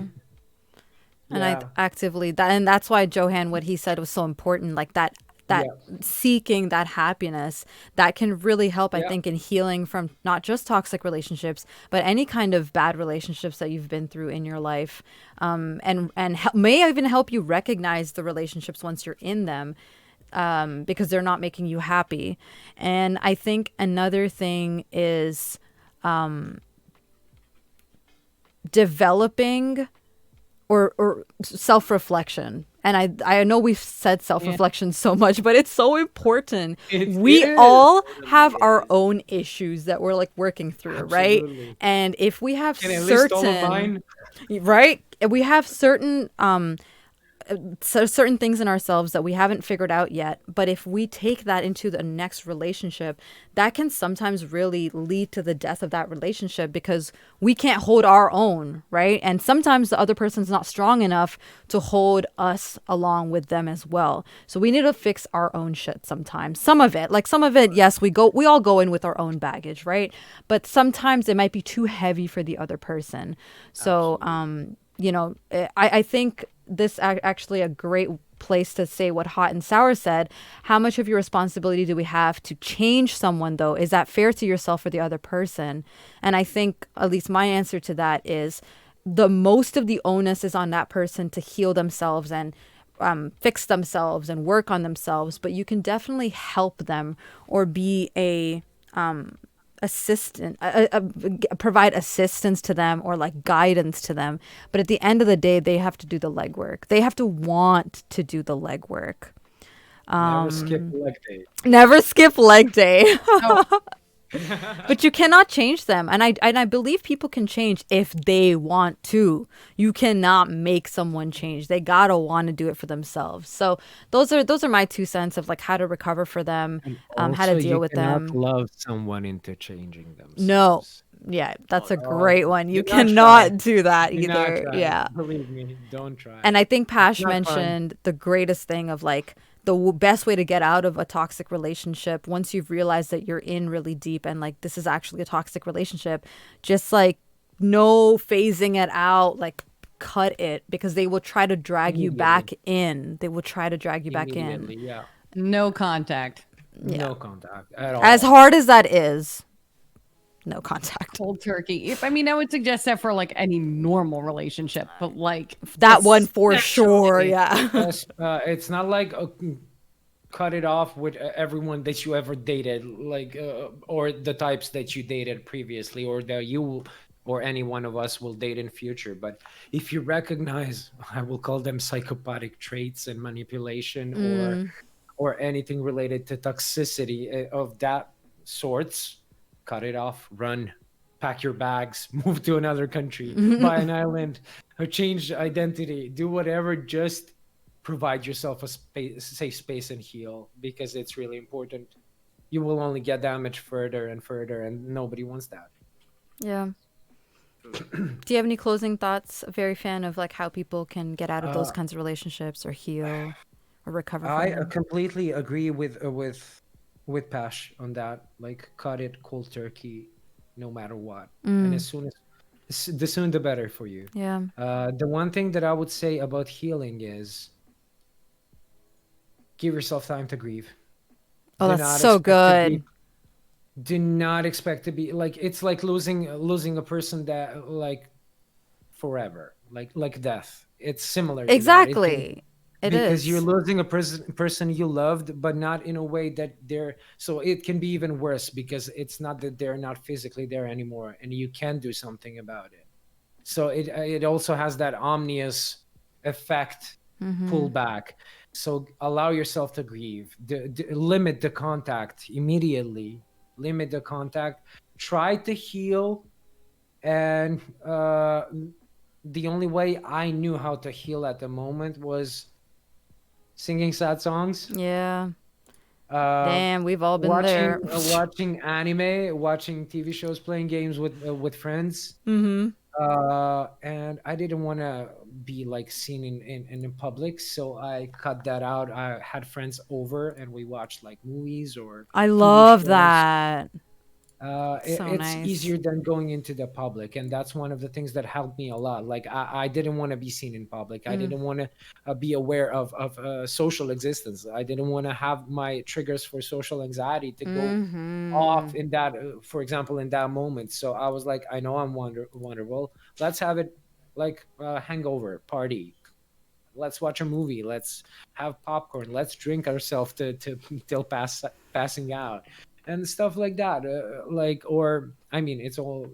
A: And I
C: yeah,
A: actively that, and that's why Johan, what he said was so important. Like that
C: yeah,
A: seeking that happiness that can really help, I
C: yeah.
A: think, in healing from not just toxic relationships, but any kind of bad relationships that you've been through in your life, and may even help you recognize the relationships once you're in them, because they're not making you happy. And I think another thing is developing or self-reflection. And I know we've said self-reflection so much, but it's so important.
C: It
A: We
C: is.
A: all
D: Totally
A: have our
D: is.
A: own issues that we're like working through, right?
C: Absolutely.
A: And if we have
C: And at least all of
A: certain,
C: mine.
A: right? We have certain so certain things in ourselves that we haven't figured out yet, but if we take that into the next relationship, that can sometimes really lead to the death of that relationship because we can't hold our own, right? And sometimes the other person's not strong enough to hold us along with them as well. So we need to fix our own shit sometimes. Some of it, yes, we all go in with our own baggage, right? But sometimes it might be too heavy for the other person. So I think this actually a great place to say what Hot and Sour said. How much of your responsibility do we have to change someone, though? Is that fair to yourself or the other person? And I think at least my answer to that is the most of the onus is on that person to heal themselves and fix themselves and work on themselves. But you can definitely help them or be a provide assistance to them or like guidance to them, but at the end of the day they have to do the legwork. They have to want to do the legwork.
C: Never skip leg day.
A: Never skip leg day.
B: Oh,
A: But you cannot change them, and I believe people can change if they want to. You cannot make someone change. They gotta want to do it for themselves. So those are my 2 cents of like how to recover for them,
C: And
A: how to
C: also,
A: deal
C: you
A: with
C: cannot
A: them.
C: love someone into changing
A: No.
C: themselves.
A: Yeah, that's
D: Oh,
A: a great one. You
C: Do not
A: cannot
C: try.
A: do that
C: Do not
A: either.
C: try.
A: Yeah.
C: Believe me, don't try.
A: And I think Pash
C: not fun.
A: mentioned the greatest thing of like the best way to get out of a toxic relationship once you've realized that you're in really deep and like this is actually a toxic relationship, just like no phasing it out, like cut it because they will try to drag you back in. They will try to drag you back in.
C: Immediately, yeah.
B: No contact.
C: No contact at all.
A: As hard as that is, no contact.
B: Cold turkey. If I mean, I would suggest that for like any normal relationship, but like
A: That one for
B: especially-
A: sure, yeah.
C: Yes, it's not like cut it off with everyone that you ever dated, like or the types that you dated previously, or that you or any one of us will date in future. But if you recognize, I will call them psychopathic traits and manipulation, or anything related to toxicity of that sorts, cut it off, run, pack your bags, move to another country, buy an island, or change identity, do whatever, just provide yourself a safe space and heal, because it's really important. You will only get damaged further and further, and nobody wants that.
A: Yeah. Do you have any closing thoughts? A very fan of like how people can get out of those kinds of relationships or heal or recover from
C: I
A: them.
C: completely agree with Pash on that. Like, cut it cold turkey, no matter what, and as soon as the sooner the better for you.
A: Yeah.
C: The one thing that I would say about healing is give yourself time to grieve.
A: Oh,
C: Do
A: that's
C: not
A: so
C: expect to be-
A: good.
C: do not expect to be like, it's like losing a person that, like, forever, like death. It's similar to that.
A: Exactly. It
C: Because
A: is.
C: you're losing a person you loved, but not in a way that they're, so it can be even worse, because it's not that they're not physically there anymore and you can do something about it. So it also has that omnious effect, pull back. So allow yourself to grieve. Limit the contact immediately. Limit the contact. Try to heal. And the only way I knew how to heal at the moment was singing sad songs.
A: Yeah.
C: Uh,
A: Damn, we've all been
C: watching
A: there.
C: watching anime, watching TV shows, playing games with friends. And I didn't want to be like seen in public, so I cut that out. I had friends over and we watched like movies or
A: I
C: TV
A: love
C: shows.
A: that. So
C: It's
A: nice.
C: easier than going into the public, and that's one of the things that helped me a lot. Like, I didn't want to be seen in public. I didn't want to be aware of social existence. I didn't want to have my triggers for social anxiety to go off in that, for example, in that moment. So I was like, I know I'm wonderful. Let's have it like a hangover party. Let's watch a movie. Let's have popcorn. Let's drink ourselves to till passing out, and stuff like that. Like, or I mean, it's all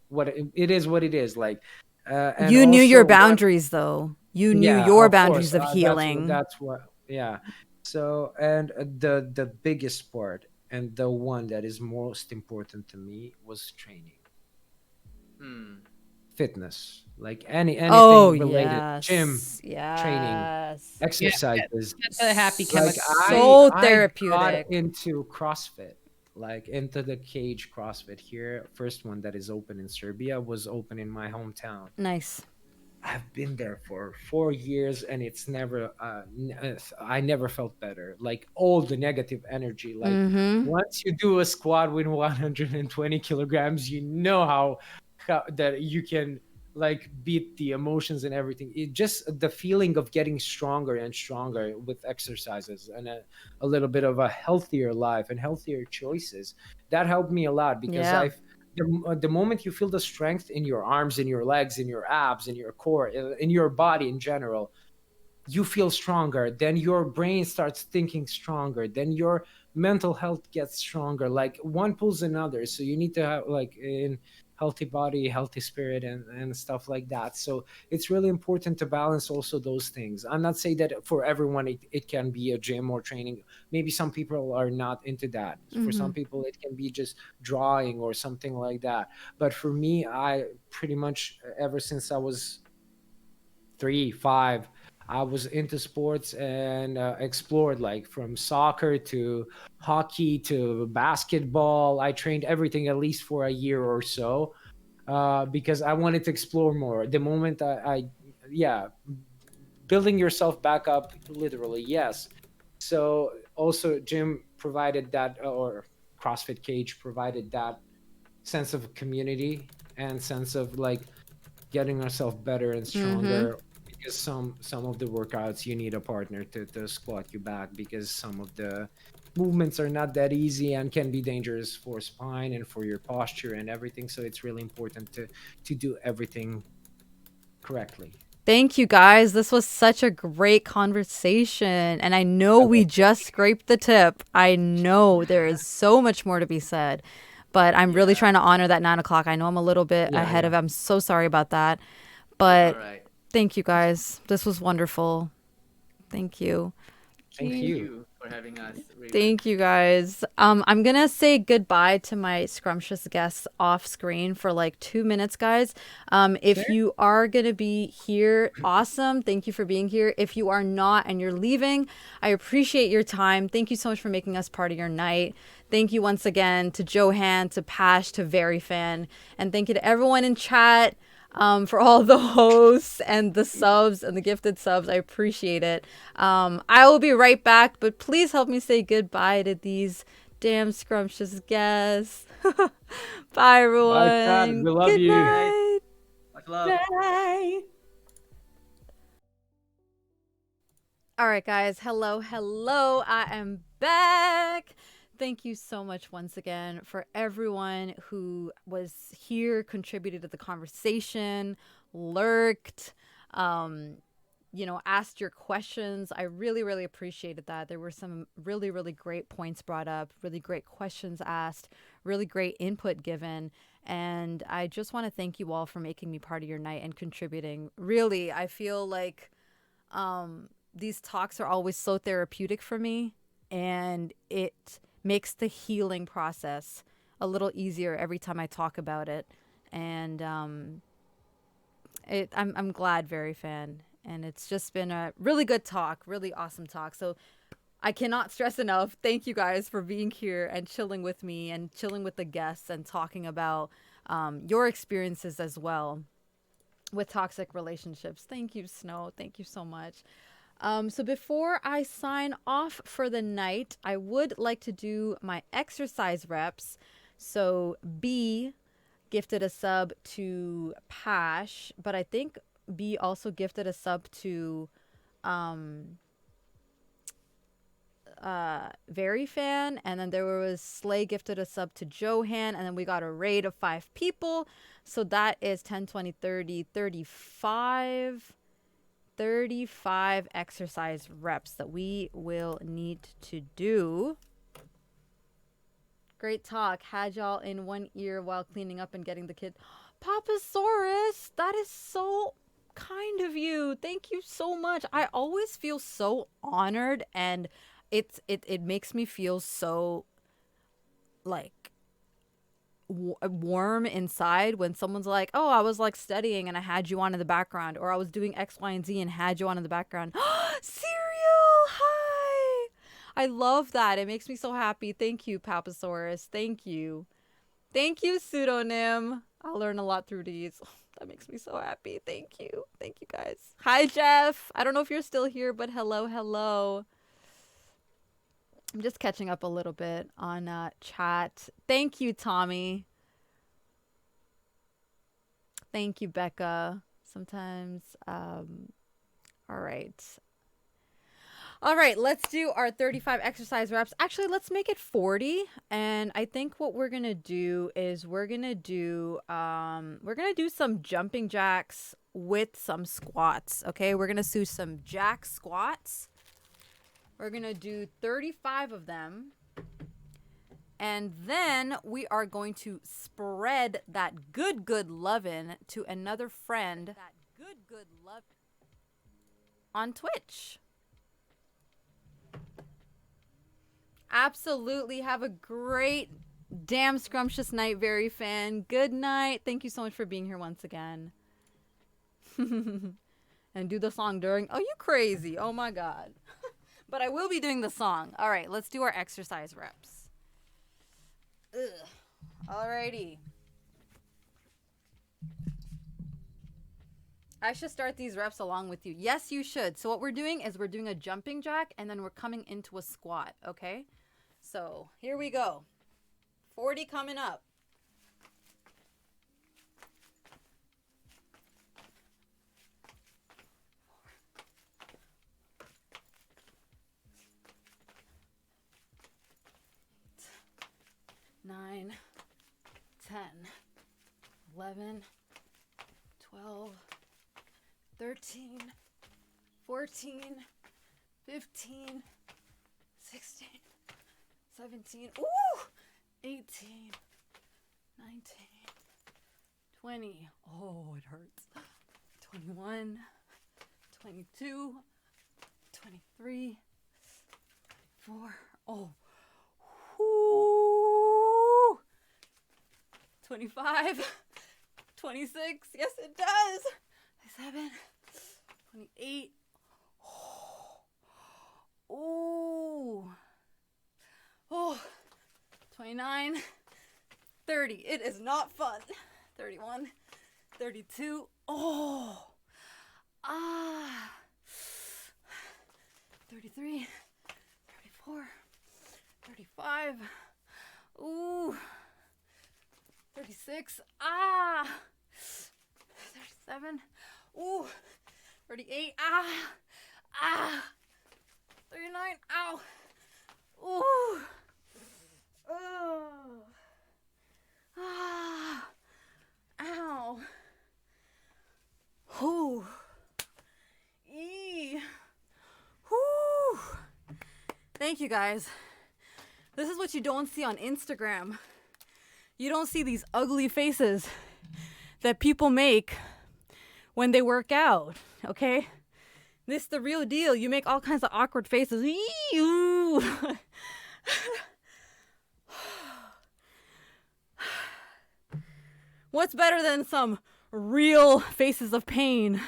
C: what it is. What it is like. And
A: You knew your
C: also what-
A: boundaries, though. You knew
C: yeah,
A: your
C: of
A: boundaries
C: course,
A: of healing.
C: That's what. Yeah. So, and the biggest part and the one that is most important to me was training, fitness, like anything
A: Oh,
C: related,
A: yes.
C: gym,
A: Yes.
C: exercises.
B: That's a happy
C: Like,
B: chemical.
A: So
C: I
A: therapeutic.
C: got into CrossFit, like into the cage CrossFit here. First one that is open in Serbia was open in my hometown.
A: Nice.
C: I've been there for 4 years, and it's never. I never felt better. Like, all the negative energy. Like, once you do a squat with 120 kilograms, you know how that you can like beat the emotions and everything. It just the feeling of getting stronger and stronger with exercises and a little bit of a healthier life and healthier choices. That helped me a lot, because
A: Yeah.
C: the moment you feel the strength in your arms, in your legs, in your abs, in your core, in your body in general, you feel stronger. Then your brain starts thinking stronger. Then your mental health gets stronger. Like, one pulls another. So you need to have like in healthy body, healthy spirit, and stuff like that. So it's really important to balance also those things. I'm not saying that for everyone it can be a gym or training. Maybe some people are not into that. For some people it can be just drawing or something like that. But for me, I pretty much, ever since I was 3, 5, I was into sports and explored, like, from soccer to hockey to basketball. I trained everything at least for a year or so, because I wanted to explore more. The moment yeah, building yourself back up, literally, yes. So also, gym provided that, or CrossFit Cage provided that sense of community and sense of like getting ourselves better and stronger because some of the workouts you need a partner to squat you back, because some of the movements are not that easy and can be dangerous for spine and for your posture and everything. So it's really important to do everything correctly.
A: Thank you guys. This was such a great conversation. And I know we just scraped the tip. I know there is so much more to be said. But I'm really trying to honor that 9 o'clock. I know I'm a little bit
C: Yeah,
A: ahead
C: yeah.
A: of it. I'm so sorry about that.
D: All
A: But
D: right.
A: thank you guys. This was wonderful. Thank you.
C: Thank
D: Thank
C: you.
D: you for having us, Raven.
A: Thank you guys. I'm gonna say goodbye to my scrumptious guests off screen for like 2 minutes, guys. If you are gonna be here, awesome. Thank you for being here. If you are not and you're leaving, I appreciate your time. Thank you so much for making us part of your night. Thank you once again to Johan, to Pash, to Very Fan, and thank you to everyone in chat. For all the hosts and the subs and the gifted subs. I appreciate it. I will be right back, but please help me say goodbye to these damn scrumptious guests. Bye, everyone.
C: Bye, Chad. We love
A: Good
C: you.
A: night.
D: Much love.
B: Bye.
A: All right, guys. Hello, hello. I am back. Thank you so much once again for everyone who was here, contributed to the conversation, lurked, asked your questions. I really, really appreciated that. There were some really, really great points brought up, really great questions asked, really great input given. And I just want to thank you all for making me part of your night and contributing. Really, I feel like these talks are always so therapeutic for me, and it makes the healing process a little easier every time I talk about it. And I'm glad, Very Fan. And it's just been a really good talk, really awesome talk. So I cannot stress enough. Thank you guys for being here and chilling with me and chilling with the guests and talking about your experiences as well with toxic relationships. Thank you, Snow. Thank you so much. So before I sign off for the night, I would like to do my exercise reps. So B gifted a sub to Pash, but I think B also gifted a sub to Very Fan, and then there was Slay gifted a sub to Johan, and then we got a raid of 5 people. So that is 10, 20, 30, 35 exercise reps that we will need to do. Great talk. Had y'all in one ear while cleaning up and getting the kid. Papasaurus, that is so kind of you. Thank you so much. I always feel so honored, and it makes me feel so like warm inside when someone's like, oh, I was like studying and I had you on in the background, or I was doing X, Y, and Z and had you on in the background. Cereal, hi. I love that. It makes me so happy. Thank you, Papasaurus. Thank you, pseudonym. I'll learn a lot through these. That makes me so happy. Thank you guys. Hi, Jeff. I don't know if you're still here, but hello. I'm just catching up a little bit on chat. Thank you, Tommy. Thank you, Becca. Sometimes. All right. Let's do our 35 exercise reps. Actually, let's make it 40. And I think what we're going to do is we're going to do some jumping jacks with some squats. Okay, we're going to do some jack squats. We're going to do 35 of them. And then we are going to spread that good lovin' to another friend on Twitch. Absolutely. Have a great damn scrumptious night, Very Fan. Good night. Thank you so much for being here once again. And do the song during. Oh, you crazy. Oh my God. But I will be doing the song. All right, let's do our exercise reps. Ugh. Alrighty. I should start these reps along with you. Yes, you should. So what we're doing is we're doing a jumping jack, and then we're coming into a squat, okay? So here we go. 40 coming up. 11, 12, 13, 14, 15, 16, 17, ooh, 18, 19, 20. Oh, it hurts. 21, 22, 23, 24. Oh. Whoo. 25, 26. Yes, it does. 27, 28. Oh. Oh. 29, 30. It is not fun. 31, 32. Oh. Ah. 33, 34, 35. Ooh. 36. Ah. 37. Ooh. 38. Ah. Ah. 39. Ow. Ooh. Oh. Ah. Ow. Whoo. Eee. Whoo. Thank you guys. This is what you don't see on Instagram. You don't see these ugly faces that people make when they work out, okay? This is the real deal. You make all kinds of awkward faces. Eee. What's better than some real faces of pain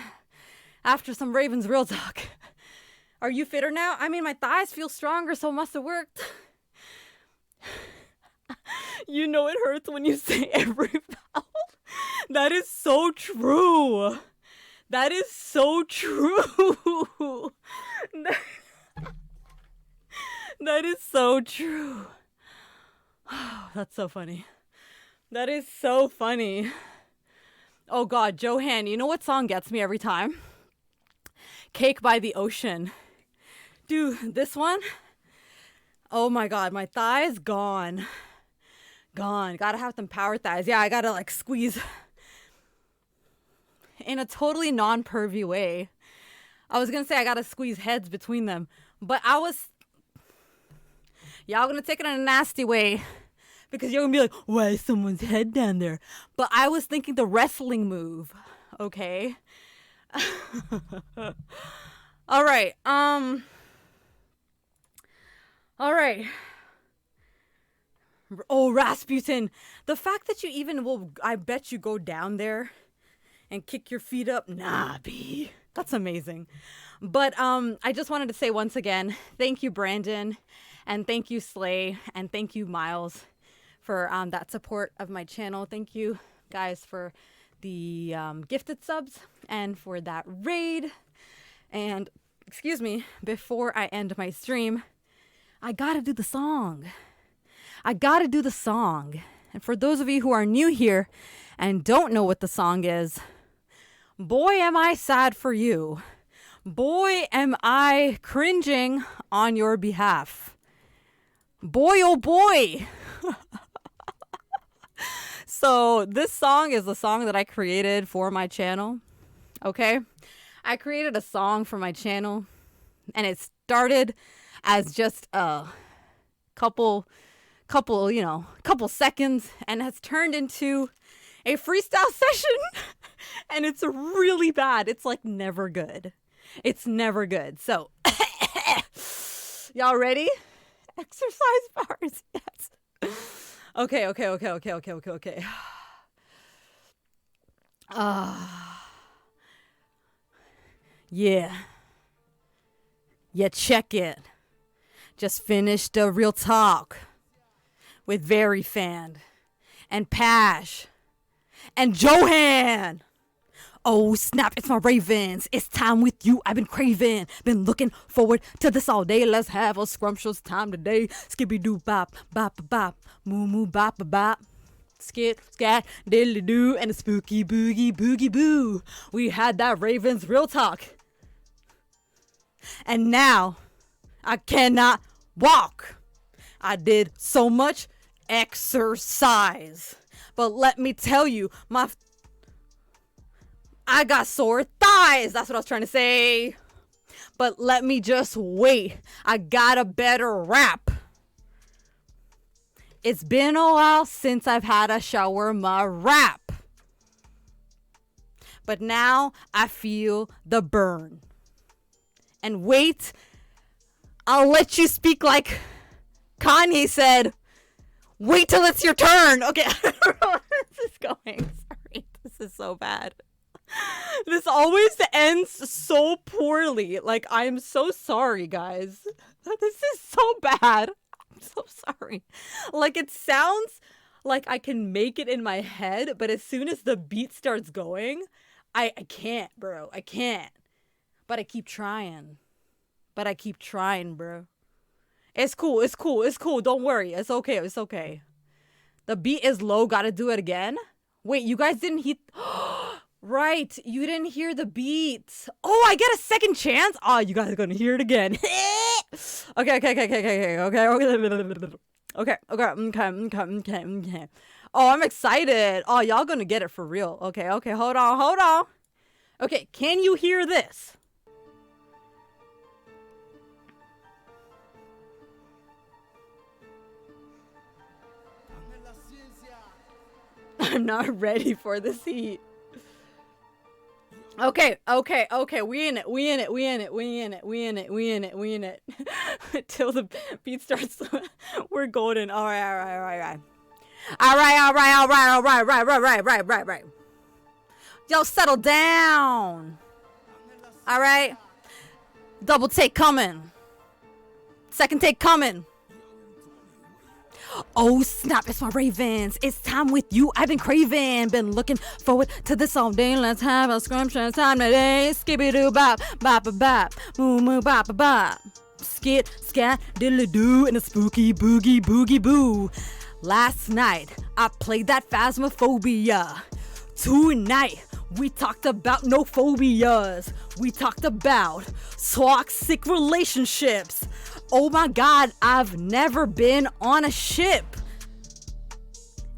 A: after some Ravens real talk? Are you fitter now? I mean, my thighs feel stronger, so it must have worked. You know it hurts when you say every vowel. That is so true. That is so true. That is so true. Oh, that's so funny. That is so funny. Oh God, Johan, you know what song gets me every time? Cake by the Ocean. Dude, this one? Oh my God, my thighs gone. Gone. Gotta have them power thighs. Yeah, I gotta like squeeze in a totally non-pervy way. I was gonna say I gotta squeeze heads between them, but y'all gonna take it in a nasty way because you're gonna be like, why is someone's head down there? But I was thinking the wrestling move, okay? All right. All right. Oh, Rasputin. The fact that you even will, I bet you go down there and kick your feet up. Nah, B. That's amazing. But I just wanted to say once again, thank you, Brandon. And thank you, Slay. And thank you, Miles, for that support of my channel. Thank you, guys, for the gifted subs and for that raid. And, excuse me, before I end my stream, I gotta do the song. I gotta do the song. And for those of you who are new here and don't know what the song is, boy, am I sad for you. Boy, am I cringing on your behalf. Boy, oh boy. So this song is a song that I created for my channel. Okay? I created a song for my channel, and it started as just a couple seconds, and has turned into a freestyle session. And it's really bad. It's like never good. It's never good. So y'all ready? Exercise bars. Yes. Okay. Yeah. Yeah, check it. Just finished a real talk with Very Fan and Pash and Johan. Oh snap, it's my Ravens. It's time with you. I've been craving. Been looking forward to this all day. Let's have a scrumptious time today. Skippy doo bop, bop bop, moo moo bop bop. Skit, scat, diddly doo, and a spooky boogie boogie boo. We had that Ravens real talk. And now I cannot walk. I did so much exercise. But let me tell you, my I got sore thighs. That's what I was trying to say. But let me just wait. I got a better rap. It's been a while since I've had a shawarma wrap. But now I feel the burn. And wait, I'll let you speak like Kanye said. Wait till it's your turn. Okay, I don't know where this is going. Sorry, this is so bad. This always ends so poorly. Like, I'm so sorry, guys. This is so bad. I'm so sorry. Like, it sounds like I can make it in my head, but as soon as the beat starts going, I can't, bro. I can't. But I keep trying. Bro. It's cool. Don't worry. It's okay. The beat is low. Gotta do it again. Wait, you guys didn't hear... Right, you didn't hear the beat. Oh, I get a second chance? Oh, you guys are gonna hear it again. Okay. Oh, I'm excited. Oh, y'all gonna get it for real. Okay, hold on. Okay, can you hear this? I'm not ready for this heat. Okay. We in it. Till the beat starts. We're golden. All right. Yo, settle down. All right. Double take coming. Second take coming. Oh snap, it's my Ravens. It's time with you. I've been craving. Been looking forward to this all day. Let's have a scrumptious time today. Skippy-doo bop, bop a bop. Moo moo bop a bop. Skit, scat, diddly-doo, and a spooky boogie boogie boo. Last night, I played that Phasmophobia. Tonight, we talked about no phobias. We talked about toxic relationships. Oh my God, I've never been on a ship.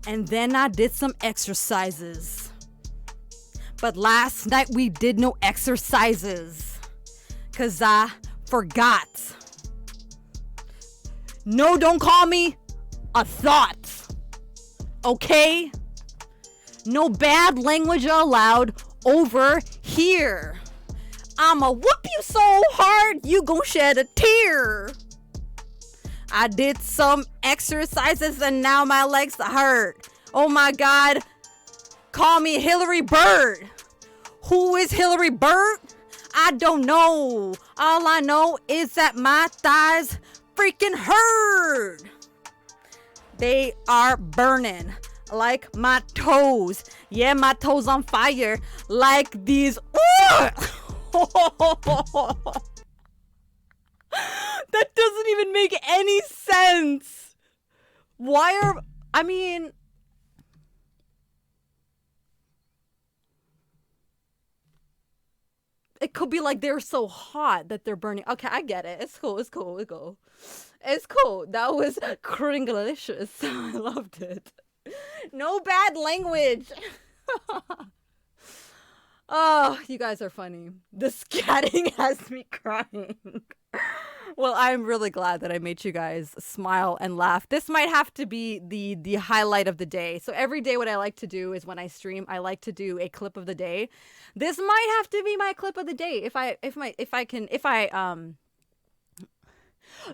A: And then I did some exercises. But last night we did no exercises. 'Cause I forgot. No, don't call me a thought. Okay? No bad language allowed over here. I'ma whoop you so hard, you gon' shed a tear. I did some exercises and now my legs hurt. Oh my God. Call me Hillary Bird. Who is Hillary Bird? I don't know. All I know is that my thighs freaking hurt. They are burning like my toes. Yeah, my toes on fire like these. That doesn't even make any sense. I mean, it could be like they're so hot that they're burning. Okay, I get it. It's cool. That was cringlicious. I loved it. No bad language. Oh, you guys are funny. The scatting has me crying. Well, I'm really glad that I made you guys smile and laugh. This might have to be the highlight of the day. So every day what I like to do is when I stream, I like to do a clip of the day. This might have to be my clip of the day if I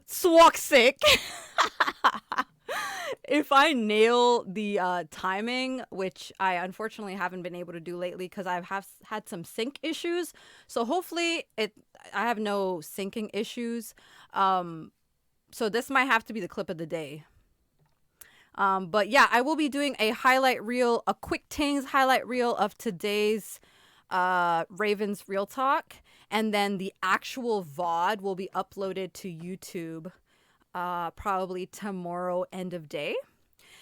A: swalk sick. If I nail the timing, which I unfortunately haven't been able to do lately because I have had some sync issues. So hopefully I have no syncing issues. So this might have to be the clip of the day. But yeah, I will be doing a highlight reel, a quick tings highlight reel of today's Ravens Real Talk. And then the actual VOD will be uploaded to YouTube probably tomorrow end of day.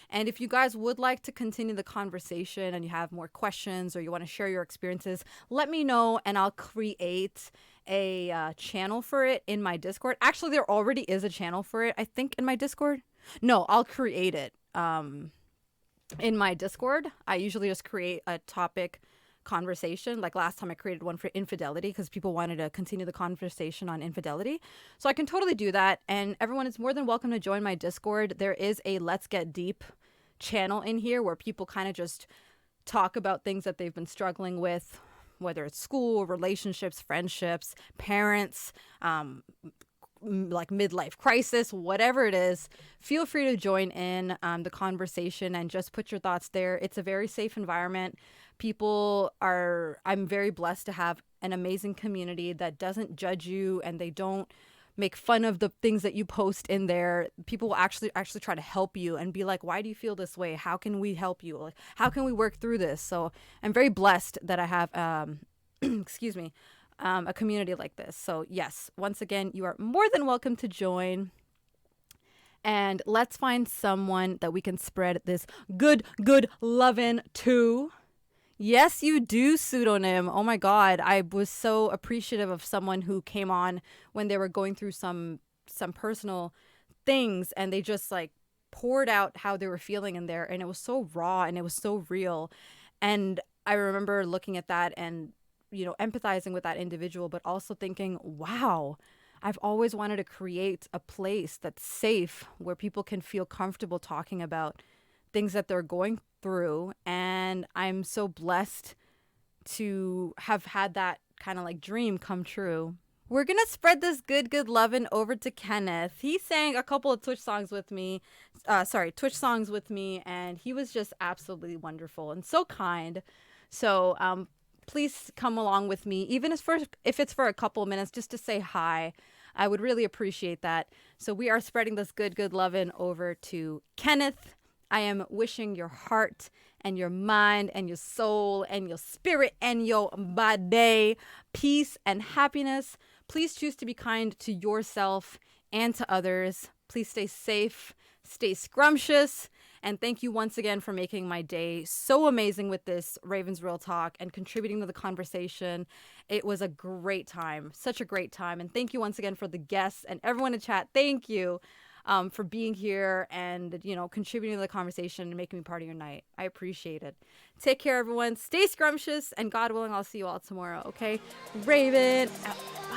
A: And if you guys would like to continue the conversation and you have more questions or you want to share your experiences, let me know and I'll create a channel for it in my Discord. Actually, there already is a channel for it, I think, in my Discord. No, I'll create it in my Discord. I usually just create a topic conversation. Like last time I created one for infidelity because people wanted to continue the conversation on infidelity. So I can totally do that. And everyone is more than welcome to join my Discord. There is a Let's Get Deep channel in here where people kind of just talk about things that they've been struggling with, whether it's school, relationships, friendships, parents, like midlife crisis, whatever it is. Feel free to join in the conversation and just put your thoughts there. It's a very safe environment. I'm very blessed to have an amazing community that doesn't judge you and they don't make fun of the things that you post in there. People will actually try to help you and be like, why do you feel this way? How can we help you? Like, how can we work through this? So I'm very blessed that I have, excuse me, a community like this. So yes, once again, you are more than welcome to join. And let's find someone that we can spread this good loving to. Yes, you do, pseudonym. Oh my God. I was so appreciative of someone who came on when they were going through some personal things and they just like poured out how they were feeling in there. And it was so raw and it was so real. And I remember looking at that and, you know, empathizing with that individual, but also thinking, wow, I've always wanted to create a place that's safe where people can feel comfortable talking about things that they're going through. And I'm so blessed to have had that kind of like dream come true. We're going to spread this good loving over to Kenneth. He sang a couple of Twitch songs with me, and he was just absolutely wonderful and so kind. So please come along with me, even if it's for a couple of minutes, just to say hi. I would really appreciate that. So we are spreading this good loving over to Kenneth. I am wishing your heart and your mind and your soul and your spirit and your body peace and happiness. Please choose to be kind to yourself and to others. Please stay safe, stay scrumptious, and thank you once again for making my day so amazing with this Ravens Real Talk and contributing to the conversation. It was a great time, such a great time. And thank you once again for the guests and everyone in chat. Thank you for being here and, you know, contributing to the conversation and making me part of your night. I appreciate it. Take care, everyone. Stay scrumptious, and God willing, I'll see you all tomorrow, okay? Raven out.